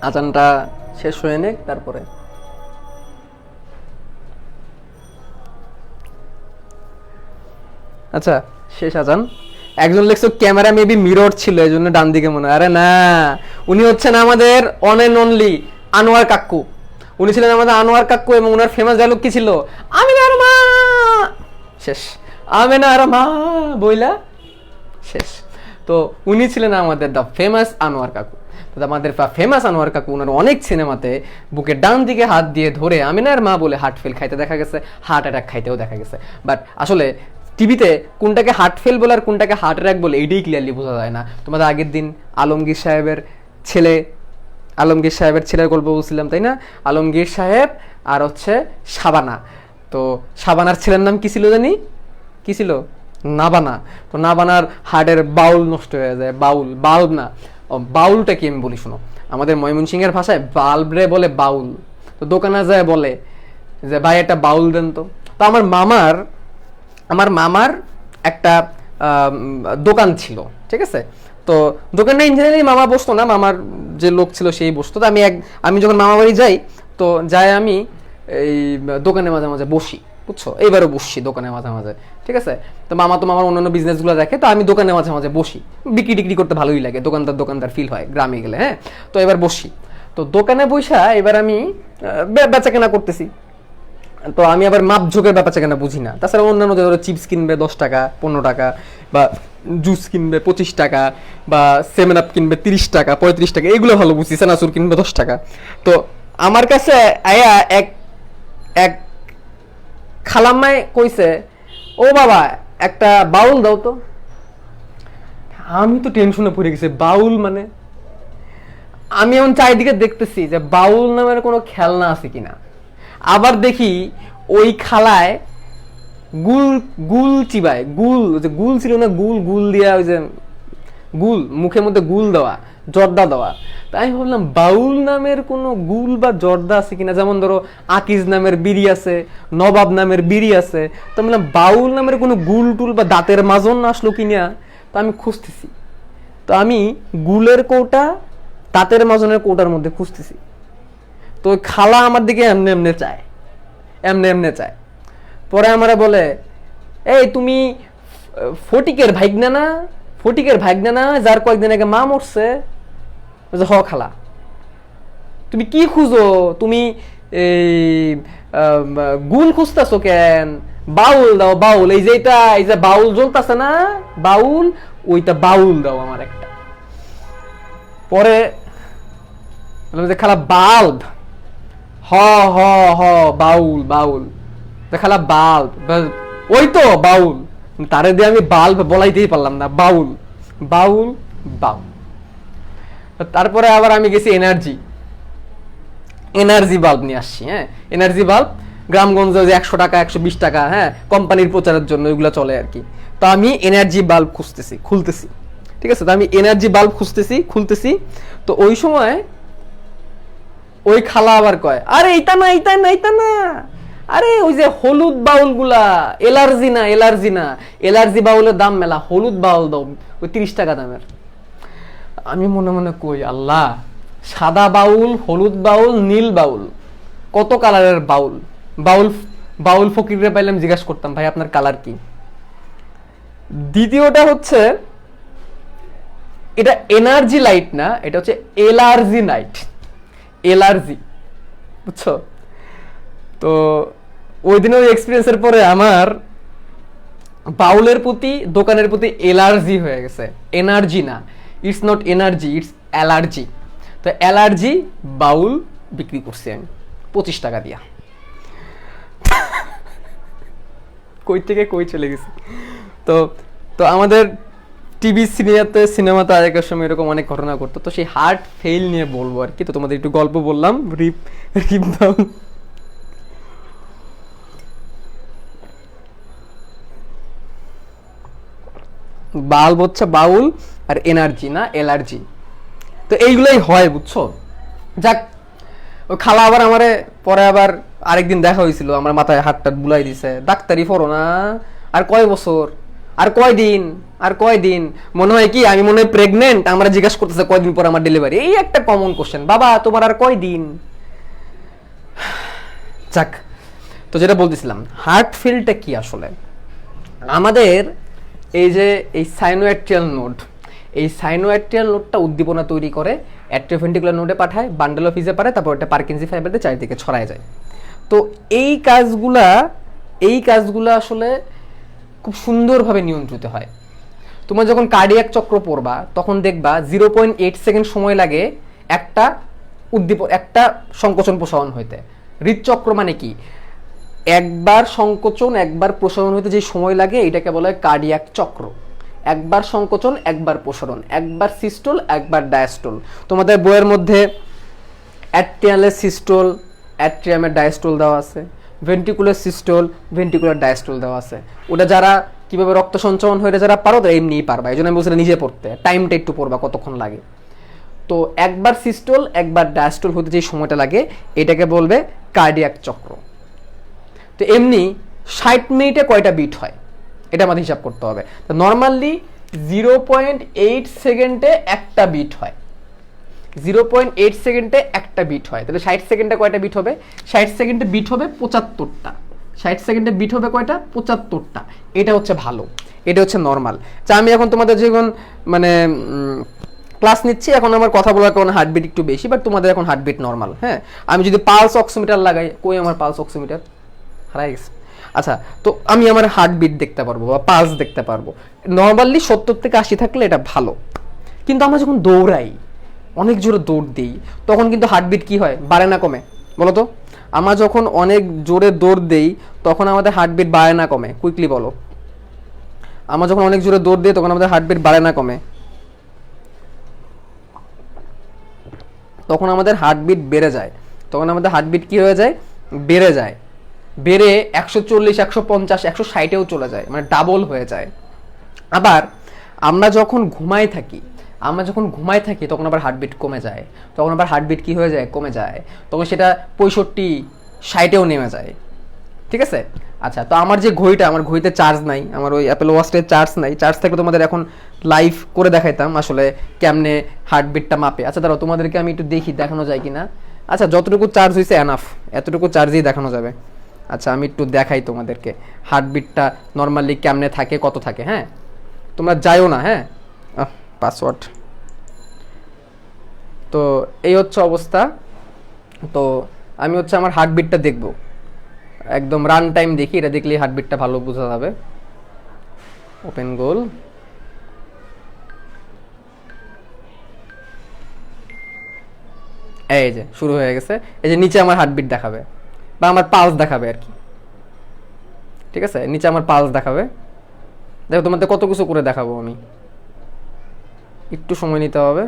আজানটা শেষ হয়ে নেক তারপরে। আচ্ছা, শেষ আজান। একজন লেখছো ক্যামেরা মেবি মিরর ছিল এই জন্য ডান দিকে মনে হয়। আরে না, উনি হচ্ছেন আমাদের on and only Anwar Kakku. উনি ছিলেন আমাদের আনোয়ার কাক্কু এবং ওনার ফেমাস ডায়লগ কি ছিল, আমিনার মা। শেষ, আমিনার মা বইলা শেষ। তো উনি ছিলেন আমাদের দ্য ফেমাস আনোয়ার কাকু। আমাদের ফেমাস আনোয়ার কাকু ওনার অনেক সিনেমাতে বুকের ডান দিকে হাত দিয়ে ধরে আমিনার মা বলে হার্ট ফেল খাইতে দেখা গেছে, হার্ট অ্যাটাক খাইতেও দেখা গেছে। বাট আসলে টিভিতে কোনটাকে হার্ট ফেল বলে আর কোনটাকে হার্ট অ্যাটাক বলে এইটাই ক্লিয়ারলি বোঝা যায় না। তোমাদের আগের দিন আলমগীর সাহেবের ছেলের গল্প বলছিলাম, তাই না? আলমগীর সাহেব আর হচ্ছে শাবানা। তো শাবানার ছেলের নাম কি ছিল জানি, কি ছিল? নাবানা। তো নাবানার হার্টের বাউল নষ্ট হয়ে যায়। বাল্ব না, বাউলটা কি আমি বলি শোনো। আমাদের ময়মনসিংহের ভাষায় বাল্ব রে বলে বাউল। তো দোকানে যায় বলে যে ভাই একটা বাউল দেন তো। তো আমার মামার একটা দোকান ছিল, ঠিক আছে? তো দোকানে ইঞ্জিনিয়ারিং মামা বসতো না, মামার যে লোক ছিল সেই বসতো। তো আমি যখন মামা বাড়ি যাই, তো যাই আমি এই দোকানে মাঝে মাঝে বসি, বুঝছো? এইবারও বসছি দোকানে মাঝে মাঝে, ঠিক আছে? তো মামার অন্যান্য বিজনেসগুলো দেখে, তো আমি দোকানে মাঝে মাঝে বসি। বিক্রি টিক্রি করতে ভালোই লাগে, দোকানদার ফিল হয় গ্রামে গেলে। হ্যাঁ, তো এবার বসি। তো দোকানে বসা এবার আমি বেচা কেনা করতেছি। তো আমি আবার মাপ ঝোঁকের বেচা কেনা বুঝি না। তাছাড়া অন্যান্য ধরো চিপস কিনবে 10 টাকা 15 টাকা, বা জুস কিনবে 25 টাকা, বা 7 আপ কিনবে 30 টাকা 35 টাকা, এগুলো ভালো বুঝছি। সেনাসুর কিনবে 10 টাকা। তো আমার কাছে আয়া এক খালাম্মায় কইছে, ও বাবা একটা বাউল দাও তো। আমি তো টেনশনে পড়ে গেছি, বাউল মানে? আমি এমন চারিদিকে দেখতেছি যে বাউল নামের কোনো খেলনা আছে কিনা। আবার দেখি ওই খালায় গুল চিবায়, গুল ছিল না, গুল দিয়া, ওই যে গুল মুখের মধ্যে গুল দেওয়া, জর্দা দেওয়া। তাই আমি ভাবলাম বাউল নামের কোনো গুল বা জর্দা আছে কিনা। যেমন ধরো আকিজ নামের বিড়ি আছে, নবাব নামের বিড়ি আছে। তো আমি বললাম বাউল নামের কোনো গুল টুল বা দাঁতের মাজন আসলো কিনা। তো আমি খুঁজতেছি, তো আমি গুলের কৌটা দাঁতের মাজনের কৌটার মধ্যে খুঁজতেছি। তো খালা আমার দিকে এমনে চায়। পরে আমারে বলে, এই তুমি ফটিকের ভাইগনা না যার কয়েকদিন আগে মা মরছে? হ খালা। তুমি কি খুঁজো? তুমি এই গুল খুঁজতেছো কেন? বাউল দাও, বাউল, এই যে এটা, এই যে বাউল জ্বলতেছে না, বাউল, ওইটা বাউল দাও আমার একটা। পরে খালা বাল্ব, হ হ হ বাউল বাউল, খালা বাল্ব, ওই তো বাউল, তারে দিয়ে আমি বাল্ব বলাইতেই পারলাম না, বাউল বাউল বাউল। তারপরে আবার আমি গেছি এনার্জি, এনার্জি বাল্ব নিয়ে আসছি। হ্যাঁ, এনার্জি বাল্ব গ্রামগঞ্জে 100 টাকা 120 টাকা, হ্যাঁ, কোম্পানির প্রচারের জন্য ওইগুলো চলে আর কি। তো আমি এনার্জি বাল্ব খুলতেছি, ঠিক আছে। তো আমি এনার্জি বাল্ব খুলতেছি। তো ওই সময় ওই খালা আবার কয়, আরে এইটা না, এইটা না, এইটা না, আরে ওই যে হলুদ বাউল গুলা, এলার্জি না, এলার্জি না, এলার্জি বাউলের দাম মেলা, হলুদ বাউল দাও, ওই 30 টাকা দামের। আমি মনে মনে কই, আল্লাহ, সাদা বাউল, হলুদ বাউল, নীল বাউল, কত কালারের বাউল। বাউল ফকিরে পাইলাম, জিজ্ঞাসা করতাম, ভাই আপনার কালার কি? দ্বিতীয়টা হচ্ছে, এটা এনার্জি লাইট না, এটা হচ্ছে এলার্জি নাইট, এলার্জি, বুঝছো? তো ওই দিনের এক্সপিরিয়েন্সের পরে আমার বাউলের প্রতি, দোকানের প্রতি এলার্জি হয়ে গেছে। এনার্জি না, it's not energy, it's allergy. তো অ্যালার্জি বাউল বিক্রি করছি আমি 25 টাকা দিয়া। কই থেকে কই চলে গেছি। তো তো আমাদের টিভি সিনেমাতে আগেকার সময় এরকম অনেক ঘটনা ঘটতো। তো সেই হার্ট ফেল নিয়ে বলবো আর কি। তো তোমাদের একটু গল্প বললাম, রিপ দাও। বাল্ব হচ্ছে বাউল, আর এনার্জি না এলার্জি। তো এইগুলোই হয়, বুঝছো? যাক, ওই খালা আবার আমারে পরে আবার আরেকদিন দেখা হয়েছিল, আমার মাথায় হাতটা বুলাই দিছে, ডাক্তারি পড়ো না, আর কয় বছর, আর কয়দিন, আর কয়দিন, মনে হয় কি আমি মনে হয় প্রেগনেন্ট, আমরা জিজ্ঞাসা করতেছে কয়দিন পর আমার ডেলিভারি, এই একটা কমন কোশ্চেন, বাবা তোমার আর কয়দিন। যাক, তো যেটা বলতেছিলাম, হার্ট ফেলটা কি আসলে, আমাদের এই যে এই সাইনোঅ্যাট্রিয়াল নোড, এই সাইনোঅ্যাট্রিয়াল নোডটা উদ্দীপনা তৈরি করে, অ্যাট্রিওভেন্ট্রিকুলার নোডে পাঠায়, বান্ডেল অফ হিজে পারে, তারপর এটা পার্কিনসি ফাইবারদের চারিদিকে ছড়ায় যায়। তো এই কাজগুলা আসলে খুব সুন্দরভাবে নিয়ন্ত্রিত হয়। তোমরা যখন কার্ডিয়াক চক্র পড়বা তখন দেখবা 0.8 সেকেন্ড সময় লাগে একটা একটা সংকোচন প্রসারণ হইতে। হৃদচক্র মানে কি, একবার সংকোচন একবার প্রসারণ হইতে যে সময় লাগে এটাকে বলা হয় কার্ডিয়াক চক্র। একবার সংকোচন একবার প্রসারণ, একবার সিস্টোল একবার ডায়াস্টোল। তোমাদের বইয়ের মধ্যে অ্যাট্রিয়ালের সিস্টোল, অ্যাট্রিয়ামের ডায়াস্টোল দেওয়া আছে, ভেন্ট্রিকুলার সিস্টোল, ভেন্ট্রিকুলার ডায়াস্টোল দেওয়া আছে। ওটা যারা কিভাবে রক্ত সঞ্চালন হয়ে যারা পারো তারা এমনিই পারবা, এই জন্য আমি বলছিলাম নিজে পড়তে, টাইমটা একটু পড়বা কতক্ষণ লাগে। তো একবার সিস্টোল একবার ডায়াস্টোল হতে যে সময়টা লাগে এটাকে বলবে কার্ডিয়াক চক্র। তো এমনি 60 মিনিটে কয়টা বিট হয় এটা আমাদের হিসাব করতে হবে। তো নর্মালি 0.8 সেকেন্ডে একটা বিট হয়, 0.8 সেকেন্ডে একটা বিট হয়। তাহলে 60 সেকেন্ডে কয়টা বিট হবে? 60 সেকেন্ডে বিট হবে 75টা। 60 সেকেন্ডে বিট হবে কয়টা? 75টা। এটা হচ্ছে ভালো, এটা হচ্ছে নর্মাল। যা আমি এখন তোমাদের যখন মানে ক্লাস নিচ্ছি, এখন আমার কথা বলার কারণে হার্টবিট একটু বেশি, বাট তোমাদের এখন হার্টবিট নর্মাল। হ্যাঁ, আমি যদি পালস অক্সিমিটার লাগাই, কই আমার পালস অক্সিমিটার হারাই গেছে। আচ্ছা, তো আমি আমার হার্টবিট দেখতে পারবো বা পালস দেখতে পারবো। নর্মালি 70 থেকে 80 থাকলে এটা ভালো। কিন্তু আমরা যখন দৌড়াই, অনেক জোরে দৌড় দিই, তখন কিন্তু হার্টবিট কি হয়, বাড়ে না কমে? বলো তো, আমরা যখন অনেক জোরে দৌড় দেই তখন আমাদের হার্টবিট বাড়ে না কমে? কুইকলি বলো। আমরা যখন অনেক জোরে দৌড় দিই তখন আমাদের হার্টবিট বাড়ে না কমে? তখন আমাদের হার্টবিট বেড়ে যায়। তখন আমাদের হার্টবিট কি হয়ে যায়? বেড়ে যায়, বেড়ে 140, 150, 160-এও চলে যায়, মানে ডাবল হয়ে যায়। আবার আমরা যখন ঘুমাই থাকি তখন আবার হার্টবিট কমে যায়, তখন আবার হার্টবিট কি হয়ে যায়? কমে যায়, তখন সেটা 65, 60-এও নেমে যায়। ঠিক আছে? আচ্ছা, তো আমার যে ঘড়িটা, আমার ঘড়িতে চার্জ নাই, আমার ওই অ্যাপেল ওয়াচের চার্জ নাই। চার্জ থাকলে তোমাদের এখন লাইভ করে দেখাইতাম আসলে কেমনে হার্টবিটটা মাপে। আচ্ছা দাঁড়াও, তোমাদেরকে আমি একটু দেখানো যায় কিনা। আচ্ছা, যতটুকু চার্জ হয়েছে এনাফ, এতটুকু চার্জেই দেখানো যাবে। আচ্ছা, আমি একটু দেখাই তোমাদেরকে হার্টবিটটা নর্মালি কেমনে থাকে, কত থাকে। হ্যাঁ, তোমরা যাইও না। হ্যাঁ, পাসওয়ার্ড। তো এই হচ্ছে অবস্থা। তো আমি হচ্ছে আমার হার্টবিটটা দেখব। একদম রান টাইম দেখি, এটা দেখলে হার্টবিটটা ভালো বোঝা যাবে। ওপেন গোল, এই যে শুরু হয়ে গেছে। এই যে নিচে আমার হার্টবিট দেখাবে বা আমার পালস দেখাবে আর কি, ঠিক আছে? নিচে আমার পালস দেখাবে। দেখো তোমাদের কত কিছু করে দেখাবো আমি, একটু সময় নিতে হবে।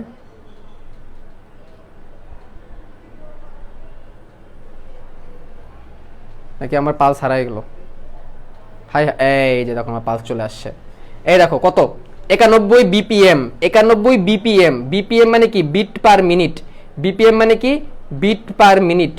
নাকি আমার পালস হারাই গেল? হাই, এই যে দেখো আমার পালস চলে আসছে। এই দেখো কত, 91 বিপিএম, 91 বিপিএম। বিপিএম মানে কি? Bit per minute. বিপিএম মানে কি? Bit per minute.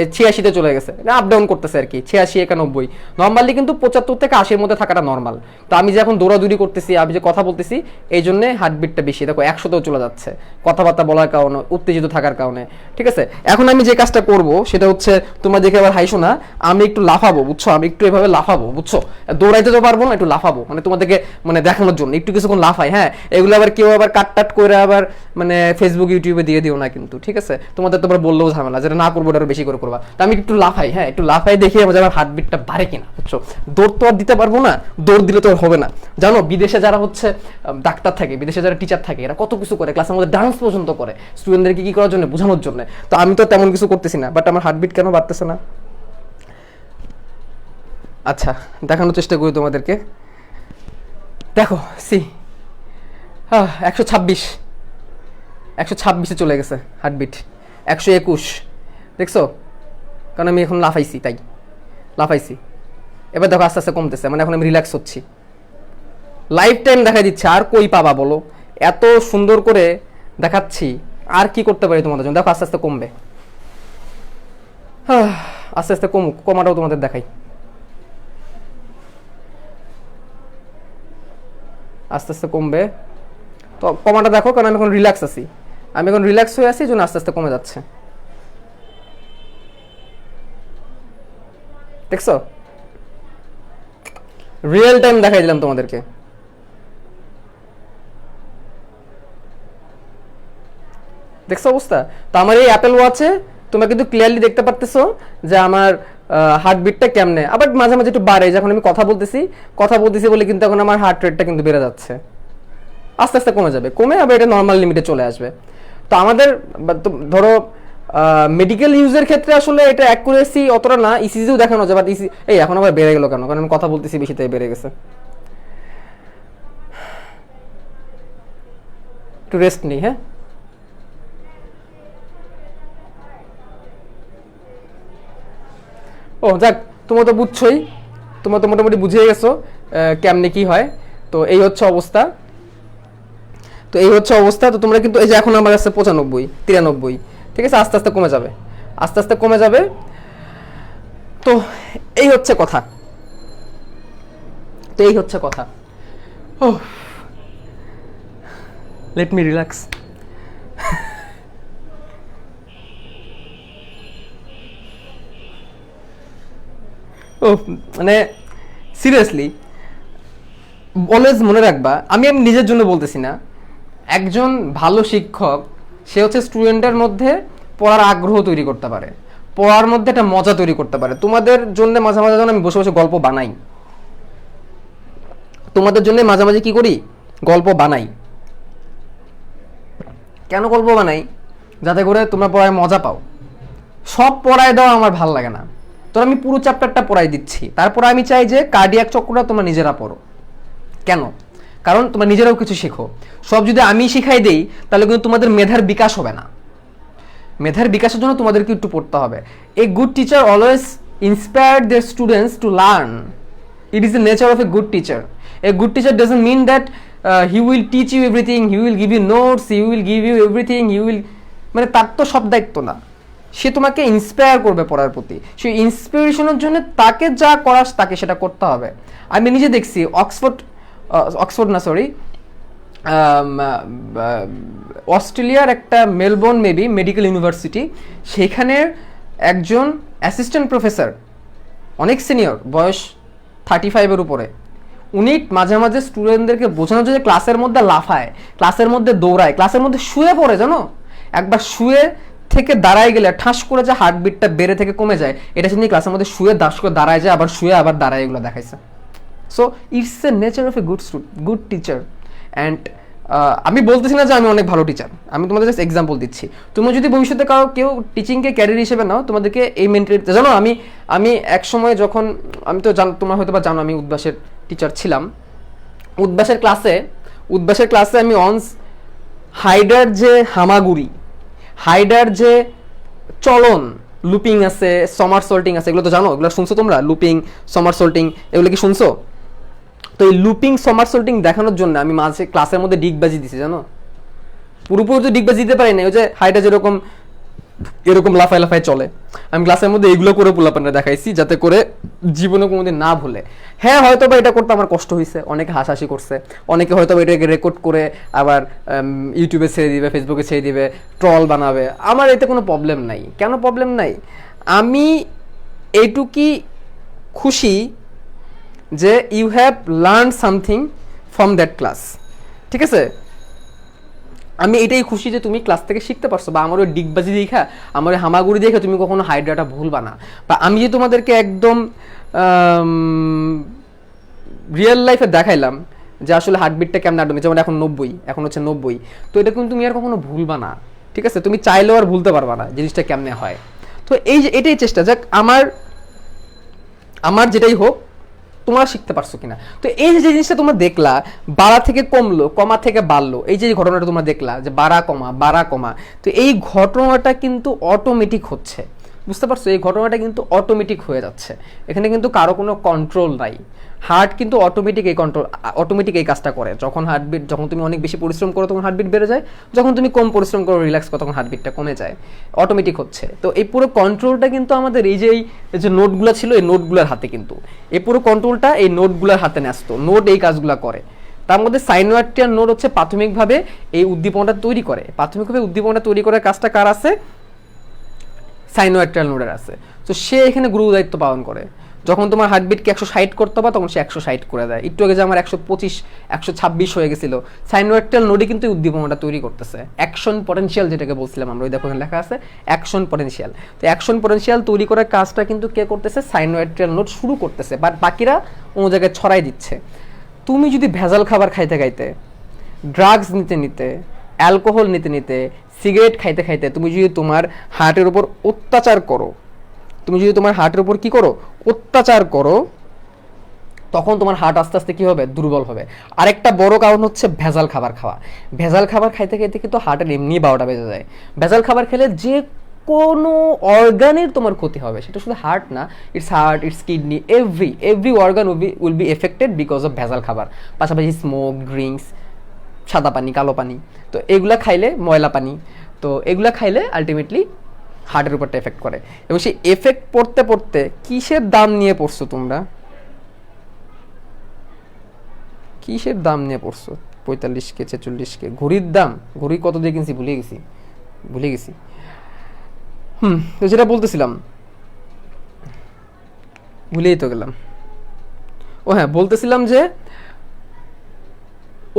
86-তে চলে গেছে, আপ ডাউন করতেছে আর কি, 86, 91। নর্মালি কিন্তু 75 থেকে 80-র মধ্যে থাকাটা নর্মাল। তো আমি যে এখন দৌড়াদৌড়ি করতেছি, আমি যে কথা বলতেছি, এই জন্য হার্টবিটটা বেশি। দেখো 100-তেও চলে যাচ্ছে, কথাবার্তা বলার কারণে, উত্তেজিত থাকার কারণে, ঠিক আছে? এখন আমি যে কাজটা করব সেটা হচ্ছে, তোমরা দেখে আবার হাইশো না, আমি একটু লাফাবো, বুঝছো? আমি একটু এভাবে লাফাবো, বুঝছো? দৌড়াইতে তো পারবো না, একটু লাফাবো, মানে তোমাদেরকে মানে দেখানোর জন্য একটু কিছুক্ষণ লাফাই। হ্যাঁ, এগুলো আবার কেউ আবার কাট টাট করে আবার মানে ফেসবুক ইউটিউবে দিয়ে দিও না কিন্তু, ঠিক আছে? তোমাদের তো আবার বললেও ঝামেলা, যেটা না করবো ওটা আরো বেশি করে করবা। তো আমি একটু লাফাই, হ্যাঁ একটু লাফাই, দেখি আমার হার্টবিটটা বাড়ে কিনা, বুঝছো? দৌড় তো আর দিতে পারবো না, দৌড় দিলে তো আর হবে না। জানো বিদেশে যারা হচ্ছে ডাক্তার থাকে, বিদেশে যারা টিচার থাকে, এরা কত কিছু করে, ক্লাসের মধ্যে ডান্স পর্যন্ত করে স্টুডেন্টদেরকে কি করার জন্য, বোঝানোর জন্য। তো আমি তো তেমন কিছু করতেছি না, বাট আমার হার্টবিট কেন বাড়তেছে না? আচ্ছা, দেখানোর চেষ্টা করি তোমাদেরকে। দেখো সি 126, 126-এ চলে গেছে হার্টবিট। 121 দেখছো? কারণ আমি এখন লাফাইছি, তাই লাফাইছি। এবার দেখো আস্তে আস্তে কমতেছে, মানে এখন আমি রিল্যাক্স হচ্ছি। লাইফ টাইম দেখা দিচ্ছে, আর কই পাবা বলো? এত সুন্দর করে দেখাচ্ছি, আর কি করতে পারি তোমাদের জন্য? দেখো আস্তে আস্তে কমবে, আস্তে আস্তে কমুক, কমাটাও তোমাদের দেখাই। আস্তে আস্তে কমবে, তো কমাটা দেখো, কারণ আমি এখন রিল্যাক্স আছি, আমি এখন রিল্যাক্স হয়ে আছি, এই জন্য আস্তে আস্তে কমে যাচ্ছে। দেখছো? রিয়েল টাইম দেখাই দিলাম তোমাদেরকে। দেখছো অবস্থা? তো আমার এই অ্যাপেল ওয়াচে তোমরা কিন্তু ক্লিয়ারলি দেখতে পারতেছো যে আমার হার্টবিটটা কেমনে। আবার মাঝে মাঝে একটু বাড়ে, যখন আমি কথা বলতেছি বলে কিন্তু এখন আমার হার্ট রেটটা কিন্তু বেড়ে যাচ্ছে। আস্তে আস্তে কমে যাবে, কমে আবার এটা নর্মাল লিমিটে চলে আসবে। তো আমাদের ধরো মেডিকেল ইউজের ক্ষেত্রে আসলে এটা অ্যাকুরেসি অতটা না, ইসিজিও দেখানো যায়, বাট এই এখন আবার বেড়ে গেল কেন? কারণ আমি কথা বলতেছি বেশি, তাই বেড়ে গেছে। একটু রেস্ট নিই। হ্যাঁ, ও যাক, তোমরা তো বুঝছোই, তোমরা তো মোটামুটি বুঝে গেছো কেমনে কি হয়। তো এই হচ্ছে অবস্থা, তো তোমরা কিন্তু এই যে এখন আমার কাছে 95, 93, ঠিক আছে? আস্তে আস্তে কমে যাবে, আস্তে আস্তে কমে যাবে। তো এই হচ্ছে কথা, ও লেট মি রিল্যাক্স। ও মানে সিরিয়াসলি অলওয়েজ মনে রাখবা, আমি নিজের জন্য বলতেছি না, একজন ভালো শিক্ষক সে হচ্ছে স্টুডেন্টের মধ্যে পড়ার আগ্রহ তৈরি করতে পারে, পড়ার মধ্যে একটা মজা তৈরি করতে পারে। তোমাদের জন্য মাঝে মাঝে যখন আমি বসে বসে গল্প বানাই, তোমাদের জন্য মাঝে মাঝে কি করি, গল্প বানাই। কেন গল্প বানাই? যাতে করে তোমরা পড়ায় মজা পাও। সব পড়ায় দেওয়া আমার ভাল লাগে না, তো আমি পুরো চ্যাপ্টারটা পড়াই দিচ্ছি, তারপর আমি চাই যে কার্ডিয়াক চক্রটা তোমরা নিজেরা পড়ো। কেন? কারণ তোমরা নিজেরাও কিছু শেখো। সব যদি আমি শিখাই দেই তাহলে কিন্তু তোমাদের মেধার বিকাশ হবে না। মেধার বিকাশের জন্য তোমাদেরকে একটু পড়তে হবে। A good teacher always inspire their students to learn. It is the nature of a good teacher. A good teacher doesn't mean that he will teach you everything, he will give you notes, he will give you everything, he will, মানে তার তো সব দায়িত্ব না। সে তোমাকে inspire করবে পড়ার প্রতি, সেই ইন্সপিরেশনের জন্য তাকে যা করার তাকে সেটা করতে হবে। আমি নিজে দেখছি অস্ট্রেলিয়ার একটা মেলবোর্ন মেবি মেডিকেল ইউনিভার্সিটি, সেখানে একজন অ্যাসিস্ট্যান্ট প্রফেসর, অনেক সিনিয়র, বয়স 35-এর উপরে, উনি মাঝে মাঝে স্টুডেন্টদেরকে বোঝানোর জন্য ক্লাসের মধ্যে লাফায়, ক্লাসের মধ্যে দৌড়ায়, ক্লাসের মধ্যে শুয়ে পড়ে, জানো? একবার শুয়ে থেকে দাঁড়ায় গেলে ঠাস করে যে হার্টবিটটা বেড়ে থেকে কমে যায়, এটা যদি ক্লাসের মধ্যে শুয়ে দাস করে দাঁড়ায় যায়, আবার শুয়ে আবার দাঁড়ায়, এগুলো দেখাইছে। So it's a nature of a good teacher. And আমি বলতেছি না যে আমি অনেক ভালো টিচার, আমি তোমাদের জাস্ট এক্সাম্পল দিচ্ছি। তুমি যদি ভবিষ্যতে কেউ টিচিংকে ক্যারিয়ার হিসেবে নাও, তোমাদেরকে এই মেন্টালিটি জানো। আমি এক সময় যখন, আমি তো তোমরা হয়তো বা জানো, আমি উদ্ভাসের টিচার ছিলাম। উদ্ভাসের ক্লাসে আমি অনস হাইডার যে হামাগুড়ি, হাইডার যে চলন, লুপিং আছে, সমারসল্টিং আছে, এগুলো তো জানো, এগুলো শুনছো তোমরা, লুপিং, সমারসল্টিং, এগুলো কি শুনছো? তো এই লুপিং সমারসল্টিং দেখানোর জন্য আমি মাঝে ক্লাসের মধ্যে ডিগবাজি দিছি, জানো। পুরোপুরি তো ডিগবাজি দিতে পারি না, ওই যে হাইটা যেরকম এরকম লাফায় লাফায় চলে, আমি ক্লাসের মধ্যে এইগুলো করে পোলাপানরা দেখাইছি, যাতে করে জীবনে কোনোদিন না ভুলে। হ্যাঁ, হয়তো বা এটা করতে আমার কষ্ট হয়েছে, অনেকে হাসাহাসি করছে, অনেকে হয়তো বা এটাকে রেকর্ড করে আবার ইউটিউবে ছেড়ে দিবে, ফেসবুকে ছেড়ে দিবে, ট্রল বানাবে। আমার এতে কোনো প্রবলেম নাই। কেন প্রবলেম নাই? আমি এইটুকুই খুশি যে you have learn something from that class, ঠিক আছে। আমি এটাই খুশি যে তুমি ক্লাস থেকে শিখতে পারছো, বা আমার ওই ডিগবাজি দেখা, আমার ওই হামাগুড়ি দেখে তুমি কখনো হাইড্রাটা ভুলবা না। বা আমি যে তোমাদেরকে একদম রিয়েল লাইফে দেখাইলাম যে আসলে হার্টবিটটা কেমন আটবে, যেমন এখন 90, এখন হচ্ছে 90, তো এটা কিন্তু তুমি আর কখনো ভুলবা না, ঠিক আছে। তুমি চাইলেও আর ভুলতে পারবা না জিনিসটা কেমনে হয়। তো এই যে এটাই চেষ্টা, যাক আমার যেটাই হোক, তোমরা শিখতে পারছো কিনা। তো এই যে জিনিসটা তোমরা দেখলা, বাড়া থেকে কমলো, কমা থেকে বাড়লো, এই যে ঘটনাটা তোমরা দেখলা যে বাড়া কমা, তো এই ঘটনাটা কিন্তু অটোমেটিক হচ্ছে, বুঝতে পারছো? এই ঘটনাটা কিন্তু অটোমেটিক হয়ে যাচ্ছে, এখানে কিন্তু কারো কোনো কন্ট্রোল নাই। হার্ট কিন্তু অটোমেটিক এই কাজটা করে। যখন তুমি অনেক বেশি পরিশ্রম করো তখন হার্টবিট বেড়ে যায়, যখন তুমি কম পরিশ্রম করো, রিল্যাক্স করো, তখন হার্টবিটটা কমে যায়, অটোমেটিক হচ্ছে। তো এই পুরো কন্ট্রোলটা কিন্তু আমাদের এই যে নোটগুলো ছিল, এই নোটগুলোর হাতে, কিন্তু এই পুরো কন্ট্রোলটা এই নোটগুলোর হাতে ন্যস্ত। নোট এই কাজগুলো করে। তার মধ্যে সাইনোয়াক্টিয়াল নোড হচ্ছে প্রাথমিকভাবে এই উদ্দীপনাটা তৈরি করে। প্রাথমিকভাবে উদ্দীপনাটা তৈরি করার কাজটা কার আছে? সাইনোয়াক্টিয়াল নোডের আছে। তো সে এখানে গুরু দায়িত্ব পালন করে। যখন তোমার হার্টবিটকে 160 করতে হবে, তখন সে 160 করে দেয়। একটু আগে যে আমার 125, 126 হয়ে গেছিল, সাইনোয়াক্টিয়াল নোডে কিন্তু উদ্দীপনাটা তৈরি করতেছে। অ্যাকশন পটেনশিয়াল যেটাকে বলছিলাম আমরা, ওই দেখো এখানে লেখা আছে অ্যাকশন পটেনশিয়াল। তো অ্যাকশন পটেনশিয়াল তৈরি করার কাজটা কিন্তু কে করতেছে? সাইনোয়াক্টিয়াল নোড শুরু করতেছে, বাট বাকিরা অন্য জায়গায় ছড়াই দিচ্ছে। তুমি যদি ভেজাল খাবার খাইতে খাইতে, ড্রাগস নিতে নিতে, অ্যালকোহল নিতে নিতে, সিগারেট খাইতে খাইতে তুমি যদি তোমার হার্টের উপর অত্যাচার করো, অত্যাচার করো, তখন তোমার হার্ট আস্তে আস্তে কি হবে? দুর্বল হবে। আরেকটা বড় কারণ হচ্ছে ভেজাল খাবার খাওয়া। ভেজাল খাবার খাইতে খাইতে কিন্তু হার্টের এমনি 12টা বেজে যায়। ভেজাল খাবার খেলে যে কোনো অর্গানের তোমার ক্ষতি হবে, সেটা শুধু হার্ট না, it's kidney, every organ will be affected because of ভেজাল খাবার। পাশাপাশি স্মোক, ড্রিঙ্কস, সাদা পানি, কালো পানি, তো এগুলা খাইলে, ময়লা পানি, তো এগুলা খাইলে আলটিমেটলি হার্টের উপরটা এফেক্ট করে। এবং সেই এফেক্ট পড়তে পড়তে কিসের দাম নিয়ে পড়ছো তোমরা? কিসের দাম নিয়ে পড়ছো? 45K, 46K ঘড়ির দাম। ঘড়ি কত দিয়ে কিনছি ভুলে গেছি। তো যেটা বলতেছিলাম, ভুলেই তো গেলাম। ও হ্যাঁ, বলতেছিলাম যে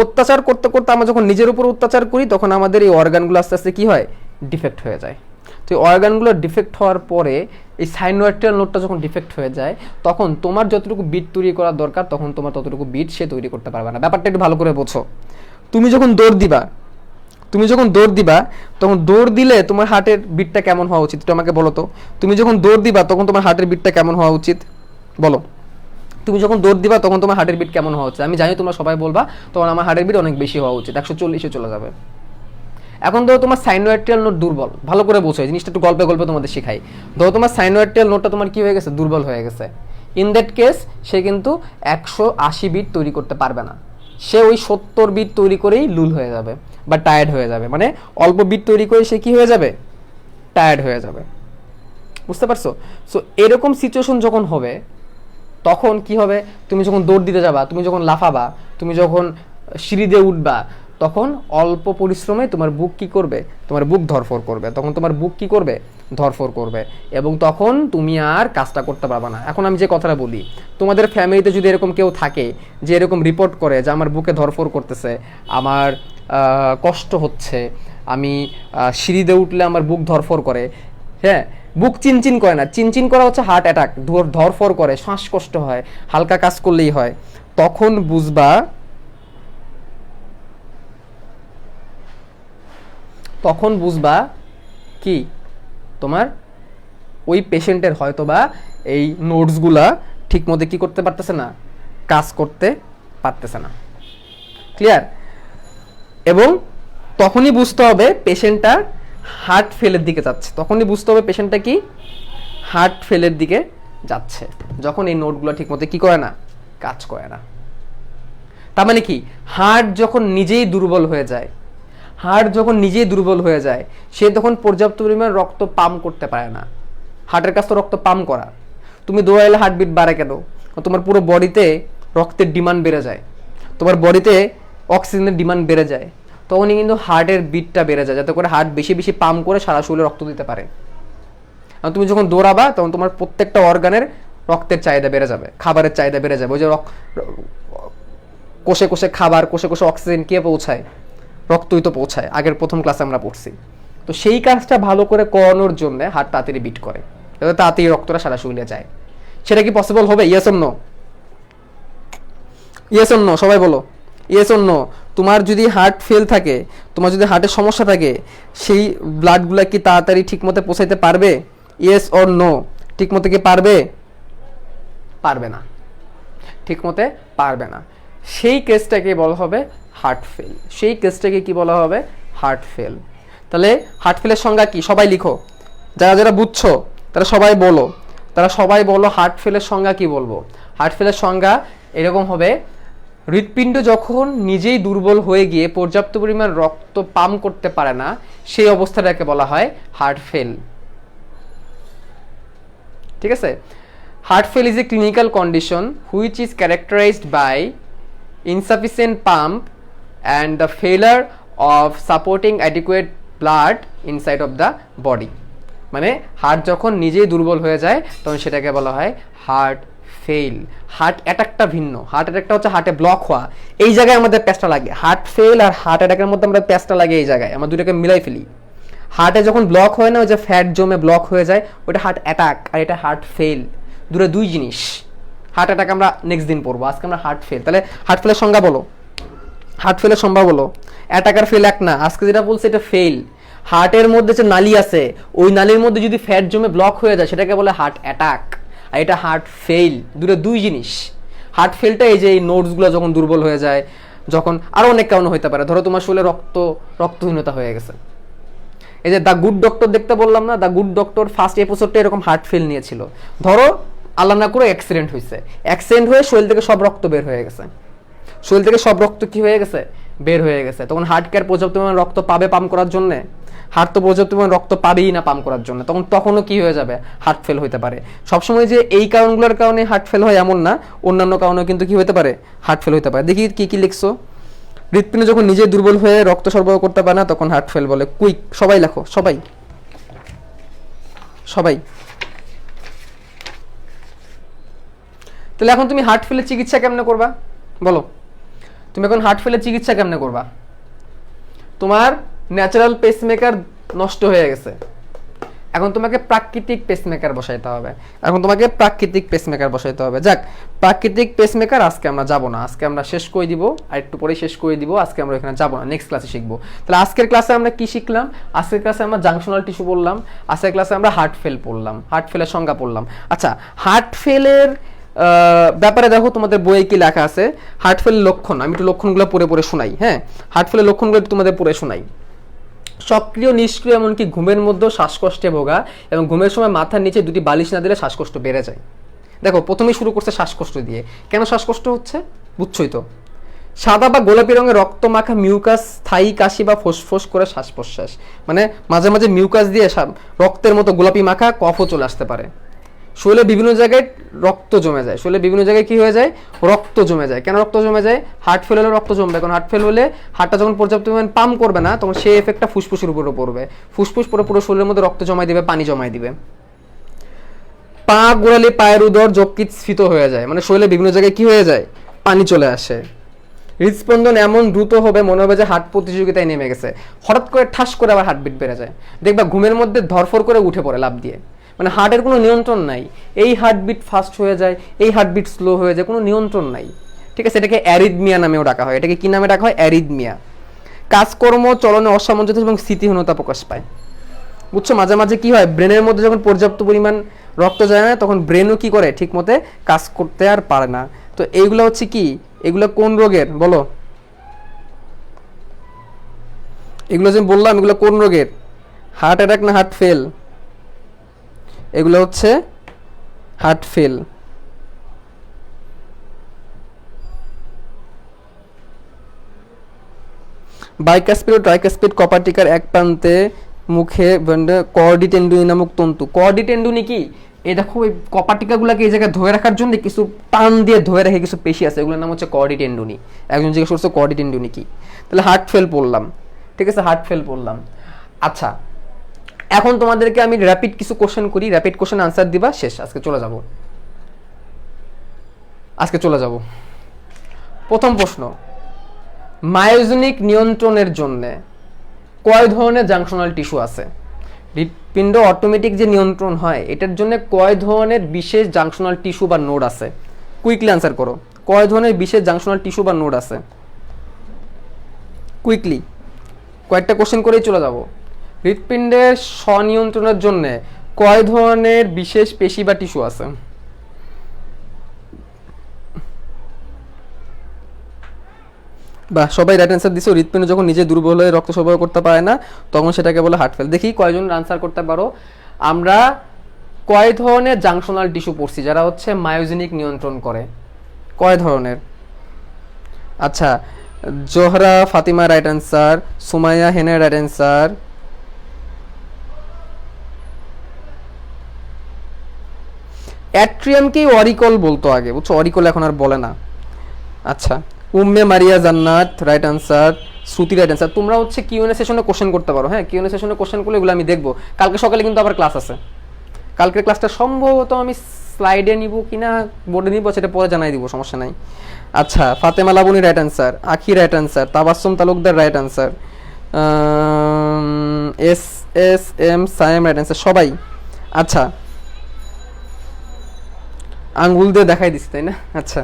অত্যাচার করতে করতে আমরা যখন নিজের উপর অত্যাচার করি, তখন আমাদের এই অর্গানগুলো আস্তে আস্তে কি হয়? ডিফেক্ট হয়ে যায়। তো এই অর্গানগুলো ডিফেক্ট হওয়ার পরে, এই সাইনোয়াক্টিয়াল নোডটা যখন ডিফেক্ট হয়ে যায়, তখন তোমার যতটুকু বিট তৈরি করার দরকার, তখন তোমার ততটুকু বিট সে তৈরি করতে পারবে না। ব্যাপারটা একটু ভালো করে বোঝো। তুমি যখন দৌড় দিবা, তখন দৌড় দিলে তোমার হার্টের বিটটা কেমন হওয়া উচিত? একটু আমাকে বলো তো। তুমি যখন দৌড় দিবা, তখন তোমার হার্টের বিটটা কেমন হওয়া উচিত? বলো। তুমি যখন দৌড় দিবা, তখন তোমার হার্টের বিট কেমন হওয়া উচিত? আমি জানি তোমরা সবাই বলবা, তখন আমার হার্টের বিট অনেক বেশি হওয়া উচিত, 140-এ চলে যাবে। এখন ধরো তোমার সাইনোয়াক্টিয়াল নোড দুর্বল, ভালো করে বোঝো, এই জিনিসটা একটু গল্পে গল্পে তোমাদের শেখাই। ধরো তোমার সাইনোয়াক্টিয়াল নোডটা তোমার কি হয়ে গেছে? দুর্বল হয়ে গেছে। ইন দ্যাট কেস সে কিন্তু 180 বিট তৈরি করতে পারবে না। সে ওই 70 বিট তৈরি করেই লুল হয়ে যাবে বা টায়ার্ড হয়ে যাবে। মানে অল্প বিট তৈরি করে সে কি হয়ে যাবে? টায়ার্ড হয়ে যাবে। বুঝতে পারছো? সো এরকম সিচুয়েশন যখন হবে, তখন কি হবে? তুমি যখন দৌড় দিতে যাবা, তুমি যখন লাফাবা, তুমি যখন সিঁড়ি দিয়ে উঠবা, তখন অল্প পরিশ্রমে তোমার বুক কি করবে? তোমার বুক ধরফর করবে। তখন তোমার বুক কি করবে? ধরফর করবে। এবং তখন তুমি আর কাজটা করতে পারবে না। এখন আমি যে কথাটা বলি, তোমাদের ফ্যামিলিতে যদি এরকম কেউ থাকে যে এরকম রিপোর্ট করে যে আমার বুকে ধরফর করতেছে, আমার কষ্ট হচ্ছে, আমি সিঁড়িতে উঠলে আমার বুক ধরফর করে, হ্যাঁ, বুক চিনচিন করে না, চিনচিন করা হচ্ছে হার্ট অ্যাটাক, ধরফর করে, শ্বাসকষ্ট হয়, হালকা কাজ করলেই হয়, তখন বুঝবা কি তোমার ওই পেশেন্টের হয়তো বা এই নোটসগুলা ঠিক মতো কি করতে পারতেছে না, কাজ করতে পারতেছে না। ক্লিয়ার? এবং তখনই বুঝতে হবে পেশেন্টটা হার্ট ফেলের দিকে যাচ্ছে, তখনই বুঝতে হবে পেশেন্টটা কি হার্ট ফেলের দিকে যাচ্ছে, যখন এই নোটগুলো ঠিক মতো কি করে না, কাজ করে না। তার মানে কি, হার্ট যখন নিজেই দুর্বল হয়ে যায়, সে তখন পর্যাপ্ত পরিমাণ রক্ত পাম্প করতে পারে না। হার্টের কাছ তো রক্ত পাম্প করা, তুমি দৌড়াইলে হার্টবিট বাড়ে কেন? তোমার পুরো বডিতে রক্তের ডিমান্ড বেড়ে যায়, তোমার বডিতে অক্সিজেনের ডিমান্ড বেড়ে যায়, তখনই কিন্তু হার্টের বিটটা বেড়ে যায়, যাতে করে হার্ট বেশি বেশি পাম্প করে সারা শরীরে রক্ত দিতে পারে। আর তুমি যখন দৌড়াবা তখন তোমার প্রত্যেকটা অর্গানের রক্তের চাহিদা বেড়ে যাবে, খাবারের চাহিদা বেড়ে যাবে। ওই যে কোষে কোষে খাবার, কোষে কোষে অক্সিজেন কে পৌঁছায়? রক্তই তো পৌঁছায়, আগের প্রথম ক্লাসে আমরা পড়ছি। তো সেই কাজটা ভালো করে করানোর জন্য হার্ট তাড়াতাড়ি বিট করে, যাতে তাড়াতাড়ি রক্তটা সারা শরীরে যায়। সেটা কি পসিবল হবে? Yes or no? Yes or no? সবাই বলো ইয়েস অর নো। তোমার যদি হার্ট ফেল থাকে, তোমার যদি হার্টের সমস্যা থাকে, সেই ব্লাডগুলো কি তাড়াতাড়ি ঠিকমতো পৌঁছাইতে পারবে? Yes or no? ঠিকমতো কি পারবে? পারবে না, ঠিকমতো পারবে না। সেই কেসটাকে বলা হবে হার্ট ফেল, সেই কেসটাকে কি বলা হবে? Heart fail. তাহলে হার্ট ফেলের সংজ্ঞা কি? সবাই লিখো, যারা যারা বুঝছো তারা সবাই বলো হার্ট ফেলের সংজ্ঞা কি বলবো? হার্ট ফেলের সংজ্ঞা এরকম হবে, হৃৎপিণ্ড যখন নিজেই দুর্বল হয়ে গিয়ে পর্যাপ্ত পরিমাণ রক্ত পাম্প করতে পারে না, সেই অবস্থাটাকে বলা হয় হার্ট ফেল। ঠিক আছে? Heart fail is a clinical condition which is characterized by insufficient pump and the failure of supporting adequate blood inside of the body। মানে হার্ট যখন নিজেই দুর্বল হয়ে যায় তখন সেটাকে বলা হয় হার্ট ফেল। হার্ট অ্যাটাকটা ভিন্ন, হার্ট অ্যাটাকটা হচ্ছে হার্টে ব্লক হওয়া, এই জায়গায় আমাদের প্যাচটা লাগে। হার্ট ফেল আর হার্ট অ্যাটাকের মধ্যে আমরা প্যাচটা লাগে এই জায়গায়, আমরা দুটাকে মিলাই ফেলি। হার্টে যখন ব্লক হয় না, ওই যে ফ্যাট জমে ব্লক হয়ে যায়, ওটা হার্ট অ্যাটাক, আর এটা হার্ট ফেল, দুটো দুই জিনিস। হার্ট অ্যাটাক আমরা নেক্সট দিন পড়বো, আজকে আমরা হার্ট ফেল। তাহলে হার্ট ফেলের সংজ্ঞা বলো, হার্ট ফেলের সংজ্ঞা বলো। অ্যাটাক আর ফেল এক না, আজকে যেটা বলছে এটা ফেল। হার্টের মধ্যে যে নালী আছে, ওই নালীর মধ্যে যদি ফ্যাট জমে ব্লক হয়ে যায় সেটাকে বলে হার্ট অ্যাটাক, আর এটা হার্ট ফেল, দুটো দুই জিনিস। হার্ট ফেলটা এই যে এই নোটসগুলো যখন দুর্বল হয়ে যায়, যখন আরও অনেক কারণে হতে পারে। ধরো তোমার শরীরে রক্তহীনতা হয়ে গেছে, এই যে দ্য গুড ডক্টর দেখতে বললাম না, দ্য গুড ডক্টর ফার্স্ট এপিসোডটা এরকম হার্ট ফেল নিয়েছিল। ধরো আল্লাহ না করে অ্যাক্সিডেন্ট হয়েছে, অ্যাক্সিডেন্ট হয়ে শরীর থেকে সব রক্ত বের হয়ে গেছে, শরীর থেকে সব রক্ত কি হয়ে গেছে? বের হয়ে গেছে। তখন হার্ট কেয়ার পর্যাপ্ত পরিমাণ রক্ত পাবে পাম্প করার জন্য? হার্ট তো পর্যাপ্ত পরিমাণ রক্ত পাবেই না পাম্প করার জন্য, তখনও কি হয়ে যাবে? হার্ট ফেল হতে পারে। সবসময় যে এই কারণগুলোর কারণে হার্ট ফেল হয় এমন না, অন্যান্য কারণেও কিন্তু কি হতে পারে? হার্ট ফেল হতে পারে। দেখি কি কি লিখছো। হৃৎপিণ্ড যখন নিজে দুর্বল হয়ে রক্ত সরবরাহ করতে পারে না তখন হার্ট ফেল বলে। কুইক সবাই লেখো, সবাই। তাহলে এখন তুমি হার্ট ফেলের চিকিৎসা কেমনে করবা বলো? তুমি এখন হার্ট ফেলের চিকিৎসা কেমনে করবা? তোমার ন্যাচারাল পেসমেকার নষ্ট হয়ে গেছে, এখন তোমাকে প্রাকৃতিক পেসমেকার বসাইতে হবে। যাক, প্রাকৃতিক পেসমেকার আজকে আমরা যাব না, আজকে আমরা শেষ করে দিব, আর একটু পরে শেষ করে দিব। আজকে আমরা এখানে যাব না, নেক্সট ক্লাসে শিখবো। তাহলে আজকের ক্লাসে আমরা কি শিখলাম? আজকের ক্লাসে আমরা জাংশনাল টিস্যু পড়লাম, আজকের ক্লাসে আমরা হার্ট ফেল পড়লাম, হার্ট ফেলের সংজ্ঞা পড়লাম। আচ্ছা, হার্ট ফেলের ব্যাপারে দেখো তোমাদের বইয়ে কি লেখা আছে। হার্ট ফেলের লক্ষণ, আমি একটু লক্ষণগুলো পড়ে শোনাই। হ্যাঁ, হার্ট ফেলের লক্ষণগুলো তোমাদের পড়ে শোনাই। সক্রিয়, নিষ্ক্রিয়, এমনকি ঘুমের মধ্যেও শ্বাসকষ্টে ভোগা, এবং ঘুমের সময় মাথার নিচে দুটি বালিশ না দিলে শ্বাসকষ্ট বেড়ে যায়। দেখো প্রথমেই শুরু করছে শ্বাসকষ্ট দিয়ে। কেন শ্বাসকষ্ট হচ্ছে বুঝছোই তো। সাদা বা গোলাপি রঙের রক্ত মাখা মিউকাস, স্থায়ী কাশি বা ফোসফোস করে শ্বাস প্রশ্বাস, মানে মাঝে মাঝে মিউকাস দিয়ে রক্তের মতো গোলাপি মাখা কফও চলে আসতে পারে। শরীরে বিভিন্ন জায়গায় রক্ত জমে যায়, শরীরে বিভিন্ন জায়গায় কি হয়ে যায়? রক্ত জমে যায়। কেন রক্ত জমে যায়? হার্ট ফেল হলে রক্ত জমবে, কারণ হার্ট ফেল হলে হার্টটা যখন পর্যাপ্ত পরিমাণ পাম্প করবে না, তখন সেই এফেক্টটা ফুসফুসের উপরে পড়বে, ফুসফুস পুরো শরীরের মধ্যে রক্ত জমাই দিবে, পানি জমাই দিবে। পা গোড়ালি, পায়ের উদর, যকৃৎ স্ফীত হয়ে যায়, মানে শরীরে বিভিন্ন জায়গায় কি হয়ে যায়? পানি চলে আসে। হৃদস্পন্দন এমন দ্রুত হবে মনে হবে যে হার্ট প্রতিযোগিতায় নেমে গেছে, হঠাৎ করে ঠাস করে আবার হার্টবিট বেড়ে যায়, দেখবা ঘুমের মধ্যে ধরফর করে উঠে পড়ে লাফ দিয়ে, মানে হার্টের কোনো নিয়ন্ত্রণ নাই, এই হার্টবিট ফাস্ট হয়ে যায়, এই হার্টবিট স্লো হয়ে যায়, কোনো নিয়ন্ত্রণ নাই। ঠিক আছে, এটাকে অ্যারিদমিয়া নামেও ডাকা হয়। এটাকে কি নামে ডাকা হয়? অ্যারিদমিয়া। কাজকর্ম চলনে অসামঞ্জস্য এবং স্মৃতিহীনতা প্রকাশ পায়। বুঝছো, মাঝে মাঝে কি হয়, ব্রেনের মধ্যে যখন পর্যাপ্ত পরিমাণ রক্ত যায় না, তখন ব্রেনও কি করে, ঠিক মতে কাজ করতে আর পারে না। তো এইগুলো হচ্ছে কি, এগুলো কোন রোগের বলো? এগুলো যে বললাম, এগুলো কোন রোগের? হার্ট অ্যাটাক না হার্ট ফেল? এগুলো হচ্ছে হার্ট ফেল। বাইকাসপিড ও ট্রাইকাসপিড কপারটিকার এক প্রান্তে মুখে কর্ডি টেন্ডুনি নামক তন্তু। কর্ডি টেন্ডুনি কি? এই দেখো, এই কপারটিকাগুলোকে এই জায়গায় ধরে রাখার জন্য কিছু টান দিয়ে ধরে রেখে কিছু পেশি আছে, এগুলোর নাম হচ্ছে কর্ডি টেন্ডুনি। একজন জিজ্ঞেস করছে কর্ডি টেন্ডুনি কি, তাহলে হার্ট ফেল পড়লাম। ঠিক আছে, হার্ট ফেল পড়লাম। আচ্ছা, এখন তোমাদেরকে আমি র্যাপিড কিছু কোশ্চেন করি, র্যাপিড কোশ্চেন আনসার দিবা, শেষ। আজকে চলে যাব। প্রথম প্রশ্ন, মায়োজেনিক নিয়ন্ত্রণের জন্য কয় ধরনের জাংশনাল টিস্যু আছে? হৃৎপিণ্ড অটোমেটিক যে নিয়ন্ত্রণ হয়, এটার জন্য কয় ধরনের বিশেষ জাংশনাল টিস্যু বা নোড আছে? কুইকলি আনসার করো, কয় ধরনের বিশেষ জাংশনাল টিস্যু বা নোড আছে? কুইকলি, কয়েকটা কোশ্চেন করেই চলে যাব। হৃৎপিণ্ডের স্বনিয়ন্ত্রণের জন্য কয় ধরনের বিশেষ পেশি বা টিস্যু আছে? বা সবাই রাইট অ্যান্সার দিছো। হৃৎপিণ্ড যখন নিজে দুর্বল হয়ে রক্ত সরবরাহ করতে পারে না, তখন সেটাকে বলে হার্ট ফেল। দেখি কয়জন আনসার করতে পারো। আমরা কয় ধরনের জাংশনাল টিস্যু পড়ছি যারা হচ্ছে মায়োজেনিক নিয়ন্ত্রণ করে? কয় ধরনের? আচ্ছা, জোহরা ফাতিমা রাইট অ্যান্সার, সুমাইয়া হেনা রাইট অ্যান্সার, অ্যাট্রিয়ামকেই অরিকল বলতো আগে, বুঝছো, অরিকল এখন আর বলে না। আচ্ছা, উম্মে মারিয়া জান্নাত রাইট আনসার, শ্রুতি রাইট আনসার। তোমরা হচ্ছে কিউএনএ সেশনে কোশ্চেন করতে পারো। হ্যাঁ, কিউএনএ সেশনে কোশ্চেন করলে এগুলো আমি দেখবো। কালকে সকালে কিন্তু আবার ক্লাস আছে। কালকের ক্লাসটা সম্ভবত আমি স্লাইডে নিব কিনা বোর্ডে নিব, সেটা পরে জানাই দিব, সমস্যা নাই। আচ্ছা, Fatema Laboni right answer, Akhi right answer, Tabassum Talukdar right answer, S S M Sayem right answer, সবাই। আচ্ছা, আঙ্গুল দিয়ে দেখাই দিচ্ছি, তাই না? আচ্ছা,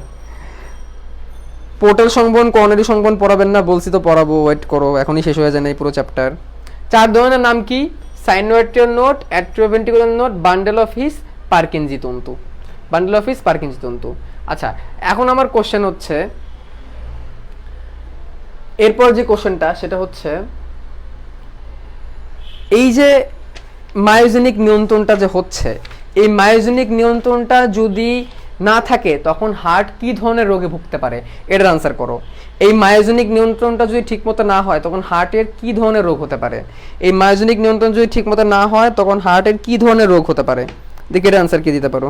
পোর্টাল সংবহন কর্নারি সংবহন পড়াবেন না বলছি তো, পড়াবো, ওয়েট করো, এখনই শেষ হয়ে যায় না এই পুরো চ্যাপ্টার। 4 ধরনের নাম কি? Sinoatrial node, atrioventricular node, bundle of His, Purkinje তন্তু। বান্ডেল অফ হিস, পার্কিনজি তন্তু। আচ্ছা, এখন আমার কোশ্চেন হচ্ছে, এরপর যে কোশ্চেনটা সেটা হচ্ছে, এই যে মায়োজেনিক নিয়ন্ত্রণটা যে হচ্ছে, এই মায়োজেনিক নিয়ন্ত্রণটা যদি না থাকে তখন হার্ট কি ধরনের রোগে ভুগতে পারে? এটার আনসার করো। এই মায়োজেনিক নিয়ন্ত্রণটা যদি ঠিকমতো না হয় তখন হার্টের কি ধরনের রোগ হতে পারে? এই মায়োজেনিক নিয়ন্ত্রণ যদি ঠিকমতো না হয় তখন হার্টের কি ধরনের রোগ হতে পারে? দেখি এটার আনসার কি দিতে পারো।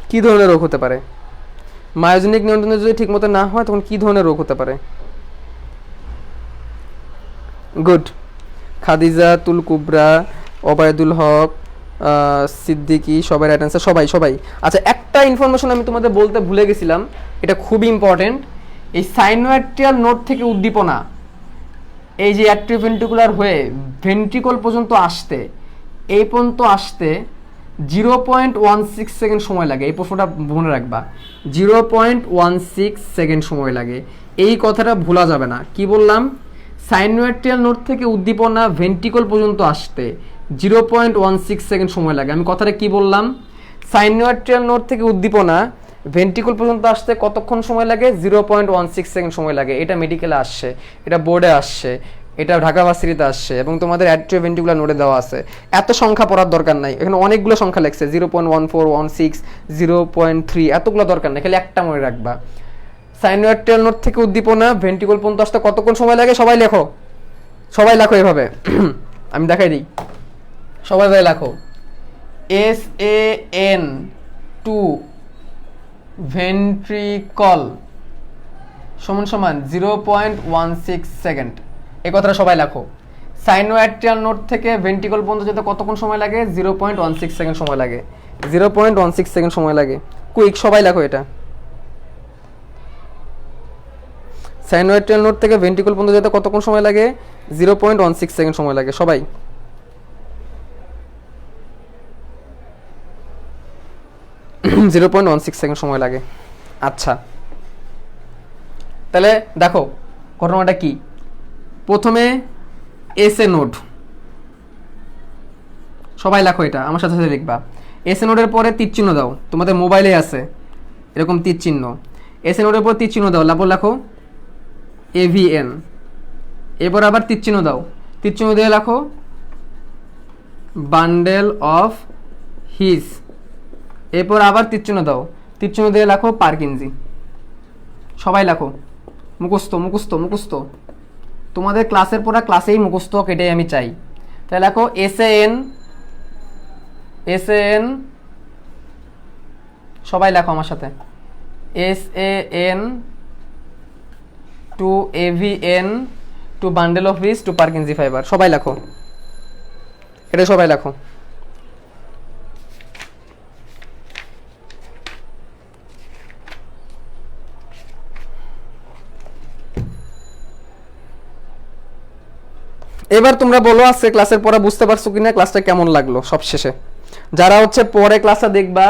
কি ধরনের রোগ হতে পারে? মায়োজেনিক নিয়ন্ত্রণ যদি ঠিকমতো না হয় তখন কি ধরনের রোগ হতে পারে? গুড। খাদিজা তুল কুবরা, ওবায়দুল হক, সিদ্দিকি, সবাই রাইট অ্যান্সার, সবাই। আচ্ছা, একটা ইনফরমেশন আমি তোমাদের বলতে ভুলে গেছিলাম, এটা খুবই ইম্পর্টেন্ট। এই সাইনোয়ার্টিয়াল নোড থেকে উদ্দীপনা এই যে অ্যাট্রিওভেন্ট্রিকুলার হয়ে ভেন্ট্রিকল পর্যন্ত আসতে, এই পর্যন্ত আসতে 0.16 সেকেন্ড সময় লাগে। এই প্রশ্নটা মনে রাখবা, 0.16 সেকেন্ড সময় লাগে। এই কথাটা ভোলা যাবে না। কি বললাম? সাইনোয়ার্টিয়াল নোড থেকে উদ্দীপনা ভেন্ট্রিকল পর্যন্ত আসতে 0.16 সেকেন্ড সময় লাগে। আমি কথাটা কি বললাম? সাইনোয়ার্টিয়াল নোড থেকে উদ্দীপনা ভেন্ট্রিকল পর্যন্ত আসতে কতক্ষণ সময় লাগে? 0.16 সেকেন্ড সময় লাগে। এটা মেডিকেলে আসছে, এটা বোর্ডে আসছে, এটা ঢাকা ভার্সিটিতে আসছে, এবং তোমাদের অ্যাট্রিওভেন্ট্রিকুলার নোটে দেওয়া আছে। এত সংখ্যা পড়ার দরকার নাই, এখানে অনেকগুলো সংখ্যা লেখছে, 0.14, 16, 0.3, এতগুলো দরকার নেই, খালি একটা মনে রাখবা। সাইনোয়ার্টিয়াল নোড থেকে উদ্দীপনা ভেন্ট্রিকল পর্যন্ত আসতে কতক্ষণ সময় লাগে? সবাই লেখো এভাবে। আমি দেখাই দিই, সবাই ভাই লেখো। SAN টু ভেন্ট্রিকল সমান 0.16 সেকেন্ড। এই কথাটা সবাই লেখো। সাইনোঅ্যাট্রিয়াল নোড থেকে ভেন্ট্রিকল পর্যন্ত যেতে কতক্ষণ সময় লাগে? 0.16 সেকেন্ড সময় লাগে। 0.16 সেকেন্ড সময় লাগে। কুইক, সবাই লেখো এটা। সাইনোঅ্যাট্রিয়াল নোড থেকে ভেন্ট্রিকল পর্যন্ত যেতে কতক্ষণ সময় লাগে? 0.16 সেকেন্ড সময় লাগে। সবাই 0.16 সেকেন্ড সময় লাগে। আচ্ছা, তাহলে দেখো ঘটনাটা কি। প্রথমে এস এ নোড, সবাই লেখো এটা, আমার সাথে সাথে লিখবা। এস এ নোডের পরে তীর চিহ্ন দাও, তোমাদের মোবাইলে আছে এরকম তীর চিহ্ন। এস এ নোডের পর তীর চিহ্ন দাও, তারপর লেখো এভিএন। এরপর আবার তীর চিহ্ন দাও, তীর চিহ্ন দিয়ে লেখো বান্ডেল অফ হিজ। এরপর আবার তীর চিহ্ন দাও, তীর চিহ্ন দিয়ে লেখো পারকিনজি। সবাই লেখো, মুখস্থ মুখস্থ মুখস্থ। তোমাদের ক্লাসের পড়া ক্লাসেই মুখস্থ, এটাই আমি চাই। তাহলে লেখো এসএএন, এসএএন, সবাই লেখো আমার সাথে, SAN to AVN to bundle of His to Purkinje fibre. সবাই লেখো এটা, সবাই লেখো। এবার তোমরা বলো আজকে ক্লাসের পড়া বুঝতে পারছো কিনা, ক্লাসটা কেমন লাগলো সবশেষে। যারা হচ্ছে পরে ক্লাসটা দেখবা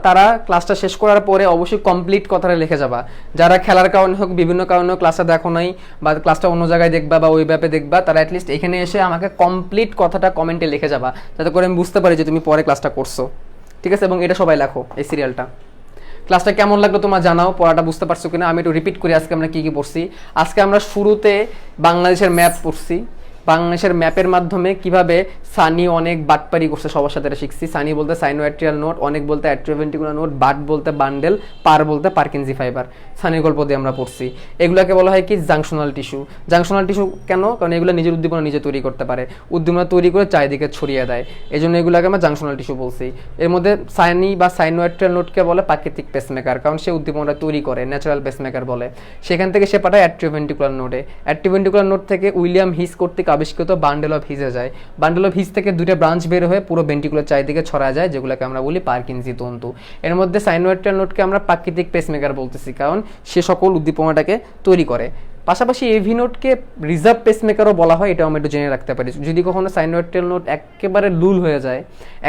তারা ক্লাসটা শেষ করার পরে অবশ্যই কমপ্লিট কথাটা লিখে যাবা। যারা খেলার কারণে হোক বিভিন্ন কারণে ক্লাসটা দেখো নাই বা ক্লাসটা অন্য জায়গায় দেখবা বা ওই ব্যাপে দেখবা, তারা অ্যাটলিস্ট এখানে এসে আমাকে কমপ্লিট কথাটা কমেন্টে লিখে যাবা, যাতে করে আমি বুঝতে পারি যে তুমি পরে ক্লাসটা করছো। ঠিক আছে, এবং এটা সবাই লেখো এই সিরিয়ালটা। ক্লাসটা কেমন লাগলো তোমরা জানাও, পড়াটা বুঝতে পারছো কিনা। আমি একটু রিপিট করি আজকে আমরা কি কি পড়ছি। আজকে আমরা শুরুতে বাংলাদেশের ম্যাপ পড়ছি। বাংলাদেশের ম্যাপের মাধ্যমে কিভাবে সানি অনেক বাটপারি করছে সবার সাথে শিখছি। সানি বলতে সাইনোঅ্যাট্রিয়াল নোড, অনেক বলতে অ্যাট্রিওভেন্ট্রিকুলার নোড, বাট বলতে বান্ডেল, পার বলতে পারকিনজি ফাইবার। সানির গল্প দিয়ে আমরা পড়ছি। এগুলোকে বলা হয় কি জাংশনাল টিস্যু। জাংশনাল টিস্যু কেন? কারণ এগুলো নিজের উদ্দীপনা নিজে তৈরি করতে পারে, উদ্দীপনা তৈরি করে চারিদিকে ছড়িয়ে দেয়, এই জন্য এগুলোকে আমরা জাংশনাল টিস্যু বলছি। এর মধ্যে সানি বা সাইনোঅ্যাট্রিয়াল নোডকে বলে প্রাকৃতিক পেসমেকার, কারণ সে উদ্দীপনাটা তৈরি করে, ন্যাচারাল পেসমেকার বলে। সেখান থেকে সে পাঠায় অ্যাট্রিওভেন্ট্রিকুলার নোডে। অ্যাট্রিওভেন্ট্রিকুলার নোড থেকে উইলিয়াম হিস কর্তৃক আবিষ্কৃত বান্ডেল অফ হিজে যায়। বান্ডেল অফ হিজ থেকে দুইটা ব্রাঞ্চ বের হয়ে পুরো ভেন্ট্রিকুলার চারিদিকে ছড়া যায়, যেগুলোকে আমরা বলি পারকিনজি তন্তু। এর মধ্যে সাইনোঅ্যাট্রিয়াল নোডকে আমরা প্রাকৃতিক পেসমেকার বলতেছি, কারণ সে সকল উদ্দীপনাটাকে তৈরি করে। পাশাপাশি এভি নোডকে রিজার্ভ পেসমেকারও বলা হয়, এটাও আমরা একটু জেনে রাখতে পারি। যদি কখনো সাইনোঅ্যাট্রিয়াল নোড একেবারে লুল হয়ে যায়,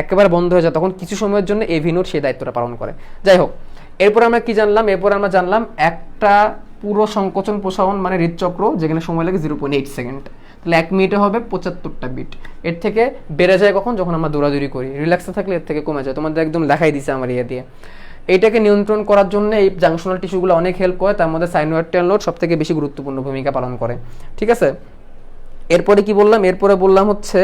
একেবারে বন্ধ হয়ে যায়, তখন কিছু সময়ের জন্য এভি নোড সেই দায়িত্বটা পালন করে। যাই হোক, এরপর আমরা কি জানলাম? এরপর আমরা জানলাম একটা পুরো সংকোচন প্রসারণ মানে হৃদচক্র, যেখানে সময় লাগে 0.8 সেকেন্ড। তাহলে 1 মিনিটে হবে 75টা বিট। এর থেকে বেড়ে যায় কখন? যখন আমরা দৌড়াদৌড়ি করি। রিল্যাক্সে থাকলে এর থেকে কমে যায়। তোমাদের একদম দেখাই দিছে আমার ইয়ে দিয়ে। এইটাকে নিয়ন্ত্রণ করার জন্য এই জাংশনাল টিস্যুগুলো অনেক হেল্প করে, তার মধ্যে সাইনোঅ্যাট্রিয়াল নোড সব থেকে বেশি গুরুত্বপূর্ণ ভূমিকা পালন করে। ঠিক আছে, এরপরে কি বললাম? এরপরে বললাম হচ্ছে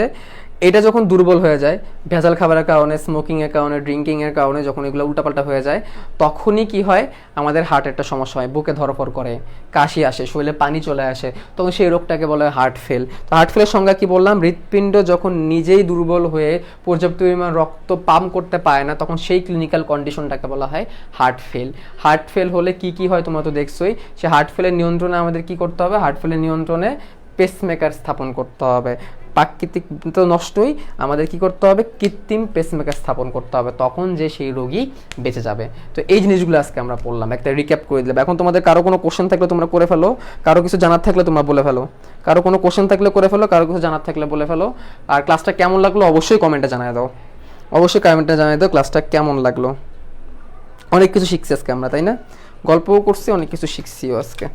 এটা যখন দুর্বল হয়ে যায়, ভেজাল খাবারের কারণে, স্মোকিংয়ের কারণে, ড্রিঙ্কিংয়ের কারণে, যখন এগুলো উল্টাপাল্টা হয়ে যায়, তখনই কি হয়? আমাদের হার্টের একটা সমস্যা হয়, বুকে ধরফর করে, কাশি আসে, শরীরে পানি চলে আসে, তখন সেই রোগটাকে বলা হয় হার্ট ফেল। তো হার্ট ফেলের সংজ্ঞা কি বললাম? হৃৎপিণ্ড যখন নিজেই দুর্বল হয়ে পর্যাপ্ত পরিমাণ রক্ত পাম্প করতে পারে না, তখন সেই ক্লিনিক্যাল কন্ডিশনটাকে বলা হয় হার্ট ফেল। হার্ট ফেল হলে কি কি হয় তোমরা তো দেখছোই। সে হার্ট ফেলের নিয়ন্ত্রণে আমাদের কি করতে হবে? হার্ট ফেলের নিয়ন্ত্রণে পেসমেকার স্থাপন করতে হবে। প্রাকৃতিক তো নষ্টই, আমাদের কি করতে হবে? কৃত্রিম পেসমেকার স্থাপন করতে হবে, তখন যে সেই রোগী বেঁচে যাবে। তো এই জিনিসগুলো আজকে আমরা পড়লাম, একটা রিক্যাপ করে দিলাম। এখন তোমাদের কারো কোনো কোশ্চেন থাকলে তোমরা করে ফেলো, কারো কিছু জানার থাকলে তোমরা বলে ফেলো, কারো কোনো কোশ্চেন থাকলে করে ফেলো, কারো কিছু জানার থাকলে বলে ফেলো। আর ক্লাসটা কেমন লাগলো অবশ্যই কমেন্টে জানিয়ে দাও, অবশ্যই কমেন্টে জানিয়ে দাও ক্লাসটা কেমন লাগলো। অনেক কিছু শিখছি আজকে আমরা, তাই না? গল্পও করছি, অনেক কিছু শিখছিও আজকে।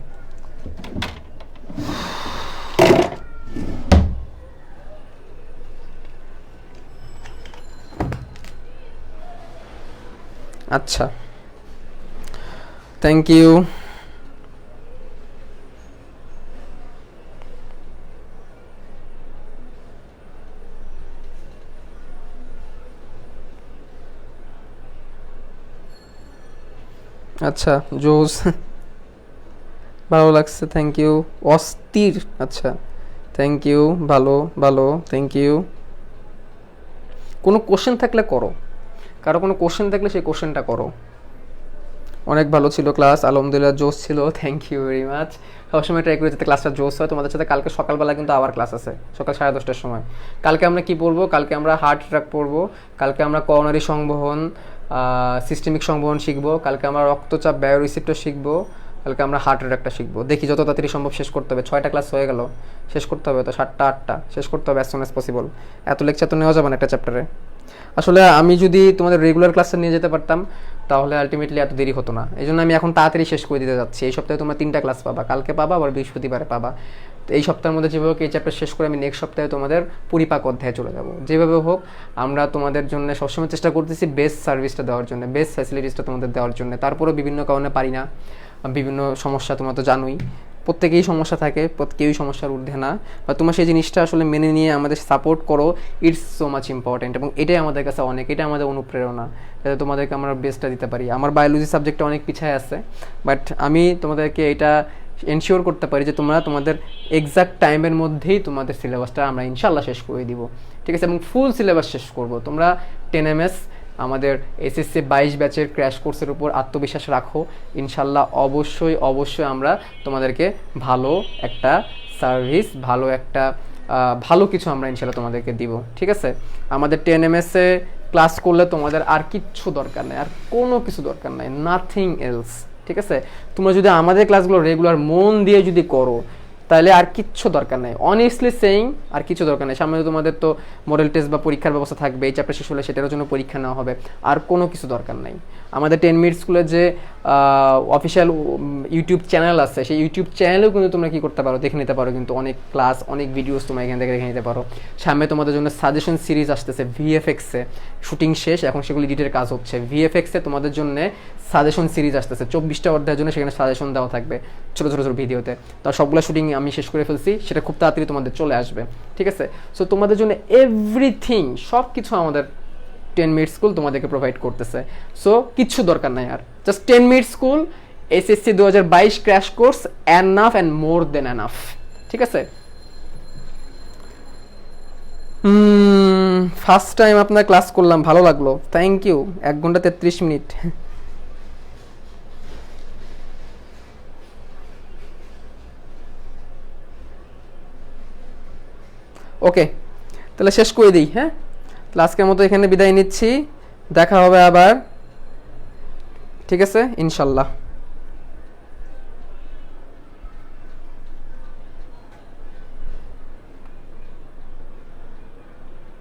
আচ্ছা, থ্যাংক ইউ। আচ্ছা, জোস, ভালো লাগছে, থ্যাংক ইউ। অস্থির, আচ্ছা থ্যাংক ইউ, ভালো ভালো, থ্যাংক ইউ। কোনো কোশ্চেন থাকলে করো, কারো কোনো কোশ্চেন থাকলে সেই কোশ্চেনটা করো। অনেক ভালো ছিল ক্লাস, আলহামদুলিল্লাহ জোস ছিল, থ্যাংক ইউ ভেরি মাচ। সবসময় ট্রাই করে যাতে ক্লাসটা জোস হয়। তোমাদের সাথে কালকে সকালবেলা কিন্তু আবার ক্লাস আছে, সকাল 10:30টার সময়। কালকে আমরা কি পড়বো? কালকে আমরা হার্ট অ্যাটাক পড়বো, কালকে আমরা করোনারি সংবহন, সিস্টেমিক সংবহন শিখবো, কালকে আমরা রক্তচাপ বায়োরিসেপ্টর শিখবো, কালকে আমরা হার্ট অ্যাটাকটা শিখবো। দেখি যত তাড়াতাড়ি সম্ভব শেষ করতে হবে। 6টা ক্লাস হয়ে গেল, শেষ করতে হবে তো 7টা 8টা শেষ করতে হবে অ্যাজ সুন অ্যাজ পসিবল। এত লেকচার তো নেওয়া যাবে না একটা চ্যাপ্টারে। আসলে আমি যদি তোমাদের রেগুলার ক্লাসে নিয়ে যেতে পারতাম তাহলে আলটিমেটলি এত দেরি হতো না। এই জন্য আমি এখন তাড়াতাড়ি শেষ করে দিতে যাচ্ছি। এই সপ্তাহে তোমরা 3টা ক্লাস পাবা, কালকে পাবা, আবার বৃহস্পতিবারে পাবা। তো এই সপ্তাহের মধ্যে যেভাবে হোক এই চ্যাপ্টার শেষ করে আমি নেক্সট সপ্তাহে তোমাদের পরিপাক অধ্যায়ে চলে যাব। যেভাবে হোক আমরা তোমাদের জন্য সবসময় চেষ্টা করতেছি বেস্ট সার্ভিসটা দেওয়ার জন্য, বেস্ট ফ্যাসিলিটিসটা তোমাদের দেওয়ার জন্য। তারপরেও বিভিন্ন কারণে পারি না, বিভিন্ন সমস্যা তোমরা তো জানোই, প্রত্যেকেই সমস্যা থাকে, প্রত্যেকেই সমস্যার ঊর্ধ্বে না। বা তোমরা সেই জিনিসটা আসলে মেনে নিয়ে আমাদের সাপোর্ট করো, ইটস সো মাচ ইম্পর্টেন্ট। এবং এটাই আমাদের কাছে অনেক, এটা আমাদের অনুপ্রেরণা, যাতে তোমাদেরকে আমরা বেস্টটা দিতে পারি। আমার বায়োলজি সাবজেক্টটা অনেক পিছায় আছে, বাট আমি তোমাদেরকে এটা এনশিওর করতে পারি যে তোমরা তোমাদের এক্সাক্ট টাইমের মধ্যেই তোমাদের সিলেবাসটা আমরা ইনশাল্লাহ শেষ করে দিব, ঠিক আছে? এবং ফুল সিলেবাস শেষ করব। তোমরা 10 MS আমাদের এসএসসি 22 ব্যাচের ক্র্যাশ কোর্সের উপর আত্মবিশ্বাস রাখো। ইনশাল্লাহ অবশ্যই অবশ্যই আমরা তোমাদেরকে ভালো একটা সার্ভিস, ভালো কিছু আমরা ইনশাল্লাহ তোমাদেরকে দিব, ঠিক আছে? আমাদের 10 MS ক্লাস করলে তোমাদের আর কিচ্ছু দরকার নেই, আর কোনো কিছু দরকার নাই, নাথিং এলস, ঠিক আছে? তোমরা যদি আমাদের ক্লাসগুলো রেগুলার মন দিয়ে যদি করো তাহলে আর কিচ্ছু দরকার নাই, অনেস্টলি সেইং আর কিছু দরকার নেই। সামনে তোমাদের তো মডেল টেস্ট বা পরীক্ষার ব্যবস্থা থাকবে, এই চ্যাপ্টার শেষ হলে সেটার জন্য পরীক্ষা নেওয়া হবে, আর কোনো কিছু দরকার নাই। আমাদের 10 মিনিট স্কুলের যে অফিসিয়াল ইউটিউব চ্যানেল আছে, সেই ইউটিউব চ্যানেলেও কিন্তু তোমরা কী করতে পারো, দেখে নিতে পারো, কিন্তু অনেক ক্লাস, অনেক ভিডিওস তোমরা এখান থেকে দেখে নিতে পারো। সামনে তোমাদের জন্য সাজেশন সিরিজ আসতেছে, ভিএফএক্সে শুটিং শেষ, এখন সেগুলো এডিটের কাজ হচ্ছে। ভিএফএক্সে তোমাদের জন্য সাজেশন সিরিজ আসতেছে, 24টা অধ্যায়ের জন্য সেখানে সাজেশন দেওয়া থাকবে ছোটো ছোটো ছোটো ভিডিওতে। তার সবগুলো শুটিং আমি শেষ করে ফেলছি, সেটা খুব তাড়াতাড়ি তোমাদের চলে আসবে, ঠিক আছে? সো তোমাদের জন্য এভরিথিং, সব কিছু আমাদের 10 মিনিট স্কুল তোমাদেরকে প্রোভাইড করতেছে। সো কিচ্ছু দরকার নাই আর, just 10 minute school, SSC 2022 crash course, enough and more than enough, ঠিক আছে? ফার্স্ট টাইম আপনার ক্লাস করলাম, ভালো লাগলো, থ্যাংক ইউ। 1 ঘন্টা 33 মিনিট। ওকে, তাহলে শেষ করে দিই। হ্যাঁ, তাহলে আজকের মতো এখানে বিদায় নিচ্ছি, দেখা হবে আবার, ঠিক আছে ইনশাল্লাহ।